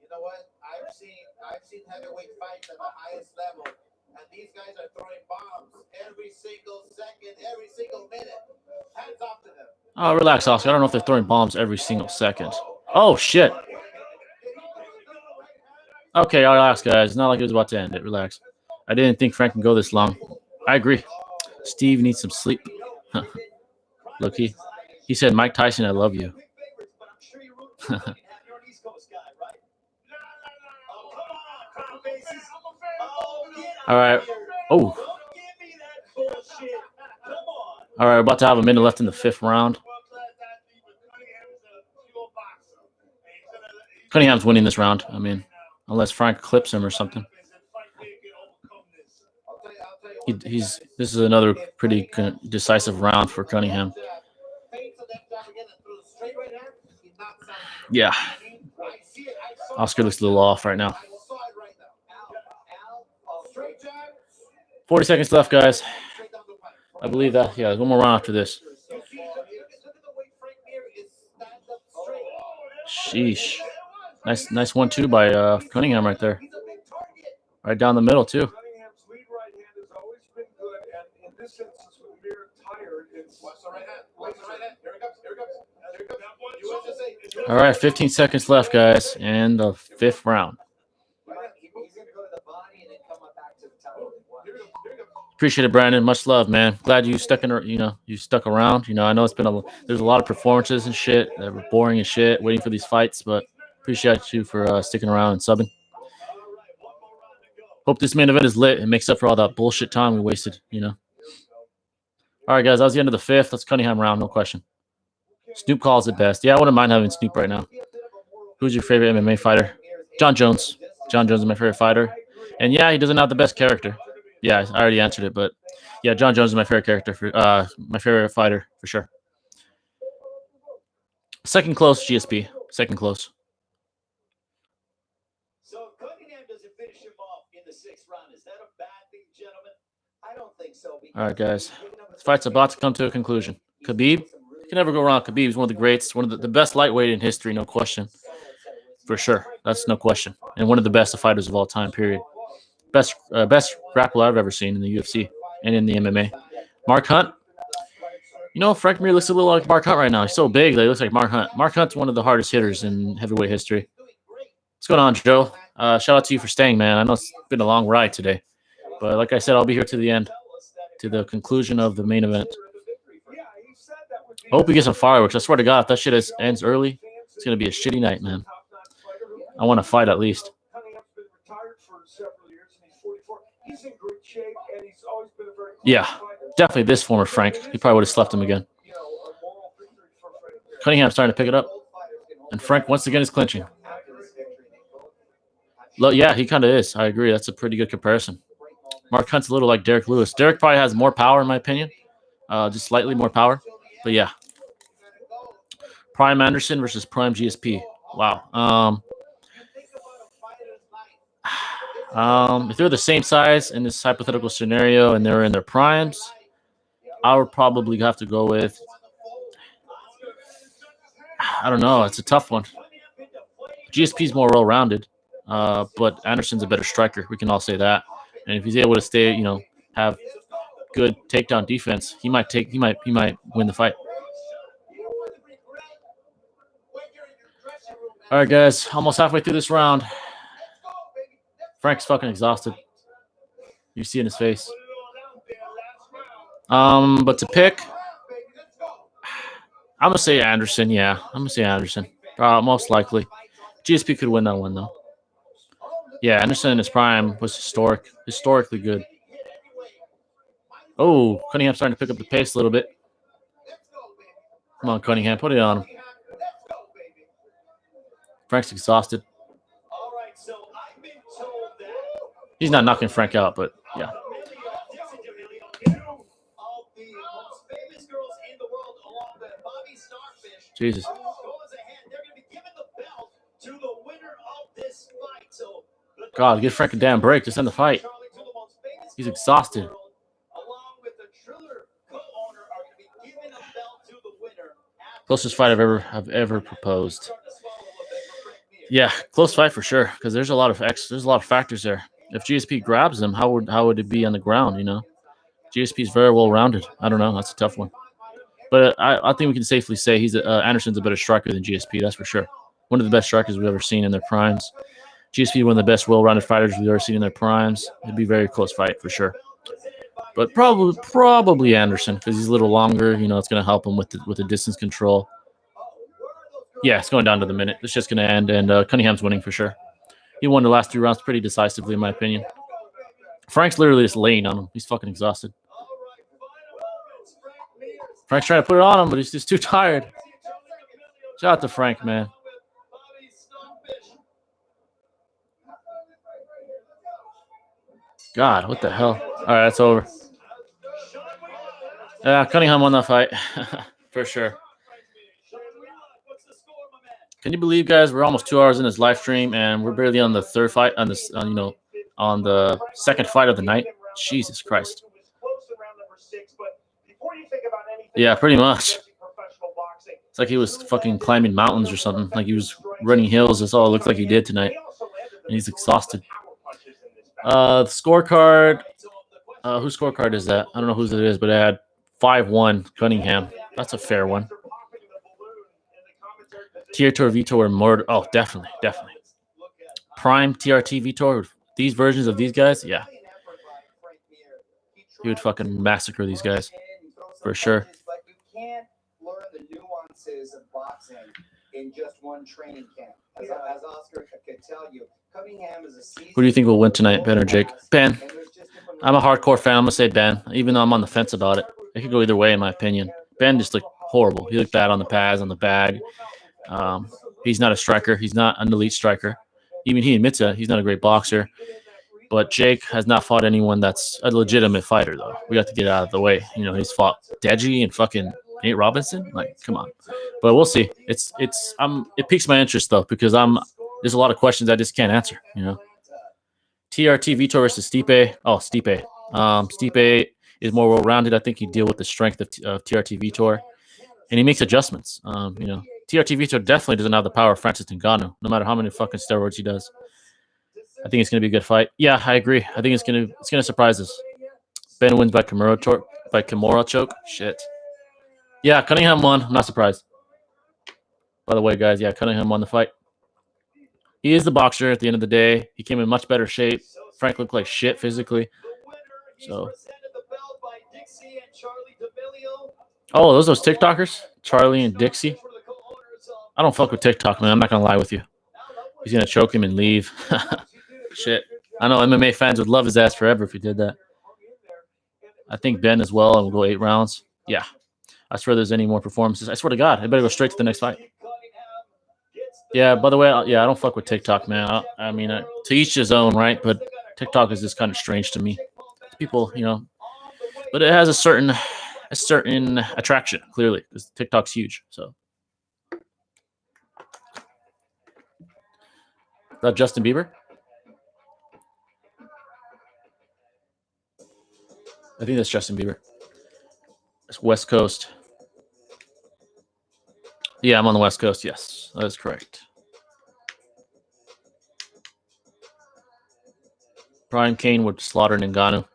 You know what? I've seen heavyweight fights at the highest level, and these guys are throwing bombs every single second, every single minute. Hands off to them. Oh, relax, Oscar. I don't know if they're throwing bombs every single second. Oh, shit. Okay, relax, guys. It's not like it was about to end it. Relax. I didn't think Frank can go this long. I agree. Steve needs some sleep. Look, he said, Mike Tyson, I love you. All right. Oh. All right, about to have a minute left in the 5th round. Cunningham's winning this round. I mean, unless Frank clips him or something. This is another pretty decisive round for Cunningham. Yeah. Oscar looks a little off right now. 40 seconds left, guys. I believe that. Yeah, there's one more round after this. Sheesh. Nice 1-2 by Cunningham right there. Right down the middle, too. Cunningham's lead right hand has always been good, and in this instance, when Mir tired, it's what's the right hand? What's the right hand? Here it comes. Here it comes. Here it comes. All right, 15 seconds left, guys, and the 5th round. Appreciate it, Brandon. Much love, man. Glad you stuck in. You stuck around. I know there's a lot of performances and shit that were boring as shit, waiting for these fights, but appreciate you for sticking around and subbing. Hope this main event is lit and makes up for all that bullshit time we wasted. All right, guys, that was the end of the 5th. That's Cunningham round, no question. Snoop calls it best. Yeah, I wouldn't mind having Snoop right now. Who's your favorite MMA fighter? John Jones. John Jones is my favorite fighter. And yeah, he doesn't have the best character. Yeah, I already answered it, but yeah, John Jones is my favorite character for my favorite fighter for sure. Second close, GSP. Second close. So Cunningham doesn't finish him off in the 6th round. Is that a bad thing, gentlemen? I don't think so. All right, guys. This fight's about to come to a conclusion. Khabib, you can never go wrong. Khabib is one of the greats, one of the best lightweight in history, no question. For sure. That's no question. And one of the best fighters of all time, period. Best grappler I've ever seen in the UFC and in the MMA. Mark Hunt. Frank Mir looks a little like Mark Hunt right now. He's so big that he looks like Mark Hunt. Mark Hunt's one of the hardest hitters in heavyweight history. What's going on, Joe? Shout out to you for staying, man. I know it's been a long ride today. But like I said, I'll be here to the end, to the conclusion of the main event. I hope we get some fireworks. I swear to God, if that shit ends early, it's going to be a shitty night, man. I want to fight at least. Yeah, definitely this former Frank. He probably would have slept him again. Cunningham's starting to pick it up. And Frank, once again, is clinching. Yeah, he kind of is. I agree. That's a pretty good comparison. Mark Hunt's a little like Derek Lewis. Derek probably has more power, in my opinion. Just slightly more power. But yeah. Prime Anderson versus Prime GSP. Wow. If they're the same size in this hypothetical scenario and they're in their primes, I would probably have to go with, I don't know. It's a tough one. GSP is more well-rounded, but Anderson's a better striker. We can all say that. And if he's able to stay, have good takedown defense, he might win the fight. All right, guys, almost halfway through this round. Frank's fucking exhausted. You see in his face. But to pick, I'm gonna say Anderson. Yeah, I'm gonna say Anderson. Most likely, GSP could win that one though. Yeah, Anderson in his prime was historically good. Oh, Cunningham starting to pick up the pace a little bit. Come on, Cunningham, put it on him. Frank's exhausted. He's not knocking Frank out, but yeah. Jesus. God, give Frank a damn break. Just end the fight. He's exhausted. Closest fight I've ever proposed. Yeah, close fight for sure. Because there's a lot of factors there. If GSP grabs him, how would it be on the ground? GSP is very well rounded. I don't know. That's a tough one. But I think we can safely say Anderson's a better striker than GSP. That's for sure. One of the best strikers we've ever seen in their primes. GSP, one of the best well-rounded fighters we've ever seen in their primes. It'd be a very close fight for sure. But probably Anderson because he's a little longer. It's going to help him with the distance control. Yeah, it's going down to the minute. It's just going to end, and Cunningham's winning for sure. He won the last 3 rounds pretty decisively, in my opinion. Frank's literally just laying on him. He's fucking exhausted. Frank's trying to put it on him, but he's just too tired. Shout out to Frank, man. God, what the hell? All right, that's over. Yeah, Cunningham won that fight for sure. Can you believe, guys? We're almost 2 hours in this live stream, and we're barely on the third fight on this. On the second fight of the night. Jesus Christ. Yeah, pretty much. It's like he was fucking climbing mountains or something. Like he was running hills. That's all it looked like he did tonight. And he's exhausted. The scorecard. Whose scorecard is that? I don't know whose it is, but it had 5-1 Cunningham. That's a fair one. TRT Vitor murder. Oh, definitely. Prime TRT Vitor. These versions of these guys, yeah. He would fucking massacre these guys. For sure. You can't learn the nuances of boxing in just one training camp. As Oscar could tell you, Cunningham is a seasoned. Who do you think will win tonight, Ben or Jake? Ben. I'm a hardcore fan. I'm going to say Ben, even though I'm on the fence about it. It could go either way, in my opinion. Ben just looked horrible. He looked bad on the pads, on the bag. He's not a striker. He's not an elite striker. Even he admits it. He's not a great boxer. But Jake has not fought anyone that's a legitimate fighter, though. We got to get out of the way. He's fought Deji and fucking Nate Robinson. Like, come on. But we'll see. It piques my interest though because there's a lot of questions I just can't answer. TRT Vitor versus Stipe. Oh, Stipe. Stipe is more well-rounded. I think he deal with the strength of TRT Vitor, and he makes adjustments. TRT Vitor definitely doesn't have the power of Francis Ngannou, no matter how many fucking steroids he does. I think it's gonna be a good fight. Yeah, I agree. I think it's gonna surprise us. Ben wins by Kimura choke. Shit. Yeah, Cunningham won. I'm not surprised. By the way, guys, yeah, Cunningham won the fight. He is the boxer at the end of the day. He came in much better shape. Frank looked like shit physically. So. Oh, those TikTokers? Charlie and Dixie? I don't fuck with TikTok, man. I'm not gonna lie with you. He's gonna choke him and leave. Shit. I know MMA fans would love his ass forever if he did that. I think Ben as well, and we'll go 8 rounds. Yeah. I swear there's any more performances. I swear to God, I better go straight to the next fight. Yeah, by the way, I don't fuck with TikTok, man. I mean, to each his own, right? But TikTok is just kind of strange to me. People, but it has a certain attraction, clearly, because TikTok's huge. So. Is that Justin Bieber? I think that's Justin Bieber. It's West Coast. Yeah, I'm on the West Coast. Yes, that is correct. Prime Kane would slaughter Ngannou.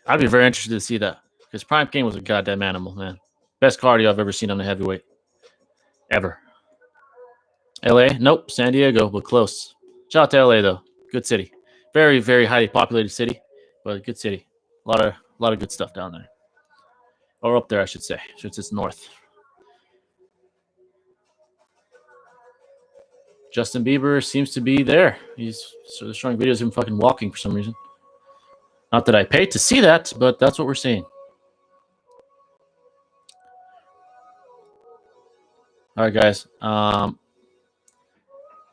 I'd be very interested to see that because Prime Kane was a goddamn animal, man. Best cardio I've ever seen on a heavyweight. Ever. LA? Nope. San Diego, but close. Shout out to LA though. Good city. Very, very highly populated city, but good city. A lot of good stuff down there. Or up there, I should say. Since it's north. Justin Bieber seems to be there. He's sort of showing videos of him fucking walking for some reason. Not that I paid to see that, but that's what we're seeing. All right, guys.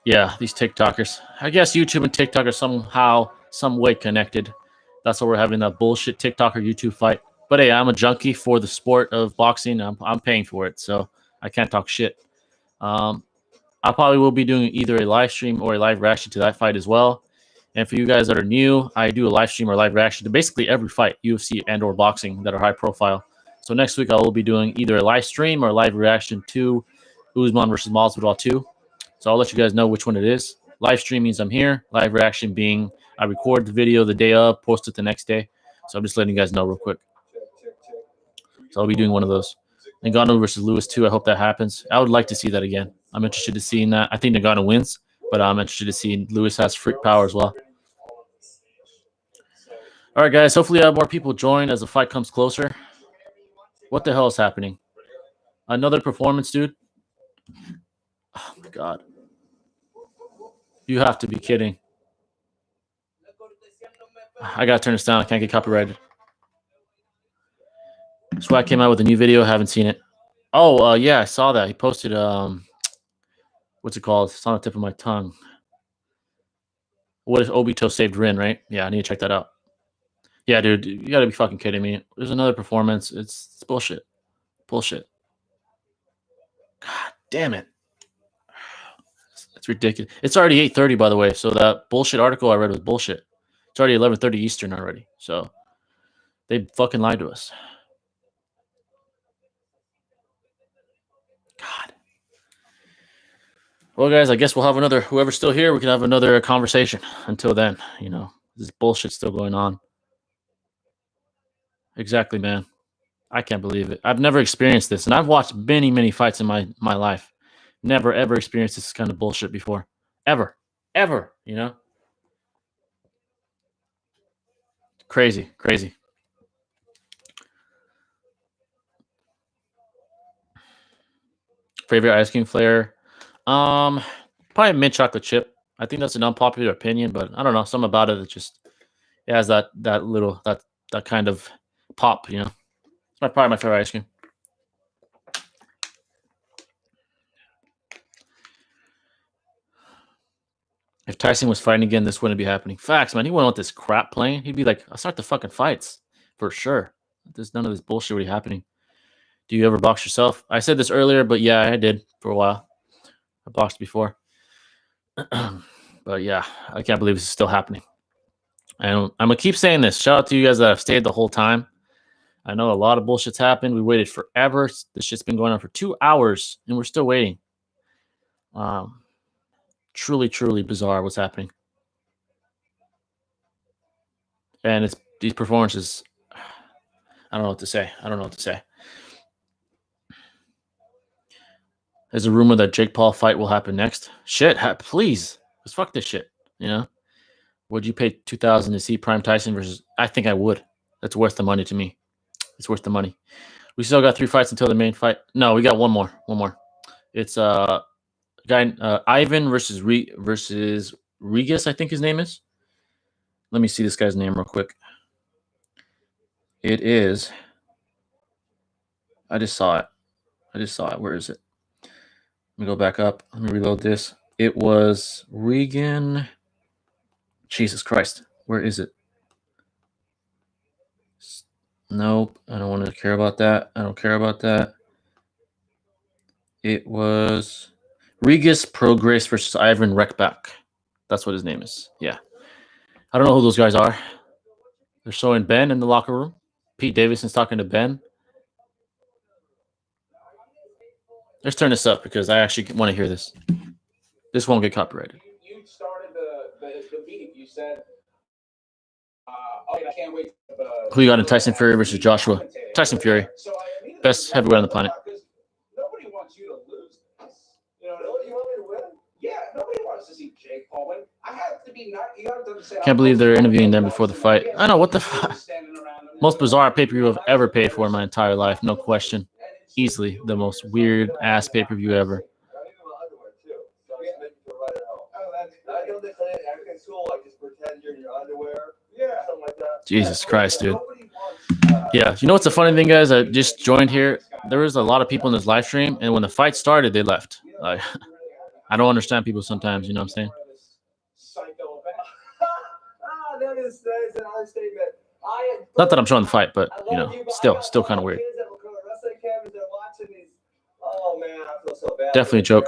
Yeah, these TikTokers. I guess YouTube and TikTok are somehow, some way connected. That's why we're having that bullshit TikToker YouTube fight. But hey, I'm a junkie for the sport of boxing. I'm paying for it, so I can't talk shit. I probably will be doing either a live stream or a live reaction to that fight as well. And for you guys that are new, I do a live stream or live reaction to basically every fight, UFC and or boxing, that are high profile. So next week I will be doing either a live stream or a live reaction to Usman versus Masvidal 2. So I'll let you guys know which one it is. Live stream means I'm here. Live reaction being I record the video the day of, post it the next day. So I'm just letting you guys know real quick. So I'll be doing one of those. Ngannou versus Lewis 2. I hope that happens. I would like to see that again. I'm interested to seeing that. I think Ngannou wins, but I'm interested to see Lewis has freak power as well. All right, guys. Hopefully, I have more people join as the fight comes closer. What the hell is happening? Another performance, dude? Oh, my God. You have to be kidding. I got to turn this down. I can't get copyrighted. Swag came out with a new video. I haven't seen it. Oh, yeah, I saw that. He posted, what's it called? It's on the tip of my tongue. What if Obito saved Rin, right? Yeah, I need to check that out. Yeah, dude, you got to be fucking kidding me. There's another performance. It's bullshit. Bullshit. God damn it. It's ridiculous. It's already 8:30, by the way, so that bullshit article I read was bullshit. It's already 11:30 Eastern already, so they fucking lied to us. God. Well, guys, I guess we'll have another, whoever's still here, we can have another conversation. Until then, you know, this bullshit's still going on. Exactly, man. I can't believe it. I've never experienced this, and I've watched many, many fights in my life. Never, ever experienced this kind of bullshit before. Ever. Ever, you know? Crazy, crazy. Favorite ice cream flavor? Probably mint chocolate chip. I think that's an unpopular opinion, but I don't know. Something about it just it has that little that kind of pop, you know. It's probably my favorite ice cream. If Tyson was fighting again, this wouldn't be happening. Facts, man. He wouldn't want this crap playing. He'd be like, I'll start the fucking fights. For sure. There's none of this bullshit really happening. Do you ever box yourself? I said this earlier, but yeah, I did for a while. I boxed before. But yeah, I can't believe this is still happening. And I'm going to keep saying this. Shout out to you guys that have stayed the whole time. I know a lot of bullshit's happened. We waited forever. This shit's been going on for 2 hours, and we're still waiting. Truly, truly bizarre what's happening. And it's these performances. I don't know what to say. I don't know what to say. There's a rumor that Jake Paul fight will happen next. Shit, please. Let's fuck this shit. You know? Would you pay $2,000 to see Prime Tyson versus? I think I would. That's worth the money to me. It's worth the money. We still got 3 fights until the main fight. No, we got one more. One more. It's guy Ivan versus Regis, I think his name is. Let me see this guy's name real quick. It is. I just saw it. Where is it? Let me go back up. Let me reload this. It was Regan. Jesus Christ. Where is it? Nope. I don't want to care about that. I don't care about that. It was Regis Progress versus Ivan Rekbak. That's what his name is. Yeah. I don't know who those guys are. They're showing Ben in the locker room. Pete Davidson's talking to Ben. Let's turn this up because I actually want to hear this. This won't get copyrighted. You started the meeting. You said, I can't wait. Who you got in Tyson Fury versus Joshua? Tyson Fury. Best heavyweight on the planet. Nobody wants you to lose this. You know, you want me to win? Yeah, nobody wants to see Jake Paul win. I have to be not. You have to understand. Can't believe they're interviewing them before the fight. I know what the fuck. Most bizarre pay-per-view I've ever paid for in my entire life, no question. Easily the most weird ass pay-per-view ever. Jesus Christ, dude. Yeah, you know what's the funny thing, guys? I just joined here. There was a lot of people in this live stream, and when the fight started, they left. Like, I don't understand people sometimes. You know what I'm saying? Not that I'm showing the fight, but you know, still kind of weird. Definitely a joke.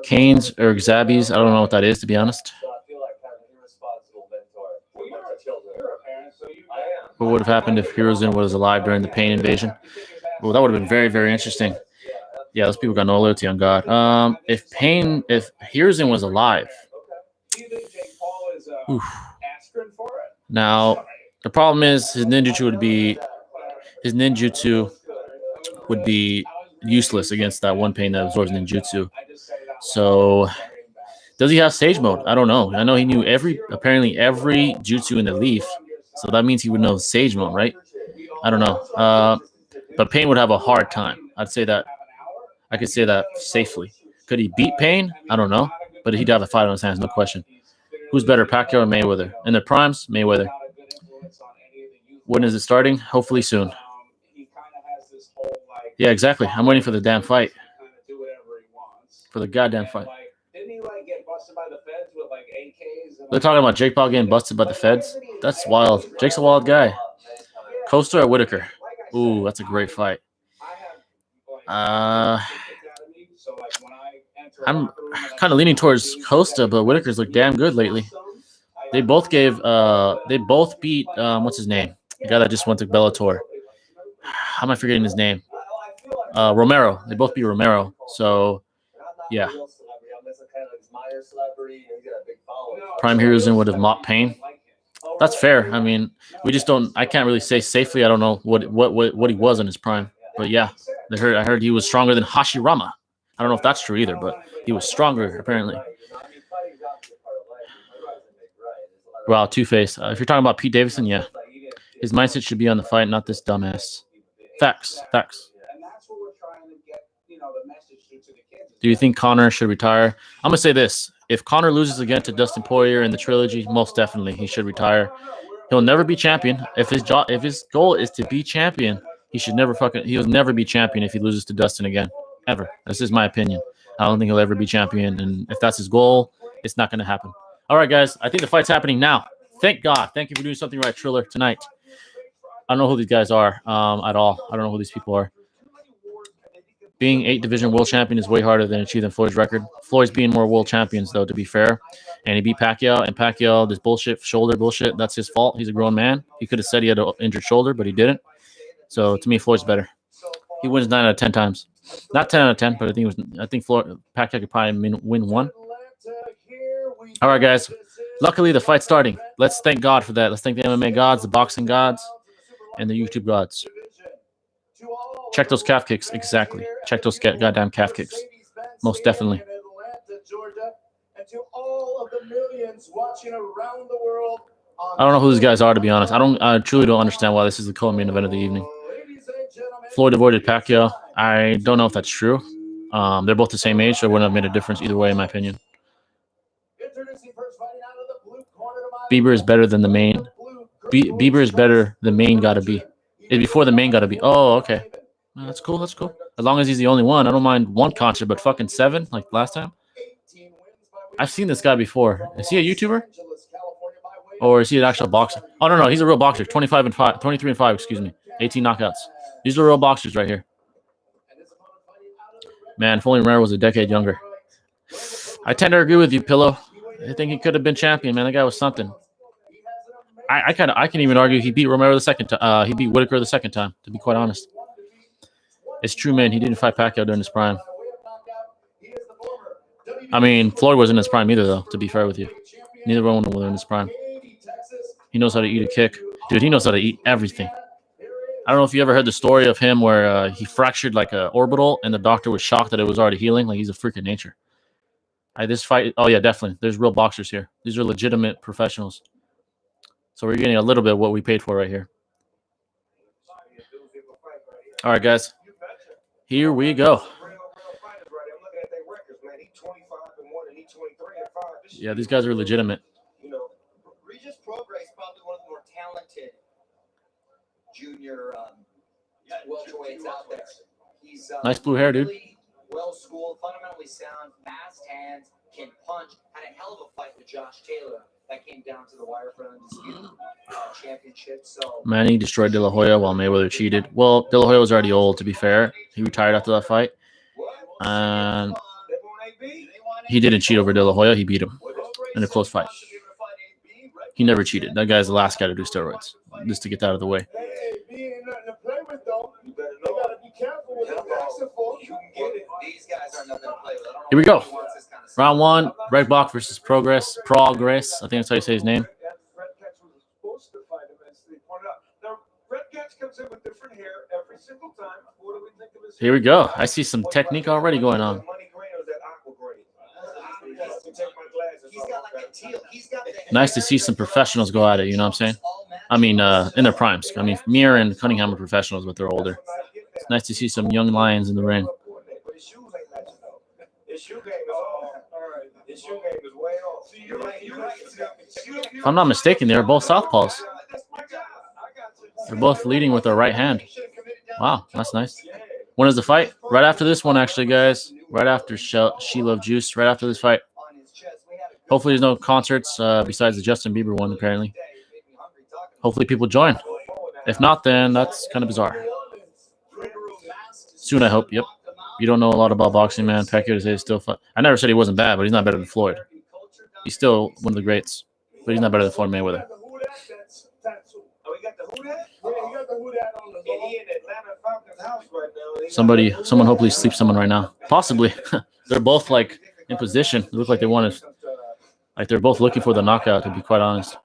Canes or Xabbies, I don't know what that is, to be honest. What would have happened if Hirozen was alive during the Pain invasion? Well, that would have been very, very interesting. Yeah, those people got no loyalty on God. If Hirozen was alive. Oof. Now, the problem is his ninjutsu would be useless against that one Pain that absorbs ninjutsu. So, does he have Sage Mode? I don't know. I know he knew apparently every jutsu in the Leaf. So that means he would know Sage Mode, right? I don't know. But Pain would have a hard time. I'd say that. I could say that safely. Could he beat Pain? I don't know. But he'd have a fight on his hands, no question. Who's better, Pacquiao or Mayweather? In their primes, Mayweather. When is it starting? Hopefully soon. Yeah, exactly. I'm waiting for the damn fight. For the goddamn fight. They're talking about Jake Paul getting busted by the feds. That's wild. Jake's a wild guy. Costa or Whitaker? Ooh, that's a great fight. I'm kind of leaning towards Costa, but Whitaker's looked damn good lately. They both beat what's his name? The guy that just went to Bellator. How am I forgetting his name? Romero. They both beat Romero. So, yeah. Prime Hirozen would have mopped Pain. That's fair. I mean, we just don't. I can't really say safely. I don't know what he was in his prime. But yeah, I heard he was stronger than Hashirama. I don't know if that's true either, but he was stronger apparently. Wow, Two-Face. If you're talking about Pete Davidson, yeah, his mindset should be on the fight, not this dumbass. Facts. Do you think Conor should retire? I'm gonna say this: if Conor loses again to Dustin Poirier in the trilogy, most definitely he should retire. He'll never be champion. If his goal is to be champion, he'll never be champion if he loses to Dustin again, ever. This is my opinion. I don't think he'll ever be champion, and if that's his goal, it's not gonna happen. All right, guys, I think the fight's happening now. Thank God. Thank you for doing something right, Triller, tonight. I don't know who these guys are at all. I don't know who these people are. Being 8 division world champion is way harder than achieving Floyd's record. Floyd's being more world champions, though, to be fair. And he beat Pacquiao. And Pacquiao, this shoulder bullshit, that's his fault. He's a grown man. He could have said he had an injured shoulder, but he didn't. So, to me, Floyd's better. He wins 9 out of 10 times. Not 10 out of 10, but I think Pacquiao could probably win 1. All right, guys. Luckily, the fight's starting. Let's thank God for that. Let's thank the MMA gods, the boxing gods, and the YouTube gods. Check those calf kicks. Exactly. Check those goddamn calf kicks. Most definitely. I don't know who these guys are, to be honest. I truly don't understand why this is the co-main event of the evening. Floyd avoided Pacquiao. I don't know if that's true. They're both the same age, so it wouldn't have made a difference either way, in my opinion. Bieber is better than the main. Bieber is better. The main gotta be. Before the main gotta be. Oh, okay. That's cool. That's cool. As long as he's the only one, I don't mind one concert, but fucking 7 like last time. I've seen this guy before. Is he a YouTuber? Or is he an actual boxer? Oh no, he's a real boxer. 23 and 5. Excuse me. 18 knockouts. These are real boxers right here. Man, if only Romero was a decade younger. I tend to agree with you, Pillow. I think he could have been champion, man. That guy was something. I can even argue he beat Romero the second time. He beat Whitaker the second time. To be quite honest, it's true, man. He didn't fight Pacquiao during his prime. I mean, Floyd wasn't in his prime either, though. To be fair with you, neither one of them were in his prime. He knows how to eat a kick, dude. He knows how to eat everything. I don't know if you ever heard the story of him where he fractured like a orbital, and the doctor was shocked that it was already healing. Like, he's a freak of nature. This fight, oh yeah, definitely. There's real boxers here. These are legitimate professionals. So we're getting a little bit of what we paid for right here. All right, guys. Here we go. Yeah, these guys are legitimate. You know, Regis Prograis is probably one of the more talented junior welterweights out there. He's nice blue hair, dude. Really well-schooled, fundamentally sound, fast hands, can punch. Had a hell of a fight with Josh Taylor that came down to the wire for an undisputed championship. So Manny destroyed De La Hoya while Mayweather cheated. Well, De La Hoya was already old, to be fair. He retired after that fight. And he didn't cheat over De La Hoya. He beat him in a close fight. He never cheated. That guy's the last guy to do steroids, just to get that out of the way. Here we go. Round one, Red Block versus Progress. Progress. I think that's how you say his name. Here we go. I see some technique already going on. Nice to see some professionals go at it, you know what I'm saying? I mean, in their primes. I mean, Mir and Cunningham are professionals, but they're older. It's nice to see some young lions in the ring. If I'm not mistaken, they're both southpaws. They're both leading with their right hand. Wow, that's nice. When is the fight? Right after this one, actually, guys. Right after She Love Juice. Right after this fight. Hopefully there's no concerts besides the Justin Bieber one, apparently. Hopefully people join. If not, then that's kind of bizarre. Soon, I hope. Yep. You don't know a lot about boxing, man. Pacquiao is still fun. I never said he wasn't bad, but he's not better than Floyd. He's still one of the greats, but he's not better than Floyd Mayweather. Someone hopefully sleeps someone right now. Possibly. They're both like in position. They look like they want to, like they're both looking for the knockout, to be quite honest.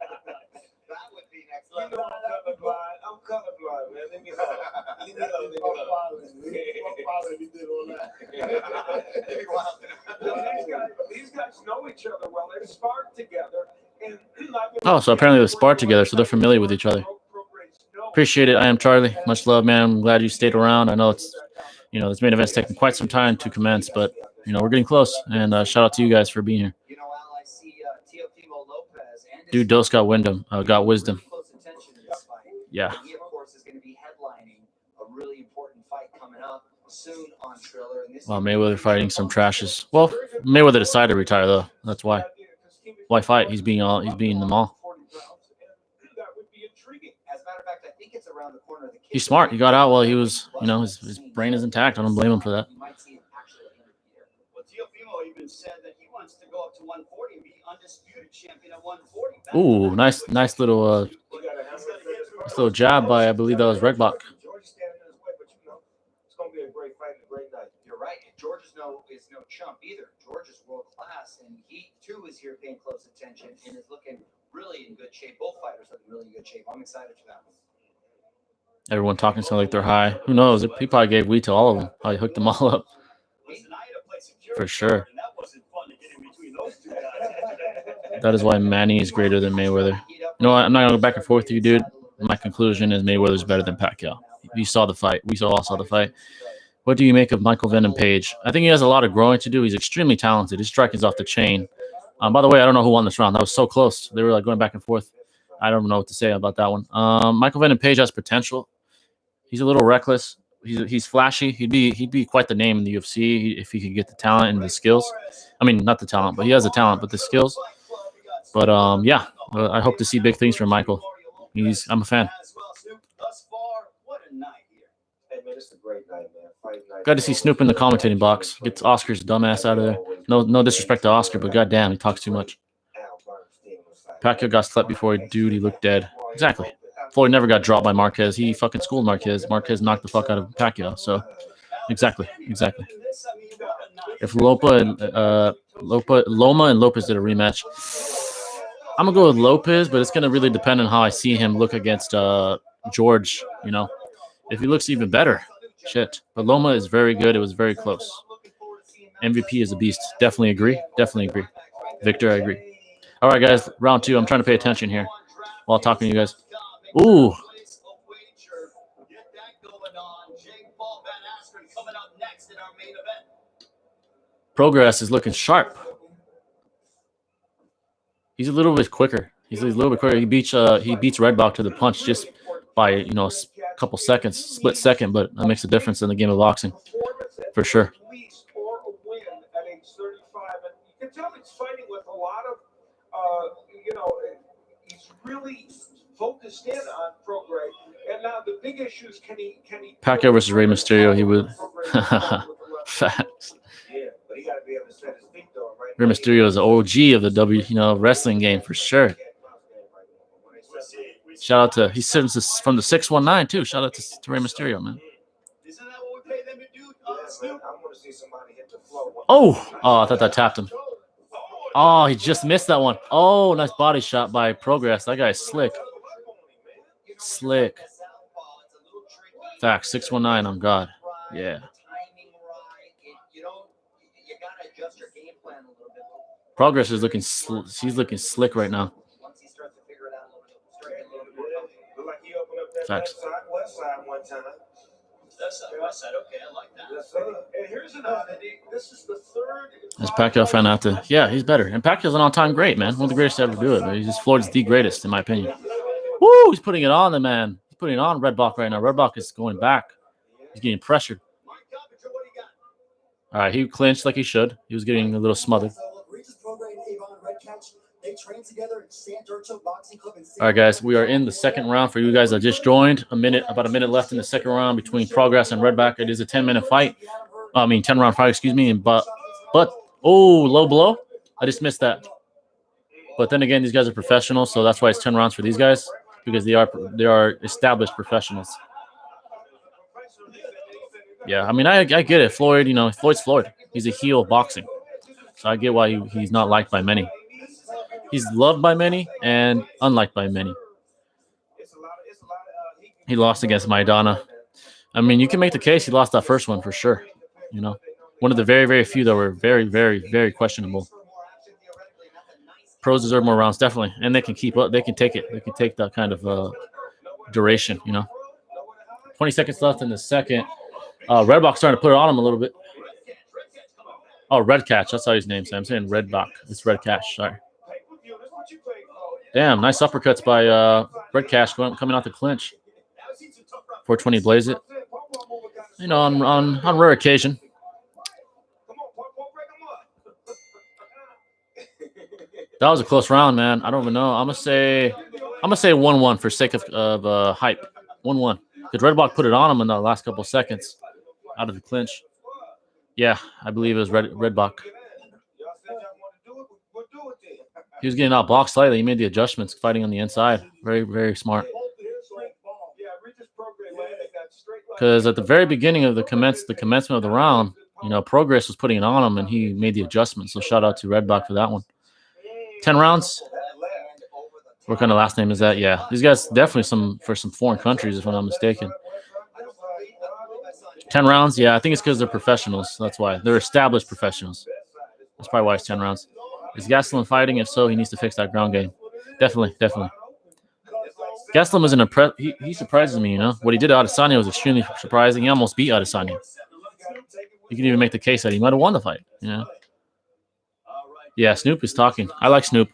These guys know each other well. They've sparred together. Oh, so apparently they sparred together, so they're familiar with each other. Appreciate it. I am Charlie. Much love, man. I'm glad you stayed around. I know it's, you know, this main event's taking quite some time to commence, but you know we're getting close. And shout out to you guys for being here. Dude, Dos got wisdom. Yeah. He, of course, is going to be headlining a really important fight coming up soon on Triller. Wow, Mayweather fighting some trashes. Well, Mayweather decided to retire though. That's why. Why fight? He's beating them all. He's smart. He got out while he was, you know, his brain is intact. I don't blame him for that. Well, Teofimo even said that he wants to go up to 140 and be undisputed champion at 140. Ooh, nice little jab by, I believe that was Red Block. It's going to be a great fight and a great night. You're right. George is no chump either. George is world class, and he too is here paying close attention and is looking really in good shape. Both fighters are in really good shape. I'm excited for that one. Everyone talking sound like they're high. Who knows? He probably gave weed to all of them. Probably hooked them all up. For sure. That is why Manny is greater than Mayweather. You know what? I'm not going to go back and forth with you, dude. My conclusion is Mayweather's better than Pacquiao. You saw the fight. We all saw the fight. What do you make of Michael Venom Page? I think he has a lot of growing to do. He's extremely talented. His striking is off the chain. By the way, I don't know who won this round. That was so close. They were like going back and forth. I don't know what to say about that one. Michael Venom Page has potential. He's a little reckless. He's flashy. He'd be quite the name in the UFC if he could get the talent and the skills. I mean, not the talent, but he has the talent, but the skills. But yeah, I hope to see big things from Michael. I'm a fan. Glad to see Snoop in the commentating box. Gets Oscar's dumbass out of there. No disrespect to Oscar, but goddamn, he talks too much. Pacquiao got slept before he looked dead. Exactly. Floyd never got dropped by Marquez. He fucking schooled Marquez. Marquez knocked the fuck out of Pacquiao. So, exactly. If Loma and Lopez did a rematch, I'm gonna go with Lopez, but it's gonna really depend on how I see him look against George. You know, if he looks even better, shit. But Loma is very good. It was very close. MVP is a beast. Definitely agree. Victor, I agree. All right, guys. Round 2. I'm trying to pay attention here while talking to you guys. Ooh. Progress is looking sharp. He's a little bit quicker. He beats Redbach to the punch just by a couple seconds, split second, but that makes a difference in the game of boxing for sure. You can tell he's fighting with a lot of, he's really focused in on Prograis. And now the big issue is can he Pacquiao versus Rey Mysterio, he would. Facts. Rey Mysterio is the OG of the wrestling game for sure. Shout out to, he's from the 619 too. Shout out to Rey Mysterio, man. Oh, I thought that tapped him. Oh, he just missed that one. Oh, nice body shot by Progress. That guy's slick. Facts, 619 on God. Yeah. Progress is looking he's looking slick right now. Facts. This Pacquiao fan out to, yeah, he's better. And Pacquiao's an all-time great, man. One of the greatest to ever do it. But he's just Floyd's the greatest, in my opinion. Woo! He's putting it on the man. He's putting it on Redbach right now. Redbach is going back. He's getting pressured. All right, he clinched like he should. He was getting a little smothered. All right, guys, we are in the second round for you guys that just joined. About a minute left in the second round between Progress and Redbach. It is a 10-minute fight. 10-round fight, excuse me. But low blow. I just missed that. But then again, these guys are professionals, so that's why it's 10 rounds for these guys, because they are established professionals. Yeah, I mean, I get it. Floyd, Floyd's Floyd. He's a heel of boxing. So I get why he's not liked by many. He's loved by many and unliked by many. He lost against Maidana. I mean, you can make the case he lost that first one for sure. One of the very, very few that were very, very, very questionable. Pros deserve more rounds, definitely. And they can keep up. They can take it. They can take that kind of duration, 20 seconds left in the second. Redbach starting to put it on him a little bit. Oh, Red Catch. That's how his name's. I'm saying Redbach. It's Red Catch. Sorry. Damn, nice uppercuts by Red Catch coming out the clinch. 420 blaze it. On rare occasion. That was a close round, man. I don't even know. I'm gonna say 1-1 for sake of hype. 1-1. Because Redbach put it on him in the last couple of seconds out of the clinch. Yeah, I believe it was Redbach. He was getting outboxed slightly. He made the adjustments, fighting on the inside. Very, very smart. Because at the very beginning of the commencement of the round, Progress was putting it on him, and he made the adjustment. So shout out to Redbach for that one. 10 rounds. What kind of last name is that? Yeah, these guys definitely for some foreign countries, if I'm not mistaken. 10 rounds. Yeah, I think it's because they're professionals. That's why they're established professionals. That's probably why it's 10 rounds. Is Gastelum fighting? If so, he needs to fix that ground game. Definitely. Gastelum was he surprises me. What he did to Adesanya was extremely surprising. He almost beat Adesanya. You can even make the case that he might have won the fight. Yeah, Snoop is talking. I like Snoop.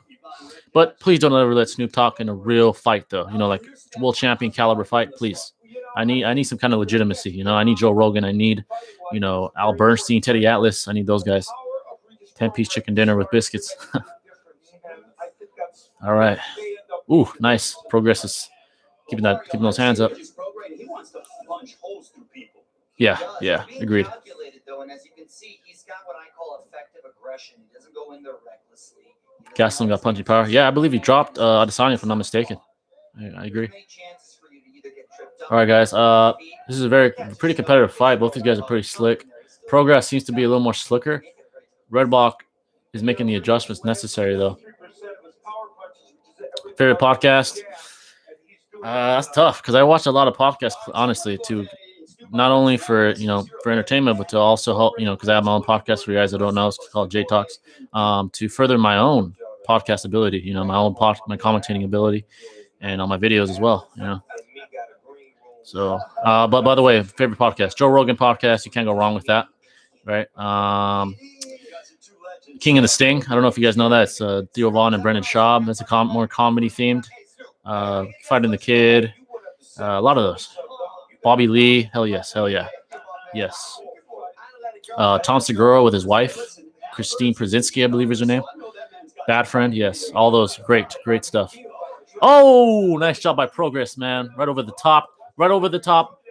But please don't ever let Snoop talk in a real fight, though. Like world champion caliber fight, please. I need some kind of legitimacy. I need Joe Rogan. I need, Al Bernstein, Teddy Atlas. I need those guys. 10-piece chicken dinner with biscuits. All right. Ooh, nice. Progress is keeping those hands up. Yeah, agreed. And as you can see, he's got what I call effective aggression. He doesn't go in there recklessly. He Gastelum got punching power. Yeah, I believe he dropped Adesanya, if I'm not mistaken. I agree. All right, guys. This is a pretty competitive fight. Both these guys are pretty slick. Progress seems to be a little more slicker. Red Block is making the adjustments necessary, though. Favorite podcast? That's tough because I watch a lot of podcasts, honestly, too. Not only for for entertainment, but to also help because I have my own podcast for you guys that don't know. It's called J Talks. To further my own podcast ability, my own my commentating ability, and on my videos as well. So, but by the way, favorite podcast, Joe Rogan podcast. You can't go wrong with that, right? King of the Sting. I don't know if you guys know that. It's Theo Vaughn and Brendan Schaub. That's a more comedy themed. Fighting the Kid. A lot of those. Bobby Lee. Hell yes. Hell yeah. Yes. Tom Segura with his wife, Christine Przinski, I believe is her name. Bad Friend. Yes. All those. Great stuff. Oh, nice job by Progress, man. Right over the top. Right over the top.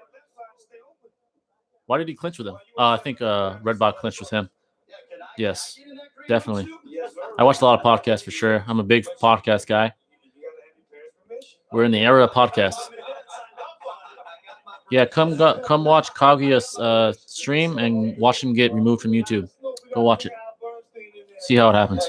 Why did he clinch with him? I think Redbot clinched with him. Yes, definitely. I watch a lot of podcasts for sure. I'm a big podcast guy. We're in the era of podcasts. Yeah, come watch Kaguya's stream and watch him get removed from YouTube. Go watch it. See how it happens.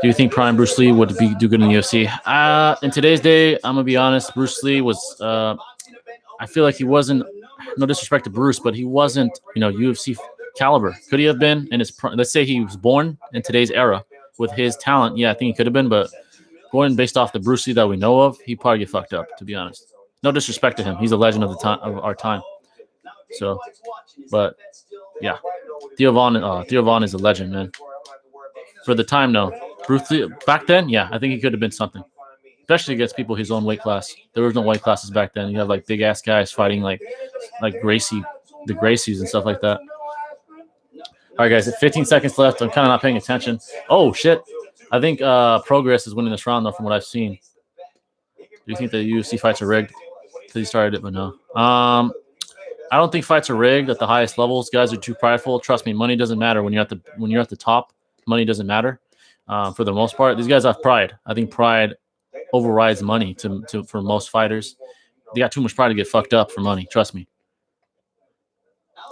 Do you think Prime Bruce Lee would do good in the UFC? In today's day, I'm gonna be honest. Bruce Lee was. I feel like he wasn't. No disrespect to Bruce, but he wasn't. UFC caliber. Could he have been in his? Let's say he was born in today's era with his talent. Yeah, I think he could have been. But going based off the Bruce Lee that we know of, he'd probably get fucked up. To be honest, no disrespect to him. He's a legend of our time. So, but yeah, Theo Vaughn is a legend, man. For the time, no. Bruce Lee, back then, yeah, I think he could have been something. Especially against people his own weight class. There was no weight classes back then. You have like big ass guys fighting like Gracie, the Gracies and stuff like that. All right, guys, 15 seconds left. I'm kind of not paying attention. Oh shit! I think Progress is winning this round though, from what I've seen. Do you think the UFC fights are rigged? Because he started it, but no. I don't think fights are rigged at the highest levels. Guys are too prideful. Trust me, money doesn't matter when you're at the top. Money doesn't matter. For the most part, these guys have pride. I think pride overrides money for most fighters. They got too much pride to get fucked up for money. Trust me.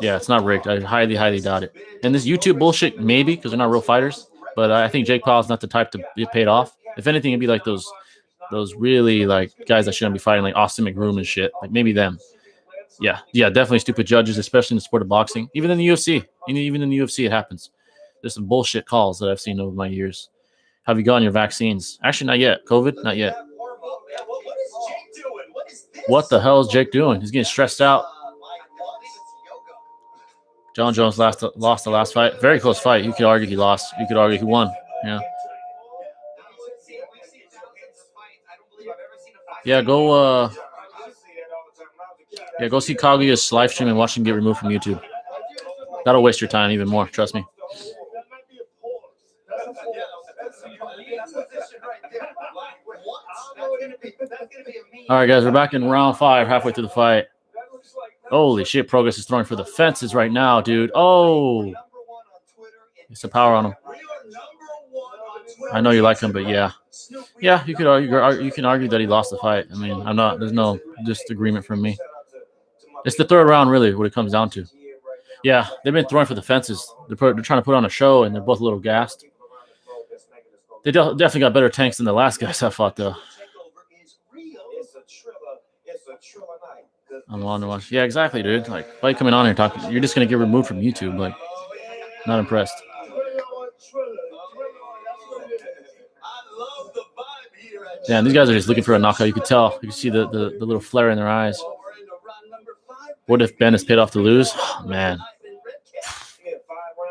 Yeah, it's not rigged. I highly, highly doubt it. And this YouTube bullshit, maybe, because they're not real fighters. But I think Jake Paul is not the type to get paid off. If anything, it'd be like those really like guys that shouldn't be fighting, like Austin McGroom and shit. Like maybe them. Yeah, definitely stupid judges, especially in the sport of boxing. Even in the UFC. Even in the UFC, it happens. There's some bullshit calls that I've seen over my years. Have you gotten your vaccines? Actually, not yet. COVID? Not yet. What the hell is Jake doing? He's getting stressed out. John Jones lost the last fight. Very close fight. You could argue he lost. You could argue he won. Yeah. Yeah, go see Kaguya's live stream and watch him get removed from YouTube. That'll waste your time even more. Trust me. All right, guys, we're back in round 5, halfway through the fight. Holy shit, Progress is throwing for the fences right now, dude. Oh, it's some power on him. I know you like him, but yeah, you can argue that he lost the fight. I mean, there's no disagreement from me. It's the third round, really, what it comes down to. Yeah, they've been throwing for the fences. They're trying to put on a show, and they're both a little gassed. They definitely got better tanks than the last guys I fought, though. I'm on to watch. Yeah, exactly, dude. Like, why are you coming on here talking? You're just gonna get removed from YouTube. Like, not impressed. Damn, these guys are just looking for a knockout. You could tell. You can see the little flare in their eyes. What if Ben is paid off to lose? Oh, man,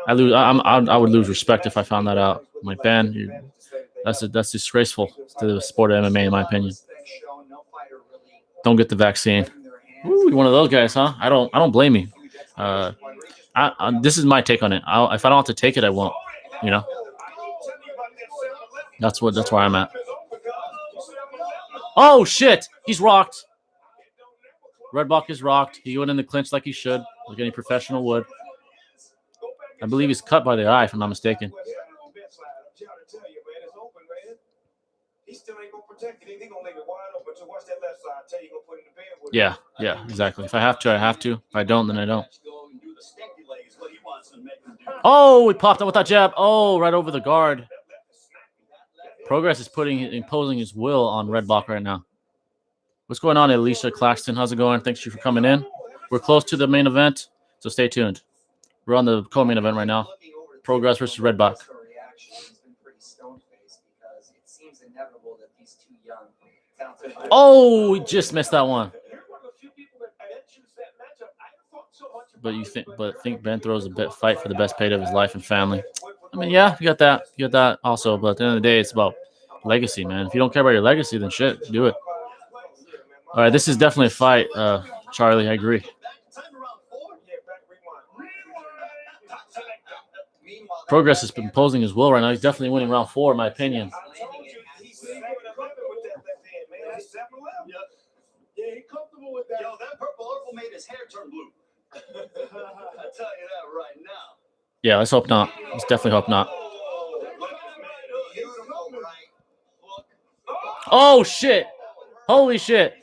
I would lose respect if I found that out. I'm like, Ben, that's disgraceful to the sport of MMA, in my opinion. Don't get the vaccine. Ooh, you're one of those guys, huh? I don't blame you. This is my take on it. If I don't have to take it, I won't. That's where I'm at. Oh shit! He's rocked. Redbach is rocked. He went in the clinch like he should, like any professional would. I believe he's cut by the eye, if I'm not mistaken. He still ain't gonna protect it. He gonna leave it wide open. So watch that left side. I tell you, gonna put it in the bed with Yeah, yeah, exactly. If I have to, I have to. If I don't, then I don't. Oh, he popped up with that jab. Oh, right over the guard. Progress is imposing his will on Red Block right now. What's going on, Alicia Claxton? How's it going? Thanks you for coming in. We're close to the main event, so stay tuned. We're on the co-main event right now. Progress versus Red Block. Oh, we just missed that one. But think Ben throws a fight for the best payday of his life and family. I mean, yeah, you got that also. But at the end of the day, it's about legacy, man. If you don't care about your legacy, then shit, do it. All right, this is definitely a fight, Charlie. I agree. Progress has been imposing his will right now. He's definitely winning round 4, in my opinion. Yeah, he comfortable with that. Yo, that purple herbal made his hair turn blue. I tell you that right now. Yeah, let's hope not. Let's definitely hope not. Oh, shit. Holy shit.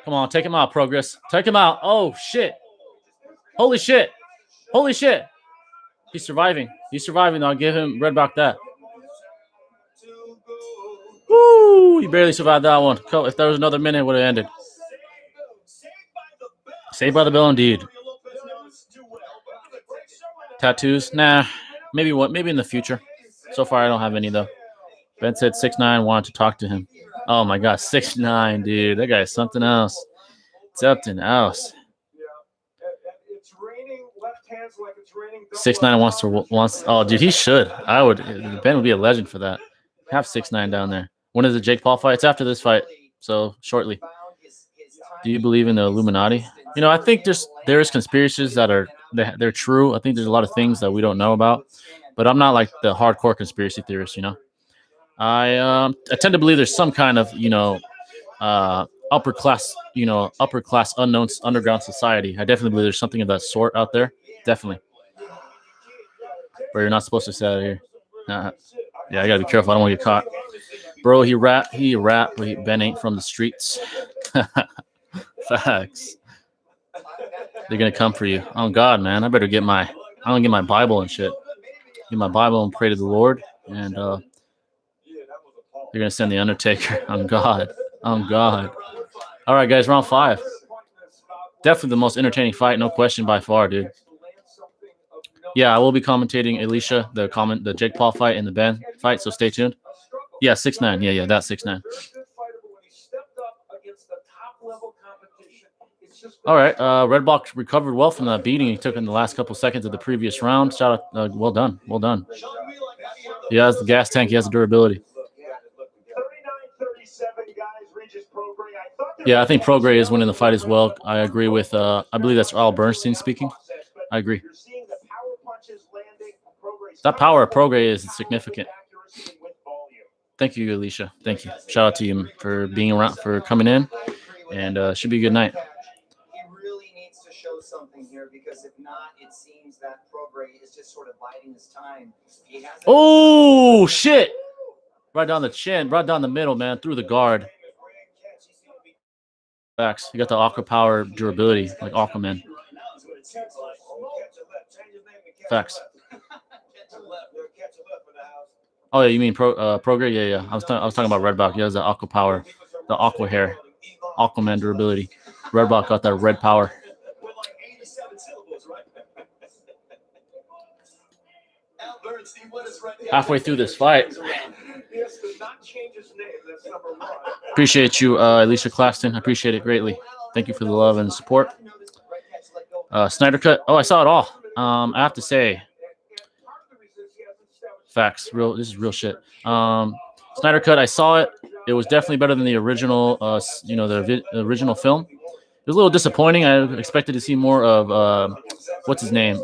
Come on, take him out, Progress. Take him out. Oh, shit. Holy shit. Holy shit. He's surviving. He's surviving. I'll give him Red Block that. Woo! He barely survived that one. If there was another minute, it would have ended. Saved by the bell, indeed. Tattoos? Nah. Maybe in the future. So far, I don't have any, though. Ben said 6'9", wanted to talk to him. Oh, my God. 6'9", dude. That guy is something else. Something else. 6'9" wants. Oh, dude, he should. I would. Ben would be a legend for that. Have 6'9" down there. When is the Jake Paul fight? It's after this fight, so shortly. Do you believe in the Illuminati? You know, I think there is conspiracies that they're true. I think there's a lot of things that we don't know about, but I'm not like the hardcore conspiracy theorist. You know, I tend to believe there's some kind of upper class unknown underground society. I definitely believe there's something of that sort out there. Definitely. But you're not supposed to say that here. Yeah, I gotta be careful. I don't want to get caught. Bro, he rap, but Ben ain't from the streets. Facts. They're gonna come for you. Oh God, man. I better get my Bible and shit. Get my Bible and pray to the Lord. And they're gonna send the Undertaker. Oh God. Oh God. All right, guys, round 5. Definitely the most entertaining fight, no question by far, dude. Yeah, I will be commentating Alicia, the Jake Paul fight and the Ben fight, so stay tuned. Yeah, 6'9". Yeah, that's 6'9". All right, Red Block recovered well from that beating he took in the last couple seconds of the previous round. Shout out, well done. He has the gas tank, he has the durability. Yeah, I think Progray is winning the fight as well. I agree with, I believe that's Al Bernstein speaking. I agree. That power of Progray is significant. Thank you, Alicia. Thank you. Shout out to you for being around, for coming in, and should be a good night. He really needs to show something here, because if not, it seems that Progray is just sort of biding his time. Oh shit! Right down the chin, right down the middle, man, through the guard. Facts. You got the Aqua Power durability, like Aquaman. Facts. Oh yeah, you mean Progray? Yeah. I was talking about Red Block. He has the Aqua Power, the Aqua hair, Aquaman durability. Red Block got that red power. Halfway through this fight. Appreciate you, Alicia Claxton. I appreciate it greatly. Thank you for the love and support. Snyder Cut. Oh, I saw it all. I have to say, facts. This is real shit. Snyder Cut. I saw it. It was definitely better than the original. The original film. It was a little disappointing. I expected to see more of what's his name,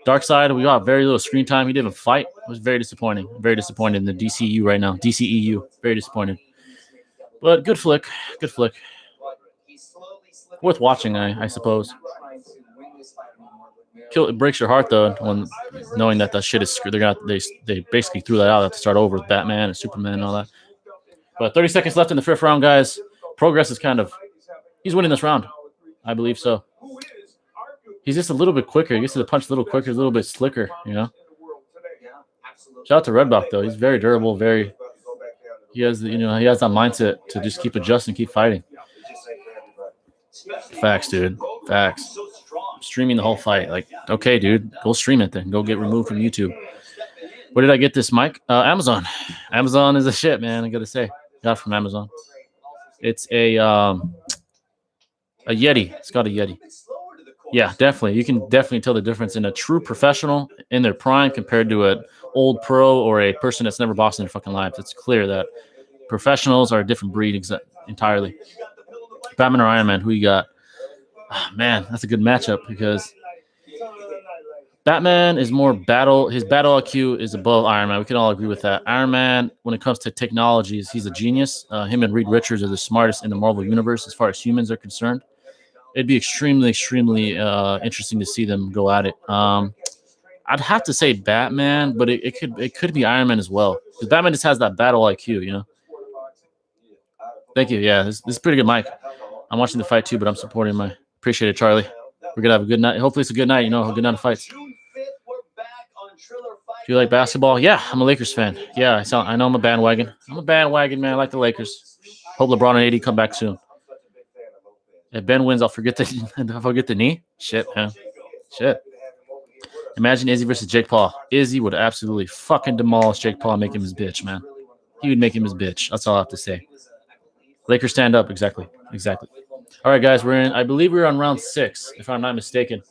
Darkseid. We got very little screen time. He didn't even fight. It was very disappointing. Very disappointed in the DCU right now. DCEU. Very disappointed. But good flick. Good flick. Worth watching, I suppose. it breaks your heart though when knowing that shit is screwed. They basically threw that out. They have to start over with Batman and Superman and all that. But 30 seconds left in the 5th round, guys. Progress is he's winning this round. I believe so. He's just a little bit quicker. He gets to the punch a little quicker, a little bit slicker, you know. Shout out to Redbach though. He's very durable, he has that mindset to just keep adjusting, keep fighting. Facts, dude. Facts. I'm streaming the whole fight. Like, okay, dude, go stream it then. Go get removed from YouTube. Where did I get this mic? Amazon. Amazon is a shit, man. I gotta say, got it from Amazon. It's a Yeti. It's got a Yeti. Yeah, definitely. You can definitely tell the difference in a true professional in their prime compared to an old pro or a person that's never boxed in their fucking lives. It's clear that professionals are a different breed entirely. Batman or Iron Man, who you got? Oh, man, that's a good matchup because Batman is more battle. His battle IQ is above Iron Man. We can all agree with that. Iron Man, when it comes to technologies, he's a genius. Him and Reed Richards are the smartest in the Marvel universe as far as humans are concerned. It'd be extremely, extremely interesting to see them go at it. I'd have to say Batman, but it could be Iron Man as well. Because Batman just has that battle IQ, you know. Thank you. Yeah, this is pretty good, Mike. I'm watching the fight too, but I'm supporting my. Appreciate it, Charlie. We're gonna have a good night. Hopefully, it's a good night. You know, a good night of fights. Do you like basketball? Yeah, I'm a Lakers fan. Yeah, I know I'm a bandwagon. I'm a bandwagon man. I like the Lakers. Hope LeBron and AD come back soon. If Ben wins, I'll forget the knee. Shit, man. Shit. Imagine Izzy versus Jake Paul. Izzy would absolutely fucking demolish Jake Paul and make him his bitch, man. He would make him his bitch. That's all I have to say. Lakers stand up. Exactly. All right, guys. I believe we're on round 6, if I'm not mistaken.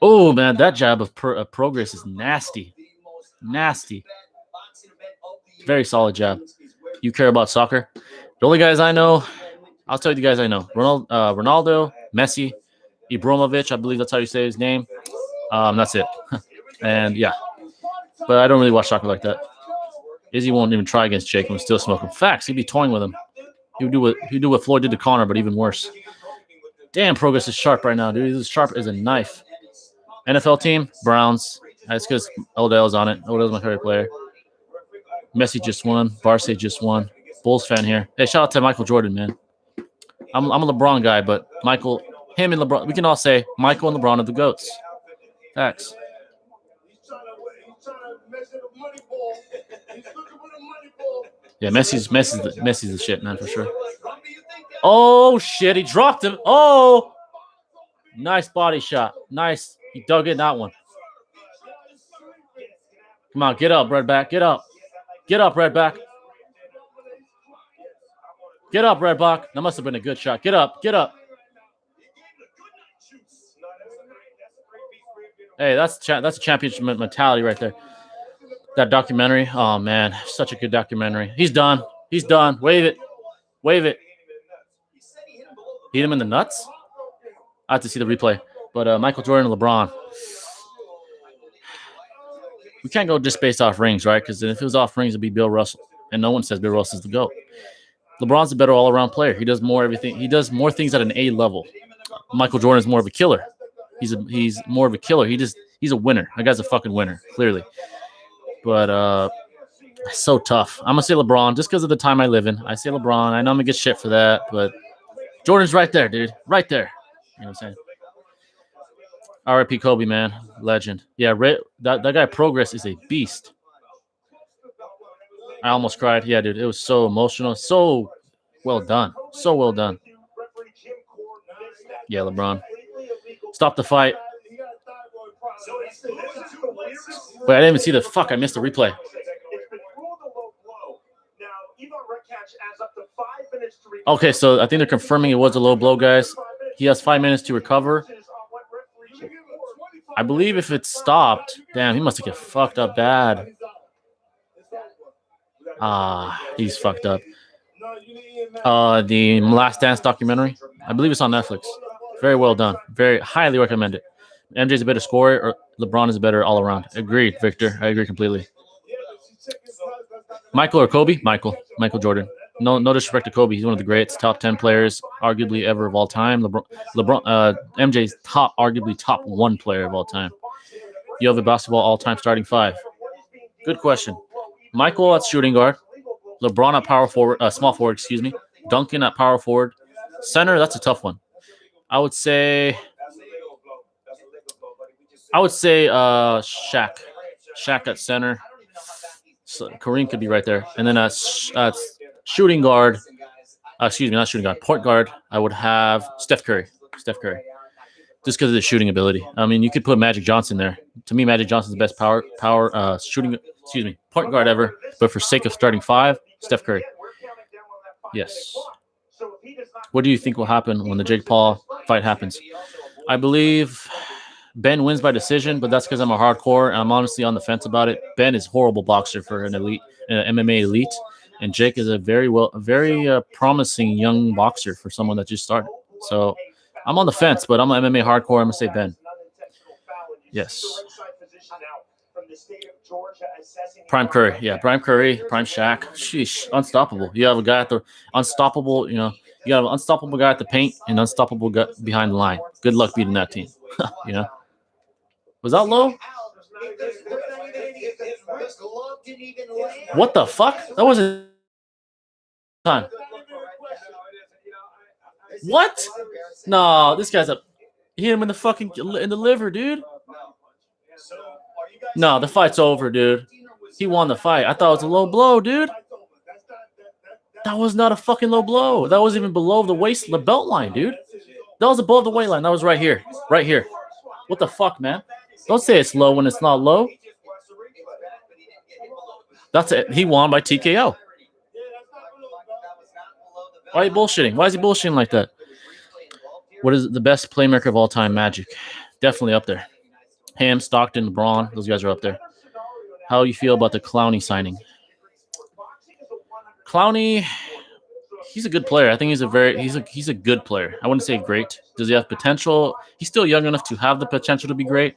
Oh, man. That jab of Progress is nasty. Nasty. Very solid jab. You care about soccer? The only guys I know, I'll tell you the guys I know. Ronaldo, Messi, Ibrahimovic, I believe that's how you say his name. That's it. And yeah. But I don't really watch soccer like that. Izzy won't even try against Jake and will still smoke him. Facts, he'd be toying with him. He'd do what Floyd did to Conor, but even worse. Damn, Progress is sharp right now, dude. He's as sharp as a knife. NFL team, Browns. That's because Odell's on it. Odell's my favorite player. Messi just won. Barca just won. Bulls fan here. Hey, shout out to Michael Jordan, man. I'm a LeBron guy, but him and LeBron, we can all say Michael and LeBron are the GOATs. Facts. Yeah, Messi's the shit, man, for sure. Oh shit, he dropped him. Oh, nice body shot. Nice. He dug in that one. Come on, get up, Redback. Get up. Get up, Redback. Get up, Redback. That must have been a good shot. Get up. Get up. Hey, that's a championship mentality right there. That documentary. Oh, man. Such a good documentary. He's done. He's done. Wave it. Wave it. Hit him in the nuts? I have to see the replay. But Michael Jordan and LeBron. We can't go just based off rings, right? Because if it was off rings, it'd be Bill Russell. And no one says Bill Russell's the GOAT. LeBron's a better all-around player. He does more everything. He does more things at an A level. Michael Jordan is more of a killer. He's more of a killer. He's a winner. That guy's a fucking winner, clearly. But so tough. I'm gonna say LeBron just because of the time I live in. I say LeBron. I know I'm gonna get shit for that, but Jordan's right there, dude. Right there. You know what I'm saying? R.I.P. Kobe, man. Legend. Yeah, that guy Progress is a beast. I almost cried. Yeah, dude. It was so emotional. So well done. So well done. Yeah, LeBron. Stop the fight. Wait, I didn't even see the fuck. I missed the replay. Okay, so I think they're confirming it was a low blow, guys. He has 5 minutes to recover. I believe if it stopped, damn, he must have get fucked up bad. He's fucked up. The Last Dance documentary, I believe it's on Netflix. Very well done. Very highly recommend it. MJ's a better scorer, or LeBron is a better all around. Agreed, Victor. I agree completely. Michael or Kobe? Michael Jordan. no disrespect to Kobe. He's one of the greats, top 10 players, arguably ever of all time. MJ's arguably top 1 player of all time. You have a basketball all-time starting 5. Good question. Michael at shooting guard. LeBron at power forward, small forward, excuse me. Duncan at power forward. Center, that's a tough one. I would say Shaq. Shaq at center. So Kareem could be right there. And then shooting guard. Excuse me, not shooting guard. Point guard. I would have Steph Curry. Just because of the shooting ability. I mean, you could put Magic Johnson there. To me, Magic Johnson's the best point guard ever. But for sake of starting 5, Steph Curry. Yes. What do you think will happen when the Jake Paul fight happens? I believe Ben wins by decision, but that's because I'm a hardcore and I'm honestly on the fence about it. Ben is a horrible boxer for an elite, MMA elite, and Jake is a very promising young boxer for someone that just started. So I'm on the fence, but I'm an MMA hardcore. I'm gonna say Ben. Yes. Prime Curry, yeah, Prime Curry, Prime Shaq. Sheesh, unstoppable. You have a guy at the unstoppable. You got an unstoppable guy at the paint and unstoppable guy behind the line. Good luck beating that team. Was that low? What the fuck? That wasn't time. What? No, this guy's up. He hit him in the liver, dude. No, the fight's over, dude. He won the fight. I thought it was a low blow, dude. That was not a fucking low blow. That was even below the belt line, dude. That was above the weight line. That was right here. Right here. What the fuck, man? Don't say it's low when it's not low. That's it. He won by TKO. Why are you bullshitting? Why is he bullshitting like that? What is the best playmaker of all time? Magic. Definitely up there. Ham, Stockton, LeBron. Those guys are up there. How do you feel about the Clowney signing? Clowney, he's a good player. I think he's a good player. I wouldn't say great. Does he have potential? He's still young enough to have the potential to be great.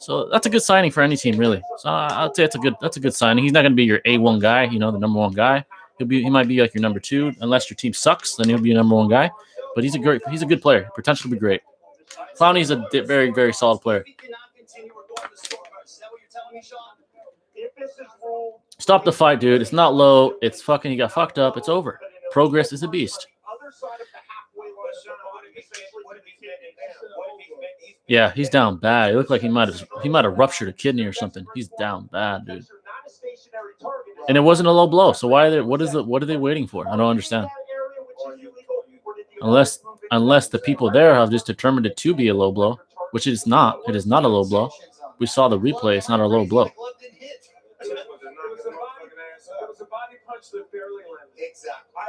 So that's a good signing for any team, really. So I'd say that's a good signing. He's not going to be your A1 guy, the number 1 guy. He might be like your number 2, unless your team sucks. Then he'll be your number 1 guy. But he's a good player. Potential to be great. Clowney's a very, very solid player. Stop the fight, dude. It's not low. It's fucking. He got fucked up. It's over. Progress is a beast. Yeah, he's down bad. It looked like he might have ruptured a kidney or something. He's down bad, dude. And it wasn't a low blow. So what are they waiting for? I don't understand. Unless the people there have just determined it to be a low blow, which it is not. It is not a low blow. We saw the replay. It's not a low blow.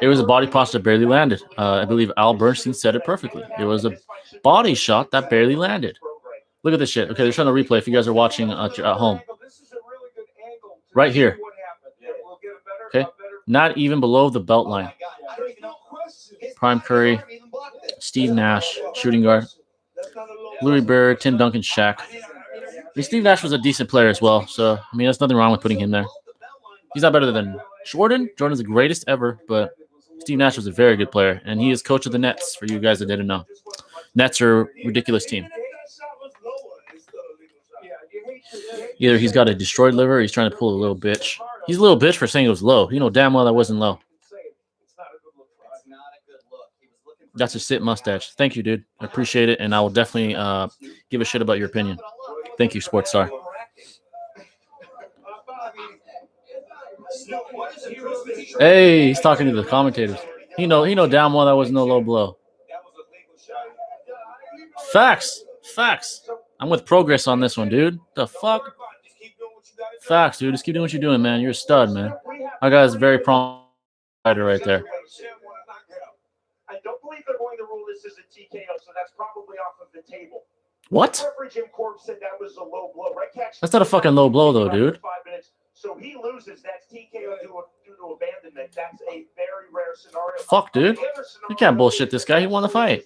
It was a body punch that barely landed. I believe Al Bernstein said it perfectly. It was a body shot that barely landed. Look at this shit. Okay, they're showing a replay if you guys are watching at home. Right here. Okay, not even below the belt line. Prime Curry, Steve Nash, shooting guard, Louis Bird, Tim Duncan, Shaq. Steve Nash was a decent player as well, so there's nothing wrong with putting him there. He's not better than Jordan. Jordan's the greatest ever, but Steve Nash was a very good player, and he is coach of the Nets, for you guys that didn't know. Nets are a ridiculous team. Either he's got a destroyed liver or he's trying to pull a little bitch. He's a little bitch for saying it was low. Damn well that wasn't low. That's a sit mustache. Thank you, dude. I appreciate it, and I will definitely give a shit about your opinion. Thank you, Sports Star. Hey, he's talking to the commentators. He know damn well that was no low blow. Facts. I'm with Progress on this one, dude. The fuck? Facts, dude. Just keep doing what you're doing, man. You're a stud, man. Our guy's very prompt fighter right there. I don't believe they're going to rule this as a TKO, so that's probably off of the table. What? Jim Corb said that was a low blow, right? That's not a fucking low blow, though, dude. So he loses. That's TKO due to abandonment. That's a very rare scenario. Fuck, dude. You can't bullshit this guy. He won the fight.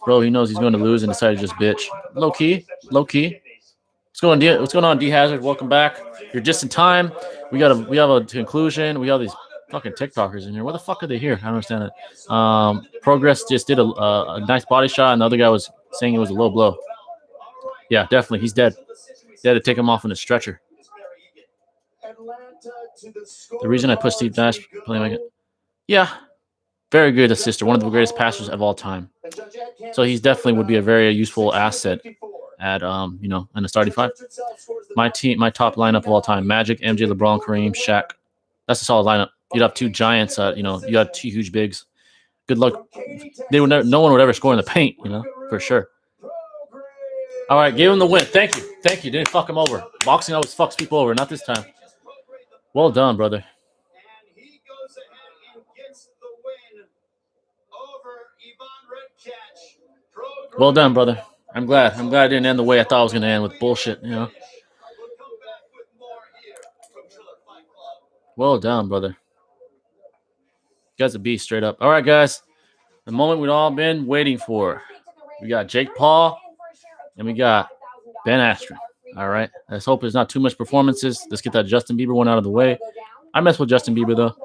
Bro, he knows he's going to lose and decided to just bitch. Low key. What's going on, D Hazard? Welcome back. You're just in time. We have a conclusion. We have these Fucking TikTokers in here. What the fuck are they here? I don't understand it. Progress just did a nice body shot, and the other guy was saying it was a low blow. Yeah, definitely. He's dead. They had to take him off in a stretcher. The reason I put Steve Nash playing, yeah, very good assister, one of the greatest passers of all time. So he's definitely would be a very useful asset at in the starting five. My top lineup of all time: Magic, MJ, LeBron, Kareem, Shaq. That's a solid lineup. You'd have two giants. You had two huge bigs. Good luck. No one would ever score in the paint. For sure. All right, gave him the win. Thank you. Didn't fuck him over. Boxing always fucks people over. Not this time. Well done, brother. And he goes ahead and gets the win over Ivan Redkach. Well done, brother. I'm glad it didn't end the way I thought it was going to end, with bullshit, Well done, brother. You guys a beast, straight up. All right, guys. The moment we've all been waiting for. We got Jake Paul, and we got Ben Askren. All right. Let's hope there's not too much performances. Let's get that Justin Bieber one out of the way. I mess with Justin Bieber, though.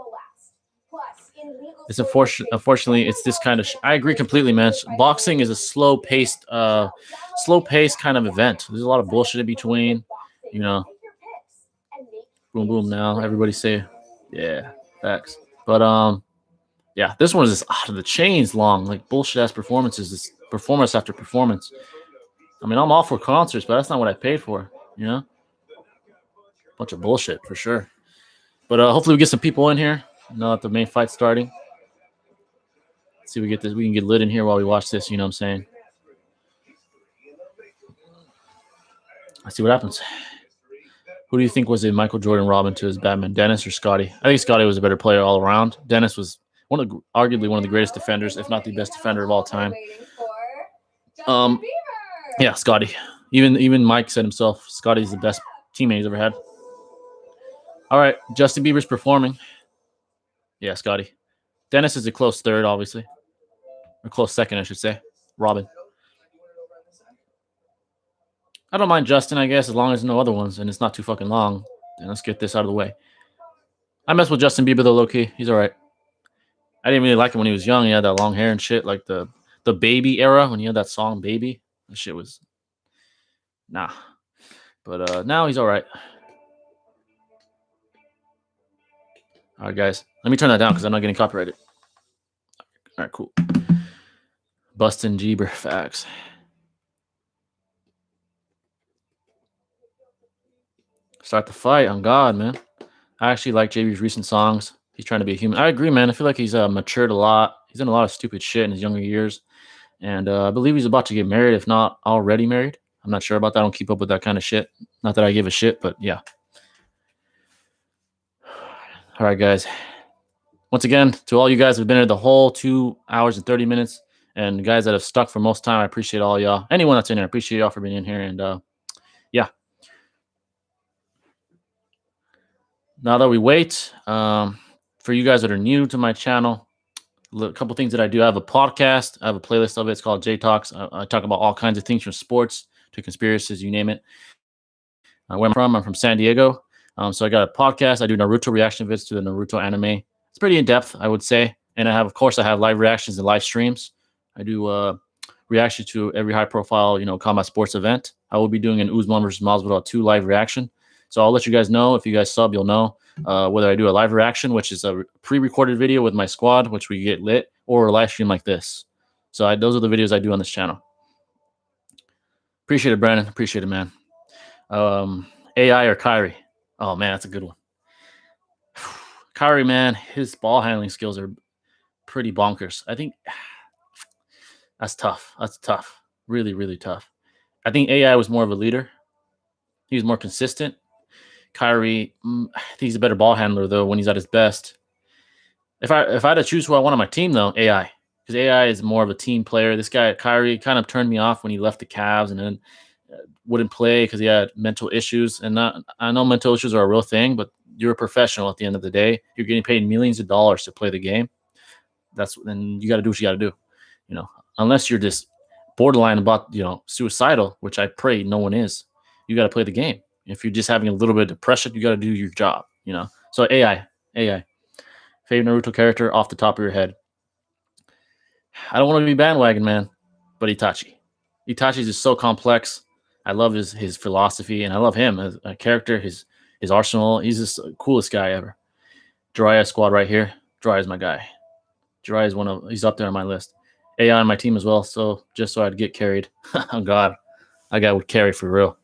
It's unfortunately, it's this kind of. I agree completely, man. Boxing is a slow-paced kind of event. There's a lot of bullshit in between, Boom, boom. Now everybody say, yeah, facts. But yeah, this one is just out of the chains long, like bullshit ass performances. This performance after performance. I mean, I'm all for concerts, but that's not what I paid for. Bunch of bullshit for sure. But hopefully we get some people in here. Now that the main fight's starting. Let's see if we get this. We can get lit in here while we watch this. You know what I'm saying? Let's see what happens. Who do you think was a Michael Jordan Robin to his Batman, Dennis or Scotty? I think Scotty was a better player all around. Dennis was arguably one of the greatest defenders, if not the best defender of all time. Yeah, Scotty. Even Mike said himself, Scotty's the best teammate he's ever had. All right, Justin Bieber's performing. Yeah, Scotty. Dennis is a close third, obviously. Or close second, I should say. Robin. I don't mind Justin, I guess, as long as there's no other ones and it's not too fucking long. Then let's get this out of the way. I mess with Justin Bieber, though, low-key. He's all right. I didn't really like him when he was young. He had that long hair and shit, like the Baby era, when he had that song, Baby. That shit was... Nah. But now he's all right. All right, guys. Let me turn that down because I'm not getting copyrighted. All right, cool. Bustin' Jeeber facts. Start the fight on God, man. I actually like JB's recent songs. He's trying to be a human. I agree, man. I feel like he's matured a lot. He's done a lot of stupid shit in his younger years. And I believe he's about to get married, if not already married. I'm not sure about that. I don't keep up with that kind of shit. Not that I give a shit, but yeah. All right, guys. Once again, to all you guys who have been here the whole 2 hours and 30 minutes, and the guys that have stuck for most time, I appreciate all y'all. Anyone that's in here, I appreciate y'all for being in here. And yeah. Now that we wait, for you guys that are new to my channel, a couple things that I do. I have a podcast. I have a playlist of it. It's called J Talks. I talk about all kinds of things from sports to conspiracies, you name it. Where I'm from San Diego. So I got a podcast. I do Naruto reaction vids to the Naruto anime. It's pretty in-depth, I would say. And I have live reactions and live streams. I do reaction to every high-profile, combat sports event. I will be doing an Usman versus Masvidal 2 live reaction. So I'll let you guys know. If you guys sub, you'll know whether I do a live reaction, which is a pre-recorded video with my squad, which we get lit, or a live stream like this. So those are the videos I do on this channel. Appreciate it, Brandon. Appreciate it, man. AI or Kyrie? Oh, man, that's a good one. Kyrie, man, his ball handling skills are pretty bonkers. I think that's tough. That's tough. Really, really tough. I think AI was more of a leader. He was more consistent. Kyrie, I think he's a better ball handler, though, when he's at his best. If I had to choose who I want on my team, though, AI. Because AI is more of a team player. This guy, Kyrie, kind of turned me off when he left the Cavs and then wouldn't play because he had mental issues. And I know mental issues are a real thing, but you're a professional at the end of the day. You're getting paid millions of dollars to play the game. Then you got to do what you got to do. Unless you're just borderline about, suicidal, which I pray no one is. You got to play the game. If you're just having a little bit of depression, you got to do your job, So AI. Favorite Naruto character off the top of your head? I don't want to be bandwagon, man, but Itachi. Itachi's is so complex. I love his philosophy, and I love him as a character, his arsenal. He's just the coolest guy ever. Jiraiya squad right here. Jiraiya's my guy. Jiraiya is he's up there on my list. AI on my team as well, so just so I'd get carried. Oh, God. That guy would carry for real.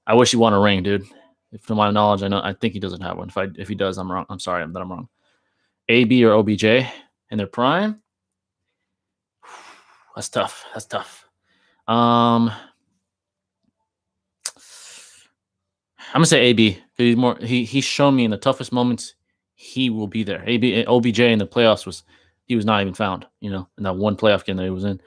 I wish he won a ring, dude. If to my knowledge, I think he doesn't have one. If he does, I'm wrong. I'm sorry that I'm wrong. AB or OBJ in their prime? That's tough. That's tough. I'm gonna say AB. He's more. He's shown me in the toughest moments he will be there. OBJ in the playoffs he was not even found. You know, in that one playoff game that he was in.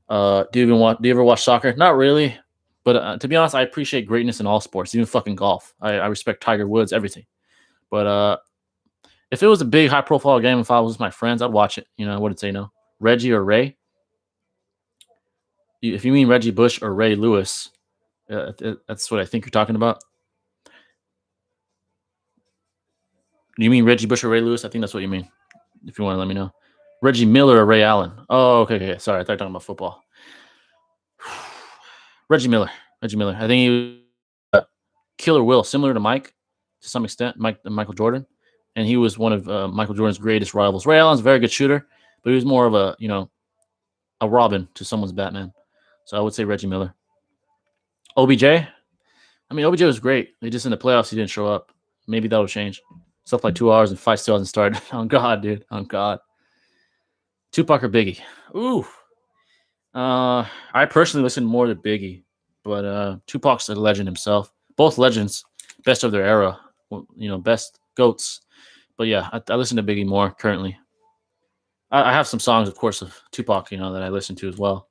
Do you ever watch soccer? Not really, but to be honest, I appreciate greatness in all sports, even fucking golf. I respect Tiger Woods, everything. But if it was a big, high-profile game, if I was with my friends, I'd watch it. You know, I wouldn't say no. Reggie or Ray? If you mean Reggie Bush or Ray Lewis, that's what I think you're talking about. You mean Reggie Bush or Ray Lewis? I think that's what you mean. If you want to let me know. Reggie Miller or Ray Allen? Oh, okay. Sorry, I thought you were talking about football. Reggie Miller. I think he was killer will, similar to Mike to some extent, Michael Jordan. And he was one of Michael Jordan's greatest rivals. Ray Allen's a very good shooter, but he was more of a Robin to someone's Batman. So I would say Reggie Miller. OBJ? I mean, OBJ was great. He just in the playoffs, he didn't show up. Maybe that'll change. Stuff like 2 hours and 5 still hasn't started. On God, dude. On God. Tupac or Biggie? Ooh. I personally listen more to Biggie, but Tupac's a legend himself. Both legends, best of their era. You know, best goats. But yeah, I listen to Biggie more currently. I have some songs, of course, of Tupac, that I listen to as well.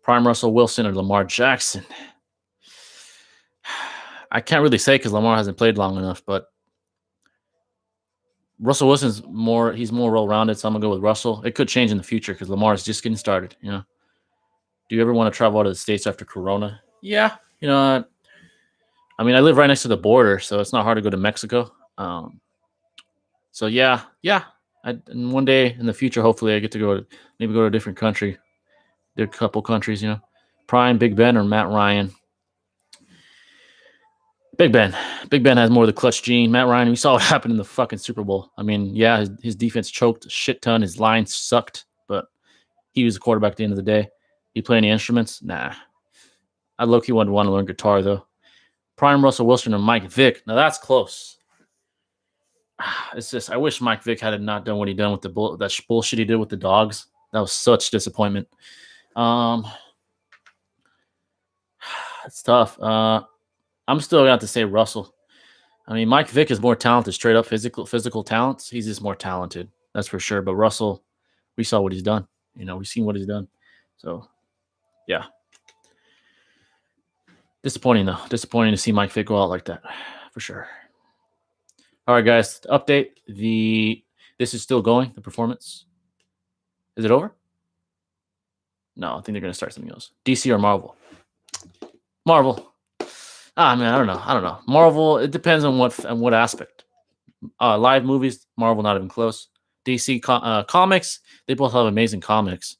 Prime Russell Wilson or Lamar Jackson? I can't really say because Lamar hasn't played long enough, but Russell Wilson's he's more well-rounded, so I'm going to go with Russell. It could change in the future because Lamar is just getting started, Do you ever want to travel out of the States after Corona? Yeah. I mean, I live right next to the border, so it's not hard to go to Mexico. So yeah. And one day in the future, hopefully, I get to go to a different country. There are a couple countries, Prime, Big Ben, or Matt Ryan. Big Ben. Big Ben has more of the clutch gene. Matt Ryan, we saw what happened in the fucking Super Bowl. I mean, yeah, his defense choked a shit ton. His line sucked, but he was the quarterback at the end of the day. He play any instruments? Nah. I low-key want to learn guitar, though. Prime Russell Wilson or Mike Vick. Now, that's close. It's just, I wish Mike Vick had not done what he done with that bullshit he did with the dogs. That was such disappointment. It's tough. I'm still going to have to say Russell. I mean, Mike Vick is more talented, straight up physical talents. He's just more talented. That's for sure. But Russell, we saw what he's done. We've seen what he's done. So, yeah. Disappointing, though. Disappointing to see Mike Vick go out like that, for sure. All right, guys. To update, this is still going, the performance. Is it over? No, I think they're going to start something else. DC or Marvel? Marvel. Man, I don't know. Marvel, it depends on what aspect. Live movies, Marvel not even close. DC comics, they both have amazing comics.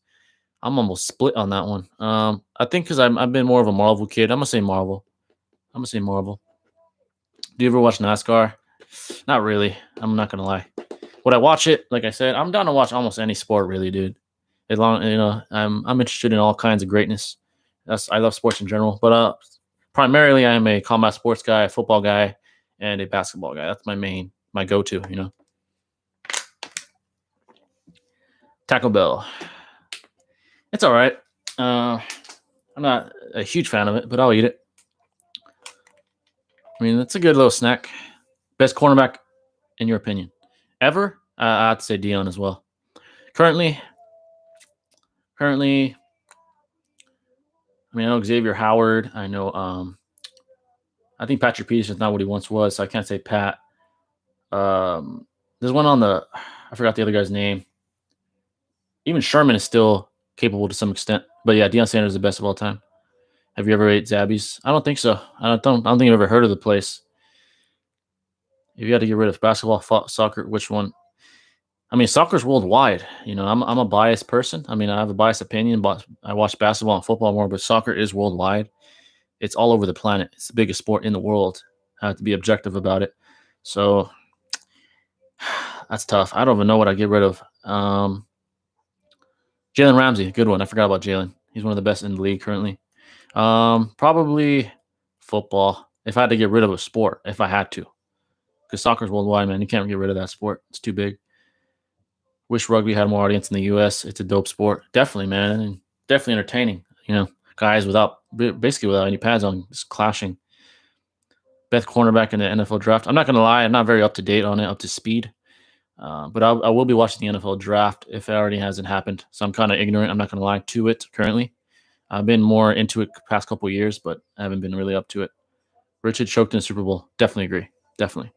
I'm almost split on that one. I think because I've been more of a Marvel kid. I'm gonna say Marvel. Do you ever watch NASCAR? Not really. I'm not gonna lie. Would I watch it? Like I said, I'm down to watch almost any sport, really, dude. I'm interested in all kinds of greatness. I love sports in general, but primarily I am a combat sports guy, a football guy, and a basketball guy. That's my go-to. Taco Bell. It's all right. I'm not a huge fan of it, but I'll eat it. I mean, it's a good little snack. Best cornerback, in your opinion, ever? I have to say Dion as well. Currently, I mean, I know Xavier Howard. I know. I think Patrick Peterson's not what he once was, so I can't say Pat. There's one I forgot the other guy's name. Even Sherman is still capable to some extent, but yeah, Deion Sanders is the best of all time. Have you ever ate Zabby's? I don't think so. I don't think I've ever heard of the place. If you had to get rid of basketball, soccer, which one? I mean, soccer's worldwide. You know, I'm a biased person. I mean, I have a biased opinion, but I watch basketball and football more. But soccer is worldwide. It's all over the planet. It's the biggest sport in the world. I have to be objective about it. So that's tough. I don't even know what I'd get rid of. Jalen Ramsey, good one. I forgot about Jalen. He's one of the best in the league currently. Probably football. If I had to get rid of a sport, if I had to. Because soccer's worldwide, man. You can't get rid of that sport. It's too big. Wish rugby had more audience in the U.S. It's a dope sport. Definitely, man. And definitely entertaining. You know, guys basically without any pads on, just clashing. Best cornerback in the NFL draft. I'm not going to lie. I'm not very up to date on it, up to speed. But I will be watching the NFL draft if it already hasn't happened. So I'm kind of ignorant. I'm not going to lie to it currently. I've been more into it the past couple of years, but I haven't been really up to it. Richard choked in the Super Bowl. Definitely agree. Definitely.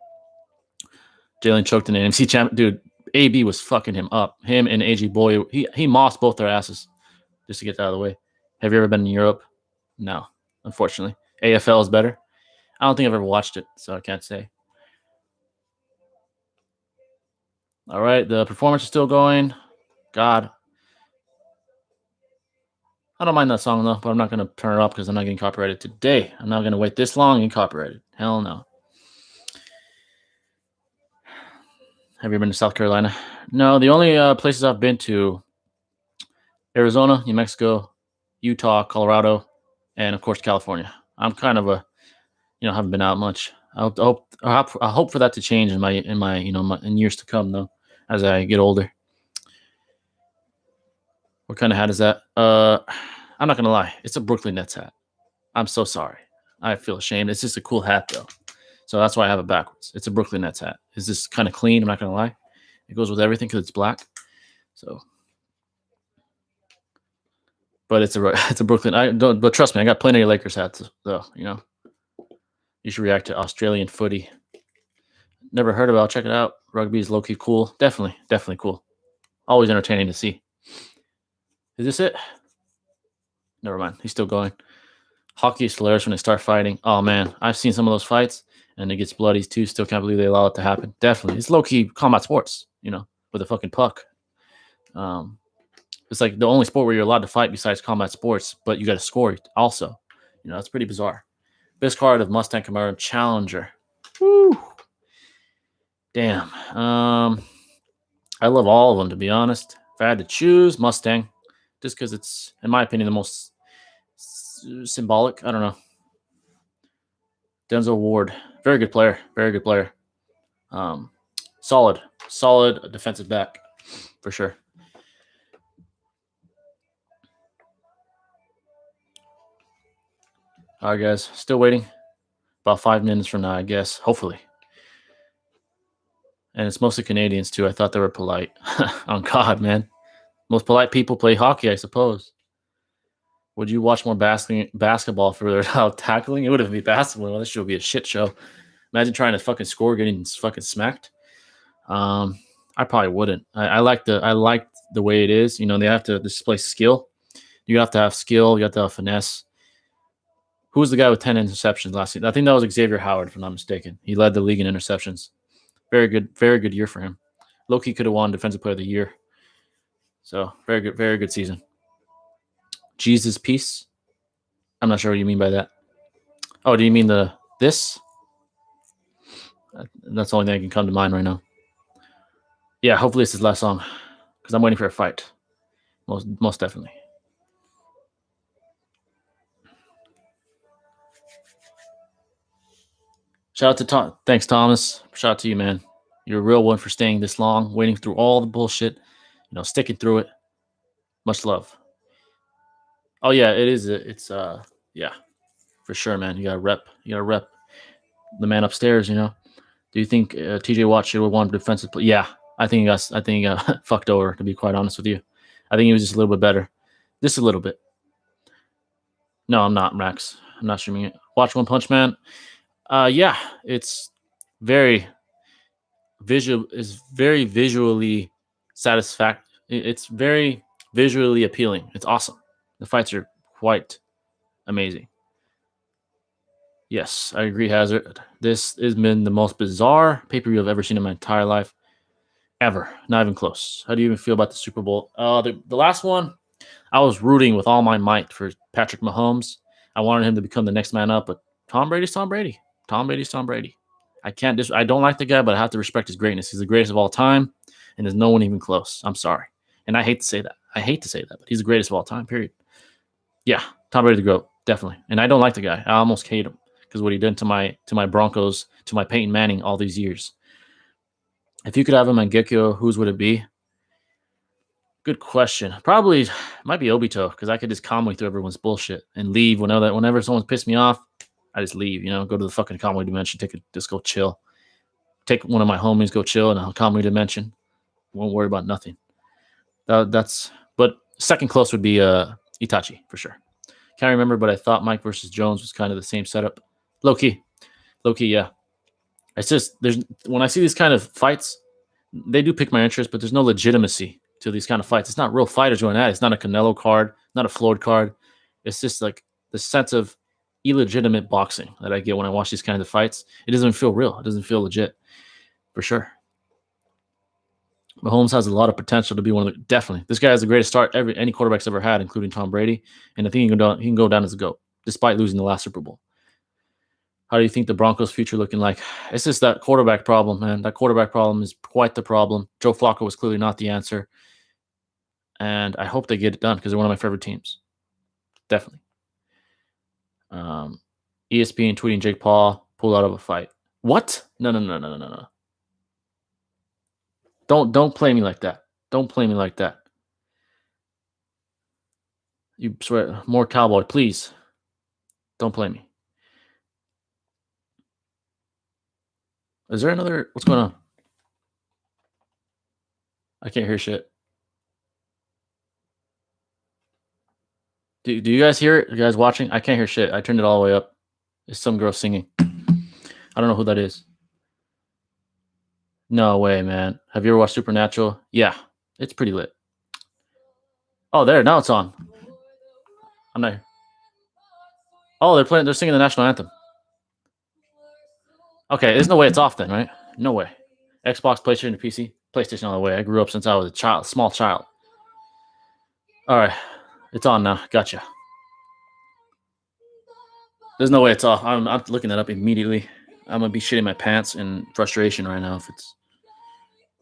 Jalen choked in the NFC champ. Dude, AB was fucking him up. Him and AJ Boy. He mossed both their asses just to get that out of the way. Have you ever been in Europe? No, unfortunately. AFL is better. I don't think I've ever watched it, so I can't say. All right, the performance is still going. God. I don't mind that song, though, but I'm not going to turn it up because I'm not getting copyrighted today. I'm not going to wait this long and get copyrighted. Hell no. Have you ever been to South Carolina? No, the only places I've been to, Arizona, New Mexico, Utah, Colorado, and, of course, California. I'm kind of haven't been out much. I hope for that to change in years to come, though, as I get older. What kind of hat is that? I'm not gonna lie, it's a Brooklyn Nets hat. I'm so sorry. I feel ashamed. It's just a cool hat though, so that's why I have it backwards. It's a Brooklyn Nets hat. It's just kind of clean. I'm not gonna lie. It goes with everything because it's black. So, but it's a Brooklyn. But trust me, I got plenty of Lakers hats though. You know, you should react to Australian footy. Never heard about. Check it out. Rugby is low key cool. Definitely cool. Always entertaining to see. Is this it? Never mind. He's still going. Hockey is hilarious when they start fighting. Oh, man. I've seen some of those fights, and it gets bloody, too. Still can't believe they allow it to happen. Definitely. It's low-key combat sports, with a fucking puck. It's like the only sport where you're allowed to fight besides combat sports, but you got to score also. That's pretty bizarre. Best card of Mustang Camaro Challenger. Woo. Damn. I love all of them, to be honest. If I had to choose, Mustang. Just because it's, in my opinion, the most symbolic. I don't know. Denzel Ward. Very good player. Very good player. Solid defensive back for sure. All right, guys. Still waiting. About 5 minutes from now, I guess. Hopefully. And it's mostly Canadians, too. I thought they were polite. On God, man. Most polite people play hockey, I suppose. Would you watch more basketball for tackling? It wouldn't be basketball. This should be a shit show. Imagine trying to fucking score, getting fucking smacked. I probably wouldn't. I like the way it is. They have to display skill. You have to have skill. You have to have finesse. Who was the guy with 10 interceptions last season? I think that was Xavier Howard, if I'm not mistaken. He led the league in interceptions. Very good year for him. Loki could have won Defensive Player of the Year. So very good season. Jesus Peace. I'm not sure what you mean by that. Oh, do you mean this? That's the only thing that can come to mind right now. Yeah, hopefully it's his last song because I'm waiting for a fight. Most definitely. Shout out to Tom. Thanks, Thomas. Shout out to you, man. You're a real one for staying this long, waiting through all the bullshit, sticking through it. Much love. Oh yeah, it is. It's yeah, for sure, man. You gotta rep the man upstairs. Do you think TJ Watt should have won defensive play? Yeah, I think he got fucked over. To be quite honest with you, I think he was just a little bit better, just a little bit. No, I'm not, Max. I'm not streaming it. Watch One Punch Man. Yeah, it's very visually satisfactory. It's very visually appealing. It's awesome. The fights are quite amazing. Yes, I agree, Hazard. This has been the most bizarre pay-per-view I've ever seen in my entire life. Ever. Not even close. How do you even feel about the Super Bowl? The last one, I was rooting with all my might for Patrick Mahomes. I wanted him to become the next man up, but Tom Brady's Tom Brady. Tom Brady's Tom Brady. I don't like the guy, but I have to respect his greatness. He's the greatest of all time, and there's no one even close. I'm sorry. And I hate to say that. But he's the greatest of all time, period. Yeah, Tom Brady the GOAT, definitely. And I don't like the guy. I almost hate him because what he did to my Broncos, to my Peyton Manning all these years. If you could have him on Gekko, whose would it be? Good question. Probably might be Obito because I could just calm way through everyone's bullshit and leave whenever someone's pissed me off. I just leave, go to the fucking comedy dimension, just go chill. Take one of my homies, go chill in a comedy dimension. Won't worry about nothing. But second close would be Itachi for sure. Can't remember, but I thought Mike versus Jones was kind of the same setup. Low key, yeah. It's just when I see these kind of fights, they do pique my interest, but there's no legitimacy to these kind of fights. It's not real fighters going at it. It's not a Canelo card, not a Floyd card. It's just like the sense of illegitimate boxing that I get when I watch these kinds of fights. It doesn't feel real. It doesn't feel legit, for sure. Mahomes has a lot of potential to be one of the definitely. This guy has the greatest start any quarterback's ever had, including Tom Brady, and I think he can go down as a GOAT, despite losing the last Super Bowl. How do you think the Broncos' future looking like? It's just that quarterback problem, man. That quarterback problem is quite the problem. Joe Flacco was clearly not the answer. And I hope they get it done because they're one of my favorite teams. Definitely. ESPN tweeting Jake Paul pulled out of a fight. What? No. Don't play me like that. Don't play me like that. You swear more cowboy, please. Don't play me. Is there another? What's going on? I can't hear shit. Do you guys hear it? You guys watching? I can't hear shit. I turned it all the way up. It's some girl singing. I don't know who that is. No way, man. Have you ever watched Supernatural? Yeah, it's pretty lit. Oh, there. Now it's on. I'm not. Oh, they're singing the national anthem. Okay, there's no way it's off then, right? No way. Xbox, PlayStation, PC? PlayStation all the way. I grew up since I was a small child. All right. It's on now. Gotcha. There's no way it's off. I'm looking that up immediately. I'm going to be shitting my pants in frustration right now if it's...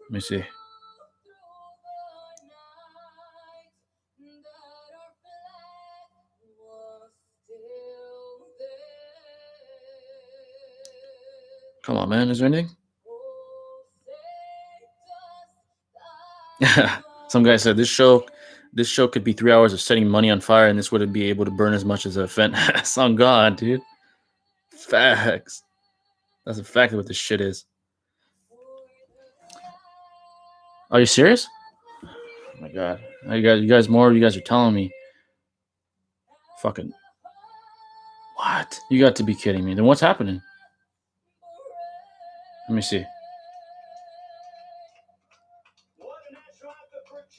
Let me see. Come on, man. Is there anything? Some guy said this show could be 3 hours of setting money on fire, and this wouldn't be able to burn as much as a fence. On God, dude. Facts. That's exactly what this shit is. Are you serious? Oh my God. You guys are telling me. Fucking. What? You got to be kidding me. Then what's happening? Let me see.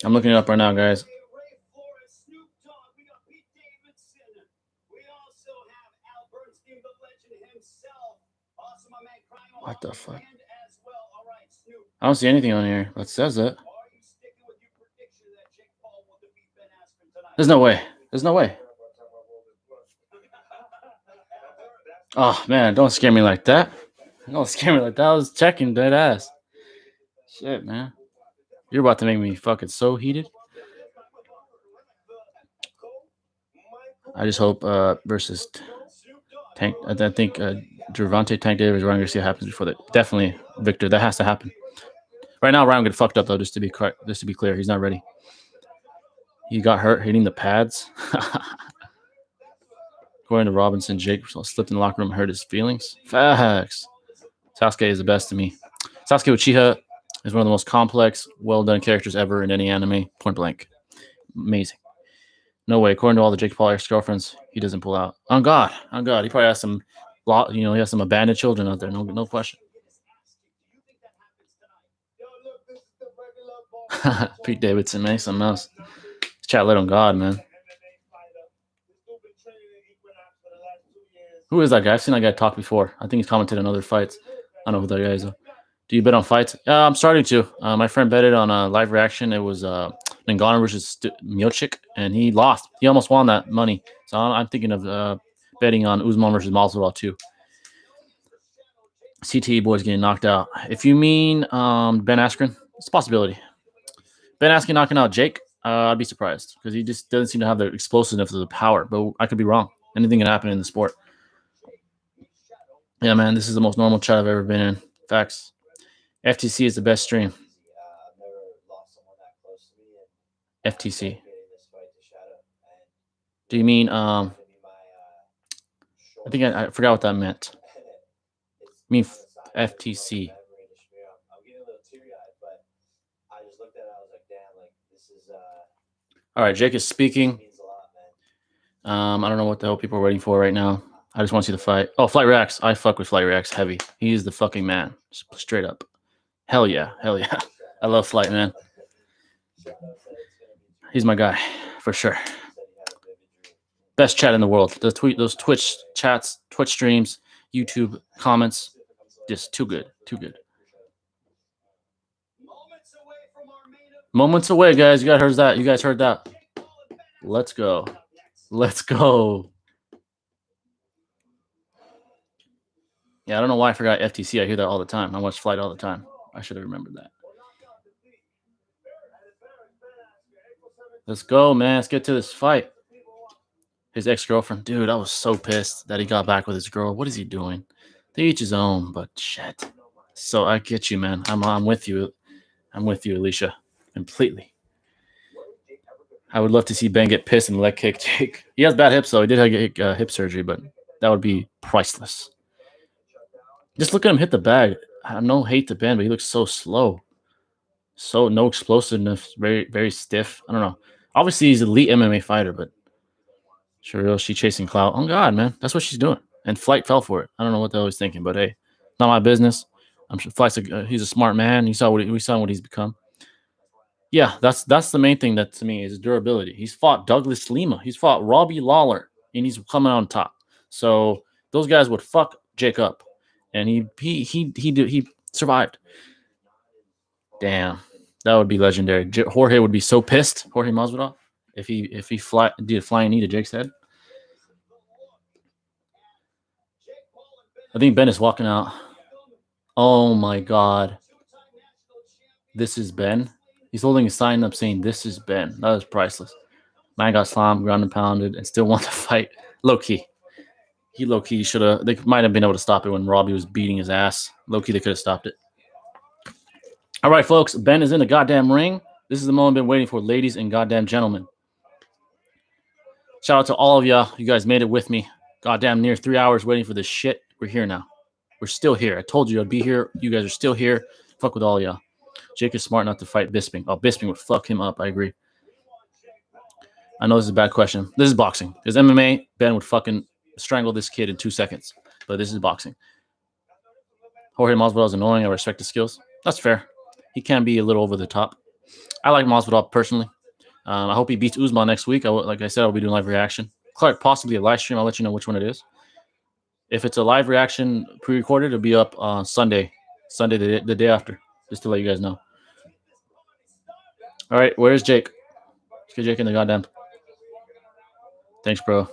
I'm looking it up right now, guys. What the fuck? I don't see anything on here that says that. There's no way. There's no way. Oh, man, don't scare me like that. Don't scare me like that. I was checking dead ass. Shit, man. You're about to make me fucking so heated. I just hope versus Tank. I think Gervonta Tank Davis, Ryan Garcia happens before that. Definitely, Victor. That has to happen. Right now, Ryan get fucked up though. Just to be clear, he's not ready. He got hurt hitting the pads. According to Robinson, Jake slipped in the locker room and hurt his feelings. Facts. Sasuke is the best to me. Sasuke Uchiha is one of the most complex, well-done characters ever in any anime. Point blank. Amazing. No way. According to all the Jake Paul ex-girlfriends, he doesn't pull out. On God. He probably has some, he has some abandoned children out there. No question. Pete Davidson, man, something else. Chat lit on God, man. Who is that guy? I've seen that guy talk before. I think he's commented on other fights. I don't know who that guy is, though. Do you bet on fights? I'm starting to. My friend betted on a live reaction. It was Ngannou versus Miocic, and he lost. He almost won that money. So I'm thinking of betting on Usman versus Masvidal too. CTE boys getting knocked out. If you mean Ben Askren, it's a possibility. Ben Askren knocking out Jake, I'd be surprised because he just doesn't seem to have the explosiveness of the power. But I could be wrong. Anything can happen in the sport. Yeah, man, this is the most normal chat I've ever been in. Facts. FTC is the best stream. FTC. Do you mean I think I forgot what that meant. I mean FTC. All right, Jake is speaking. I don't know what the hell people are waiting for right now. I just want to see the fight. Oh, Flight Reacts. I fuck with Flight Reacts heavy. He is the fucking man. Straight up. Hell yeah. Hell yeah. I love Flight, man. He's my guy, for sure. Best chat in the world. Those Twitch chats, Twitch streams, YouTube comments. Just too good. Too good. Moments away, guys. You guys heard that. You guys heard that. Let's go. Let's go. Yeah, I don't know why I forgot FTC. I hear that all the time. I watch Flight all the time. I should have remembered that. Let's go, man. Let's get to this fight. His ex-girlfriend. Dude, I was so pissed that he got back with his girl. What is he doing? They each his own, but shit. So I get you, man. I'm with you. I'm with you, Alicia. Completely. I would love to see Ben get pissed and leg kick Jake. He has bad hips, though. He did have hip surgery, but that would be priceless. Just look at him hit the bag. I have no hate to Ben, but he looks so slow. So no explosiveness. Very, very stiff. I don't know. Obviously, he's an elite MMA fighter, but sure, she's chasing clout. Oh, God, man. That's what she's doing. And Flight fell for it. I don't know what the hell he's thinking, but hey, not my business. I'm sure Flight's he's a smart man. We saw what he's become. Yeah, that's the main thing that to me is durability. He's fought Douglas Lima. He's fought Robbie Lawler, and he's coming on top. So those guys would fuck Jake up, and he survived. Damn, that would be legendary. Jorge would be so pissed. Jorge Masvidal if he did a flying knee to Jake's head. I think Ben is walking out. Oh my God, this is Ben. He's holding a sign up saying, "This is Ben." That is priceless. Man got slammed, ground and pounded, and still won the fight. Low-key. He low-key should have. They might have been able to stop it when Robbie was beating his ass. Low-key, they could have stopped it. All right, folks. Ben is in the goddamn ring. This is the moment I've been waiting for, ladies and goddamn gentlemen. Shout out to all of y'all. You guys made it with me. Goddamn near 3 hours waiting for this shit. We're here now. We're still here. I told you I'd be here. You guys are still here. Fuck with all y'all. Jake is smart enough to fight Bisping. Oh, Bisping would fuck him up. I agree. I know this is a bad question. This is boxing. Because MMA, Ben would fucking strangle this kid in 2 seconds. But this is boxing. Jorge Masvidal is annoying. I respect his skills. That's fair. He can be a little over the top. I like Masvidal personally. I hope he beats Usman next week. Like I said, I'll be doing live reaction. Clark, possibly a live stream. I'll let you know which one it is. If it's a live reaction pre-recorded, it'll be up on Sunday. Sunday, the day after. Just to let you guys know. All right, where's Jake? Let's get Jake in the goddamn. Thanks, bro.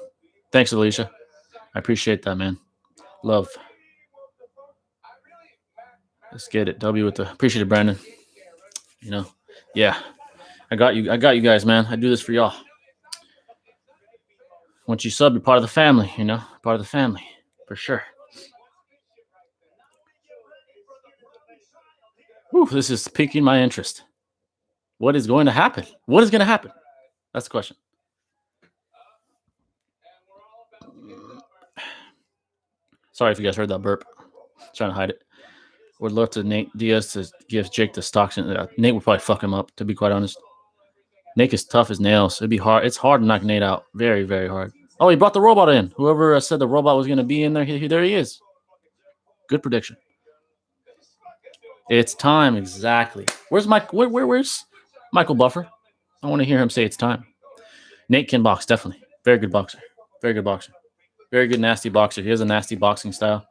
Thanks, Alicia. I appreciate that, man. Love. Let's get it. W with the appreciate it, Brandon. You know, yeah. I got you guys, man. I do this for y'all. Once you sub, you're part of the family, you know? Part of the family. For sure. Whew, this is piquing my interest. What is going to happen? What is going to happen? That's the question. Sorry if you guys heard that burp. Trying to hide it. Would love to Nate Diaz to give Jake the stocks. Nate would probably fuck him up, to be quite honest. Nate is tough as nails. It'd be hard. It's hard to knock Nate out. Very, very hard. Oh, he brought the robot in. Whoever said the robot was going to be in there, there he is. Good prediction. It's time, exactly. Where's Mike? Where's Michael Buffer? I want to hear him say it's time. Nate can box, definitely. Very good boxer. Very good boxer. Very good, nasty boxer. He has a nasty boxing style.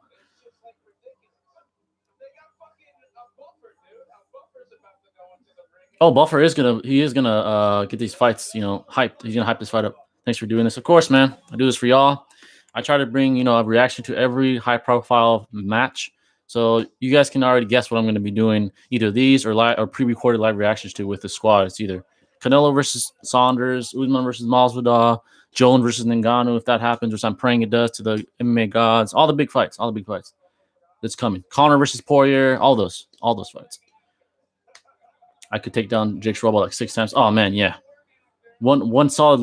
Oh, Buffer is gonna get these fights, hyped. He's gonna hype this fight up. Thanks for doing this. Of course, man. I do this for y'all. I try to bring, a reaction to every high profile match. So you guys can already guess what I'm gonna be doing, either these or live or pre-recorded live reactions to with the squad. It's either Canelo versus Saunders, Usman versus Masvidal, Jones versus Ngannou, if that happens, which I'm praying it does, to the MMA gods. All the big fights. That's coming. Conor versus Poirier, all those fights. I could take down Jake Schwarber like 6 times. Oh man, yeah. One solid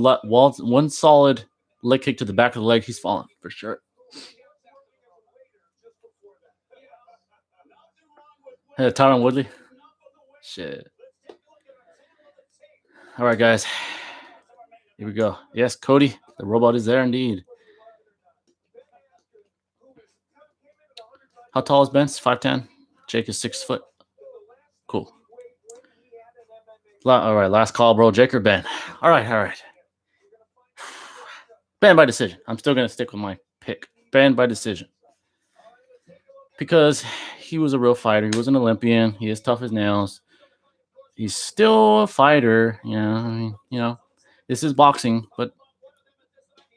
leg kick to the back of the leg, he's falling for sure. Hey, Tyron Woodley. Shit. All right, guys. Here we go. Yes, Cody, the robot is there indeed. How tall is Ben? 5'10". Jake is 6 foot. Cool. All right, last call, bro. Jake or Ben? All right. Ben by decision. I'm still going to stick with my pick. Ben by decision. Because he was a real fighter. He was an Olympian. He is tough as nails. He's still a fighter. This is boxing, but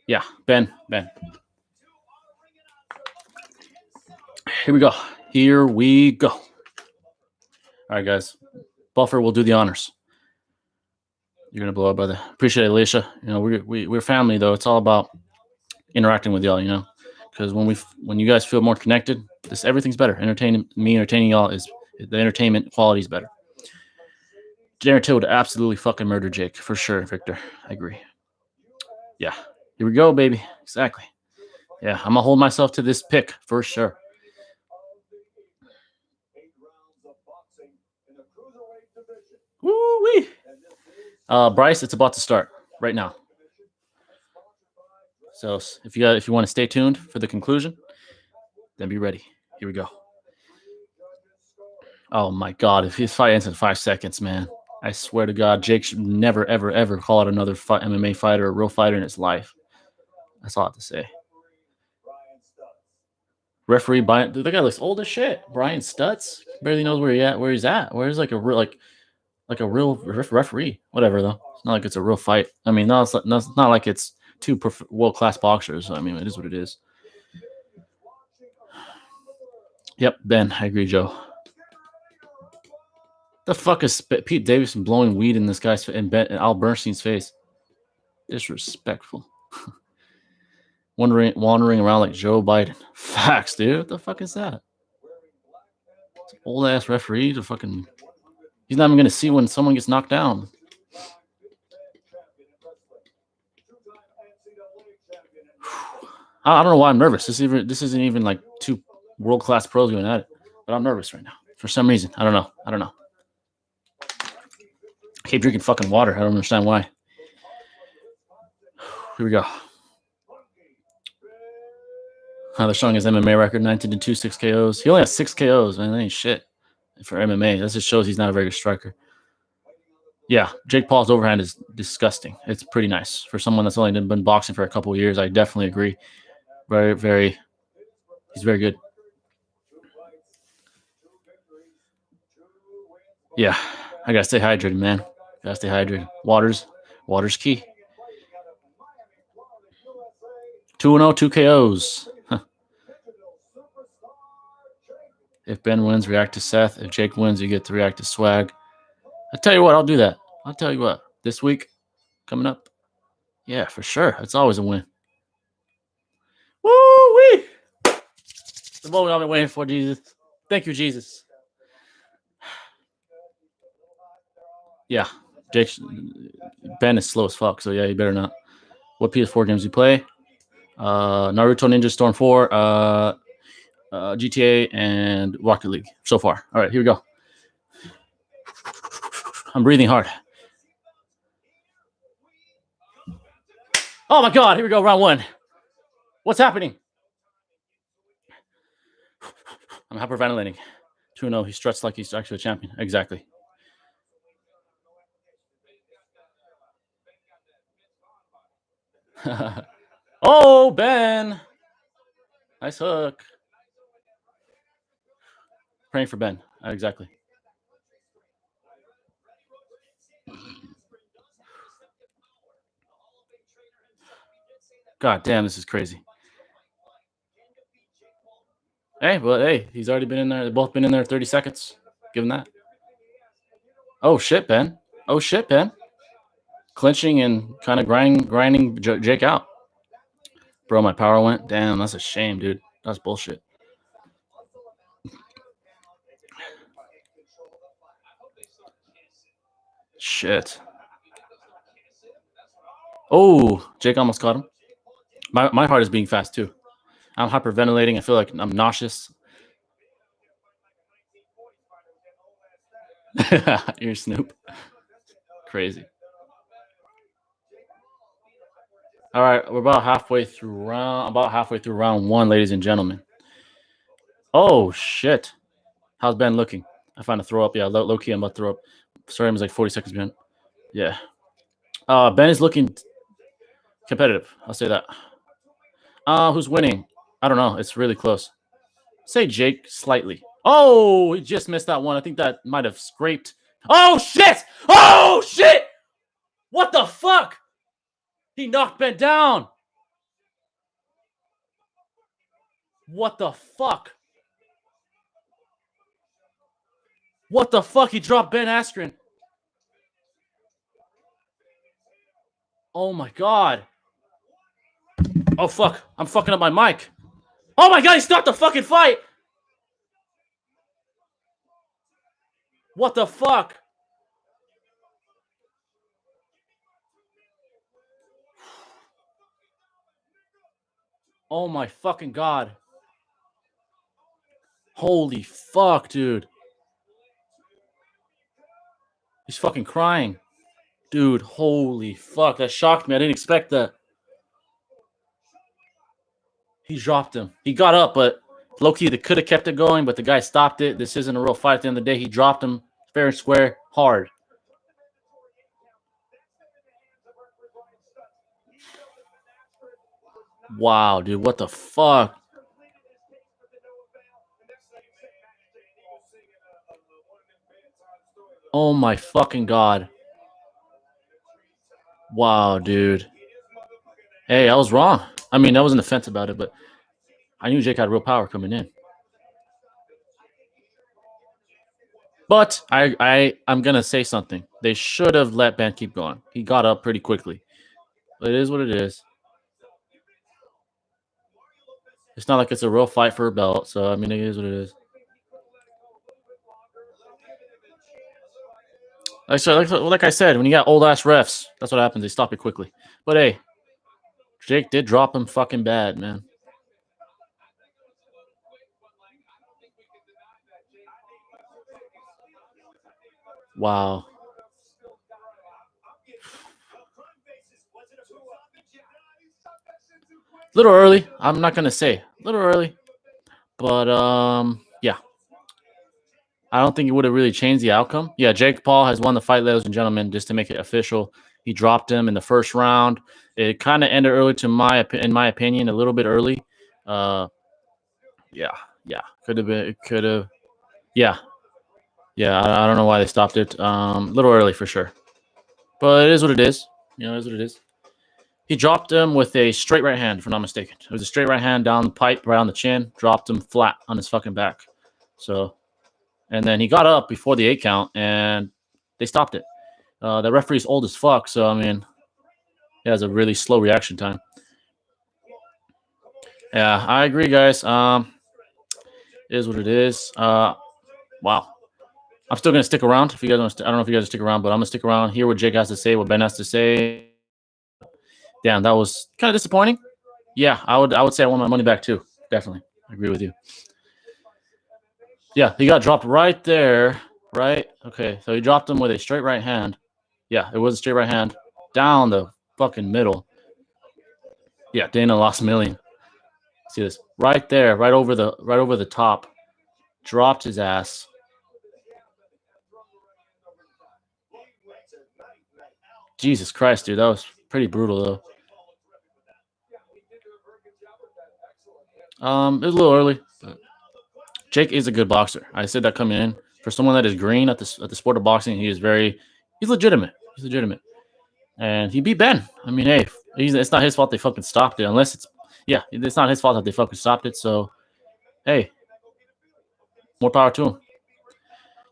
yeah, Ben. Here we go. All right, guys. Buffer will do the honors. You're gonna blow up, brother. Appreciate it, Alicia. We're family though. It's all about interacting with y'all, because when you guys feel more connected, everything's better. Entertaining y'all is the entertainment quality is better. Darren Till would absolutely fucking murder Jake for sure, Victor. I agree. Yeah, here we go, baby. Exactly. Yeah, I'm gonna hold myself to this pick for sure. Woo-wee. Bryce, it's about to start right now. So if you want to stay tuned for the conclusion, then be ready. Here we go. Oh my God! If his fight ends in 5 seconds, man, I swear to God, Jake should never, ever, ever call out another MMA fighter, a real fighter in his life. That's all I have to say. Referee Brian, dude, that guy looks old as shit. Brian Stutz barely knows where he's at. Where's like a real referee? Whatever though. It's not like it's a real fight. I mean, no, it's not like it's two world-class boxers. I mean, it is what it is. Yep, Ben, I agree, Joe. The fuck is Pete Davidson blowing weed in this guy's and Al Bernstein's face? Disrespectful. Wandering around like Joe Biden. Facts, dude. What the fuck is that? Old ass referee to fucking. He's not even gonna see when someone gets knocked down. I don't know why I'm nervous. This isn't even like two world-class pros going at it, but I'm nervous right now for some reason. I don't know. I keep drinking fucking water. I don't understand why. Here we go. They're showing his MMA record, 19-2, 6 KOs. He only has 6 KOs, man. That ain't shit for MMA. That just shows he's not a very good striker. Yeah, Jake Paul's overhand is disgusting. It's pretty nice. For someone that's only been boxing for a couple of years, I definitely agree. He's very good. Yeah, I gotta stay hydrated, man. Gotta stay hydrated. Water's key. 2-0, 2 KOs. Huh. If Ben wins, react to Seth. If Jake wins, you get to react to Swag. I tell you what, I'll do that. I'll tell you what. This week, coming up, yeah, for sure. It's always a win. Woo-wee! The moment I've been waiting for, Jesus. Thank you, Jesus. Yeah, Ben is slow as fuck, so yeah, you better not. What PS4 games you play? Naruto Ninja Storm 4, GTA, and Rocket League so far. All right, here we go. I'm breathing hard. Oh my God, here we go, round 1. What's happening? I'm hyperventilating. 2-0, he struts like he's actually a champion. Exactly. Oh, Ben. Nice hook. Praying for Ben. Exactly. God damn, this is crazy. Hey, well, hey, he's already been in there. They've both been in there 30 seconds. Give him that. Oh, shit, Ben. Oh, shit, Ben. Clinching and kind of grinding Jake out. Bro, my power went. Damn, that's a shame, dude. That's bullshit. Shit. Oh, Jake almost caught him. My heart is beating fast, too. I'm hyperventilating. I feel like I'm nauseous. You're Snoop. Crazy. All right, we're about halfway through round 1, ladies and gentlemen. Oh shit! How's Ben looking? I find a throw up. Yeah, low key, I'm about to throw up. Sorry, I'm like 40 seconds behind. Yeah. Ben is looking competitive. I'll say that. Who's winning? I don't know. It's really close. Say Jake slightly. Oh, he just missed that one. I think that might have scraped. Oh shit! Oh shit! What the fuck? He knocked Ben down. What the fuck? What the fuck? He dropped Ben Askren. Oh my god. Oh fuck. I'm fucking up my mic. Oh my god, he stopped the fucking fight. What the fuck? Oh my fucking god. Holy fuck, dude. He's fucking crying. Dude, holy fuck. That shocked me. I didn't expect that. He dropped him. He got up, but low-key, they could have kept it going, but the guy stopped it. This isn't a real fight at the end of the day. He dropped him fair and square, hard. Wow, dude. What the fuck? Oh my fucking god. Wow, dude. Hey, I was wrong. I mean, I was in the fence about it, but I knew Jake had real power coming in. But I'm gonna say something. They should have let Ben keep going. He got up pretty quickly. But it is what it is. It's not like it's a real fight for a belt, so I mean it is what it is. Like I said, when you got old ass refs, that's what happens. They stop it quickly. But hey, Jake did drop him fucking bad, man. Wow. Little early. I'm not gonna say little early, but yeah. I don't think it would have really changed the outcome. Yeah, Jake Paul has won the fight, ladies and gentlemen. Just to make it official, he dropped him in the first round. It kind of ended early, in my opinion, a little bit early. Yeah, could have been. It could have. Yeah. I don't know why they stopped it. A little early for sure, but it is what it is. You know, it is what it is. He dropped him with a straight right hand, if I'm not mistaken. It was a straight right hand down the pipe, right on the chin. Dropped him flat on his fucking back. So, and then he got up before the 8 count, and they stopped it. The referee's old as fuck, so I mean, he has a really slow reaction time. Yeah, I agree, guys. It is what it is. Wow. I'm still gonna stick around. If you guys want to, I don't know if you guys stick around, but I'm gonna stick around, hear what Jake has to say, what Ben has to say. Damn, that was kind of disappointing. Yeah, I would say I want my money back too. Definitely, I agree with you. Yeah, he got dropped right there. Right? Okay, so he dropped him with a straight right hand. Yeah, it was a straight right hand down the fucking middle. Yeah, Dana lost $1 million. See this right there, right over the top. Dropped his ass. Jesus Christ, dude, that was pretty brutal though. It was a little early, but Jake is a good boxer. I said that coming in. For someone that is green at the sport of boxing, he's legitimate. He's legitimate. And he beat Ben. I mean, hey, it's not his fault they fucking stopped it. It's not his fault that they fucking stopped it. So, hey, more power to him.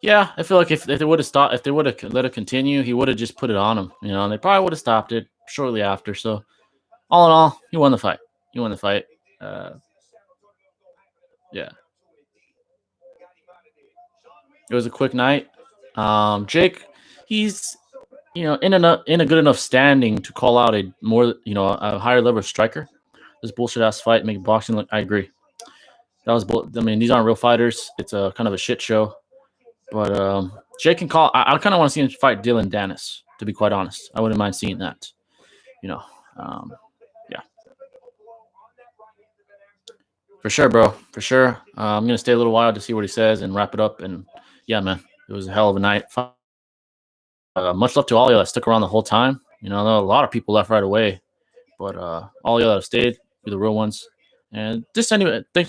Yeah, I feel like if they would have stopped, if they would have let it continue, he would have just put it on him, and they probably would have stopped it shortly after. So, all in all, he won the fight. Yeah. It was a quick night. Jake, he's in a good enough standing to call out a higher level striker. This bullshit ass fight make boxing look. I agree. That was I mean, these aren't real fighters. It's a kind of a shit show. But Jake can call. I kind of want to see him fight Dylan Dennis. To be quite honest, I wouldn't mind seeing that. Yeah. For sure, bro. For sure. I'm gonna stay a little while to see what he says and wrap it up. And yeah, man, it was a hell of a night. Much love to all y'all that stuck around the whole time. There were a lot of people left right away, but all y'all that stayed, you're the real ones. And thanks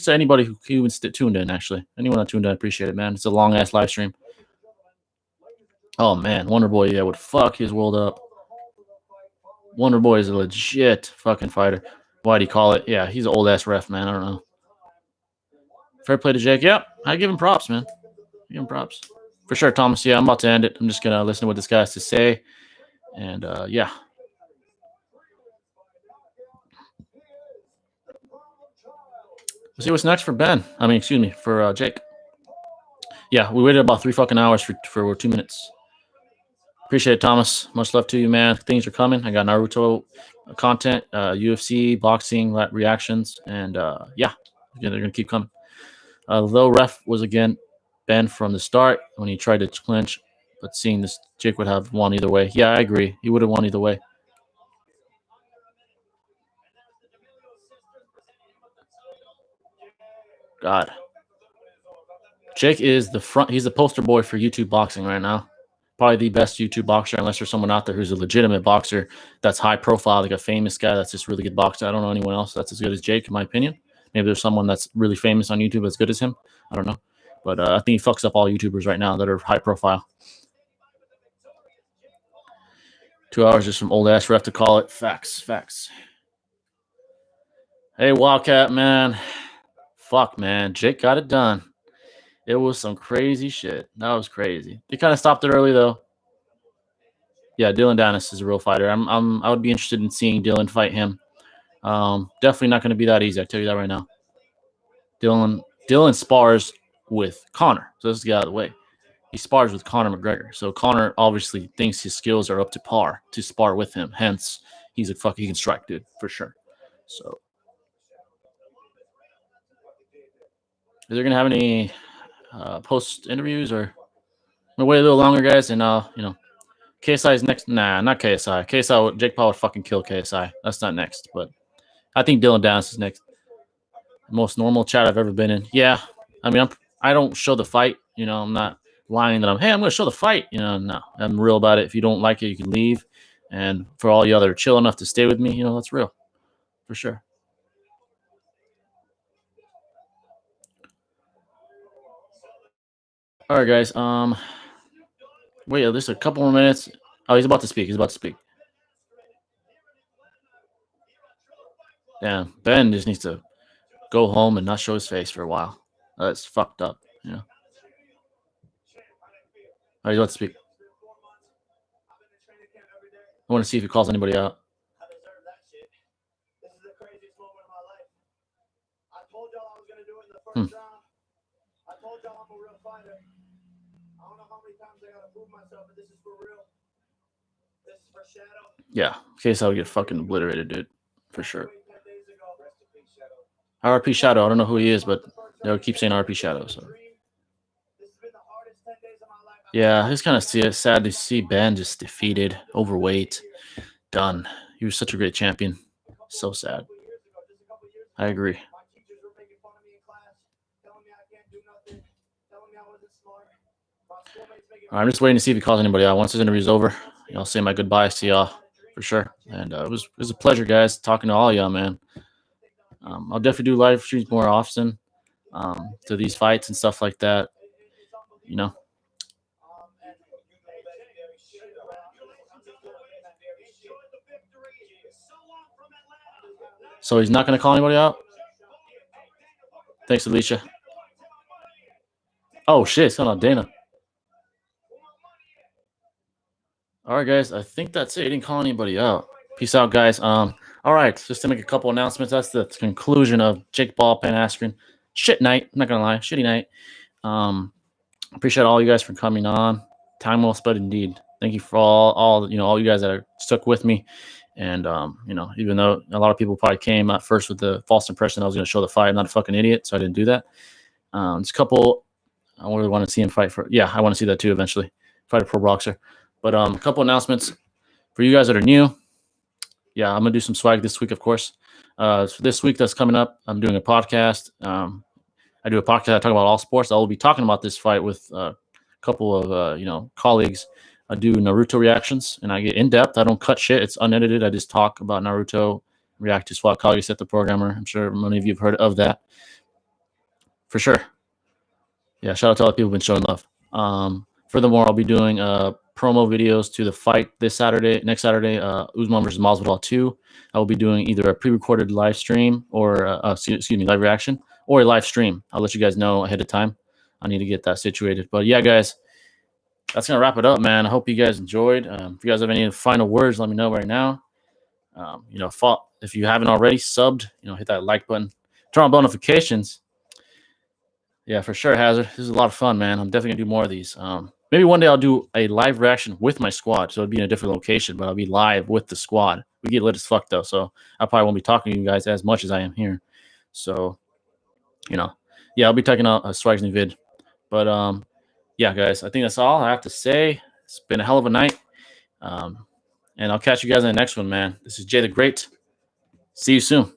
to anybody who even tuned in. Actually, anyone that tuned in, I appreciate it, man. It's a long ass live stream. Oh man, Wonder Boy, would fuck his world up. Wonder Boy is a legit fucking fighter. Why'd he call it? Yeah, he's an old ass ref, man. I don't know. Fair play to Jake. Yep, I give him props, man. Give him props. For sure, Thomas. Yeah, I'm about to end it. I'm just going to listen to what this guy has to say. And, yeah. Let's see what's next for for Jake. Yeah, we waited about 3 fucking hours for 2 minutes. Appreciate it, Thomas. Much love to you, man. Things are coming. I got Naruto content, UFC, boxing, reactions, and, yeah, they're going to keep coming. Though ref was again Ben from the start when he tried to clinch, but seeing this, Jake would have won either way. Yeah, I agree. He would have won either way. God. Jake is he's the poster boy for YouTube boxing right now. Probably the best YouTube boxer, unless there's someone out there who's a legitimate boxer that's high profile, like a famous guy that's just really good boxer. I don't know anyone else that's as good as Jake, in my opinion. Maybe there's someone that's really famous on YouTube as good as him. I don't know. But I think he fucks up all YouTubers right now that are high profile. 2 hours just from old ass ref to call it. Facts. Hey, Wildcat, man. Fuck, man. Jake got it done. It was some crazy shit. That was crazy. They kind of stopped it early, though. Yeah, Dylan Dennis is a real fighter. I would be interested in seeing Dylan fight him. Definitely not going to be that easy. I tell you that right now. Dylan spars with Conor, so let's get out of the way. He spars with Conor McGregor, so Conor obviously thinks his skills are up to par to spar with him. Hence, he can strike, dude, for sure. So, is there gonna have any post interviews, or we'll wait a little longer, guys? And KSI is next. Nah, not KSI. KSI, Jake Paul would fucking kill KSI. That's not next, but I think Dylan Dennis is next. Most normal chat I've ever been in. Yeah, I mean, I don't show the fight. I'm not lying that I'm going to show the fight. No, I'm real about it. If you don't like it, you can leave. And for all you other chill enough to stay with me, that's real, for sure. All right, guys. Wait, there's a couple more minutes. Oh, he's about to speak. Damn, Ben just needs to go home and not show his face for a while. That's fucked up, All right, he's about to speak. I want to see if he calls anybody out. I deserve that shit. This is the craziest moment of my life. I told y'all I was going to do it in the first round. I told y'all I'm a real fighter. I don't know how many times I got to prove myself, but this is for real. This is for Shadow. Yeah, in case I would get fucking obliterated, dude. For sure. RP Shadow. I don't know who he is, but they'll keep saying RP Shadow. So. Yeah, it's kind of sad to see Ben just defeated, overweight, done. He was such a great champion. So sad. I agree. I'm just waiting to see if he calls anybody out. Once this interview is over, I'll say my goodbyes to y'all for sure. And it was a pleasure, guys, talking to all y'all, man. I'll definitely do live streams more often to these fights and stuff like that. You know. So he's not going to call anybody out? Thanks, Alicia. Oh, shit. It's on Dana. All right, guys. I think that's it. He didn't call anybody out. Peace out, guys. All right. Just to make a couple announcements. That's the conclusion of Jake Paul, Askren. Shit night. I'm not going to lie. Shitty night. Appreciate all you guys for coming on. Time well spent indeed. Thank you for all you guys that are stuck with me. And, even though a lot of people probably came at first with the false impression I was going to show the fight, I'm not a fucking idiot, so I didn't do that. Just a couple, I really want to see him fight I want to see that too eventually, fight a pro boxer. But a couple announcements for you guys that are new. Yeah, I'm going to do some swag this week, of course. So this week that's coming up, I'm doing a podcast. I do a podcast. I talk about all sports. I will be talking about this fight with a couple of, colleagues. I do Naruto reactions, and I get in-depth. I don't cut shit. It's unedited. I just talk about Naruto, react to Swat Kageset, the programmer. I'm sure many of you have heard of that. For sure. Yeah, shout out to all the people who've been showing love. Furthermore, I'll be doing promo videos to the fight next Saturday, Usman versus Masvidal 2. I will be doing either a pre-recorded live stream or, live reaction or a live stream. I'll let you guys know ahead of time. I need to get that situated. But yeah, guys, that's going to wrap it up, man. I hope you guys enjoyed. If you guys have any final words, let me know right now. If you haven't already subbed, hit that like button. Turn on bell notifications. Yeah, for sure, Hazard. This is a lot of fun, man. I'm definitely going to do more of these. Maybe one day I'll do a live reaction with my squad. So it'll be in a different location, but I'll be live with the squad. We get lit as fuck, though. So I probably won't be talking to you guys as much as I am here. So, I'll be taking out a Swag's new vid. But, yeah, guys, I think that's all I have to say. It's been a hell of a night. And I'll catch you guys in the next one, man. This is Jay the Great. See you soon.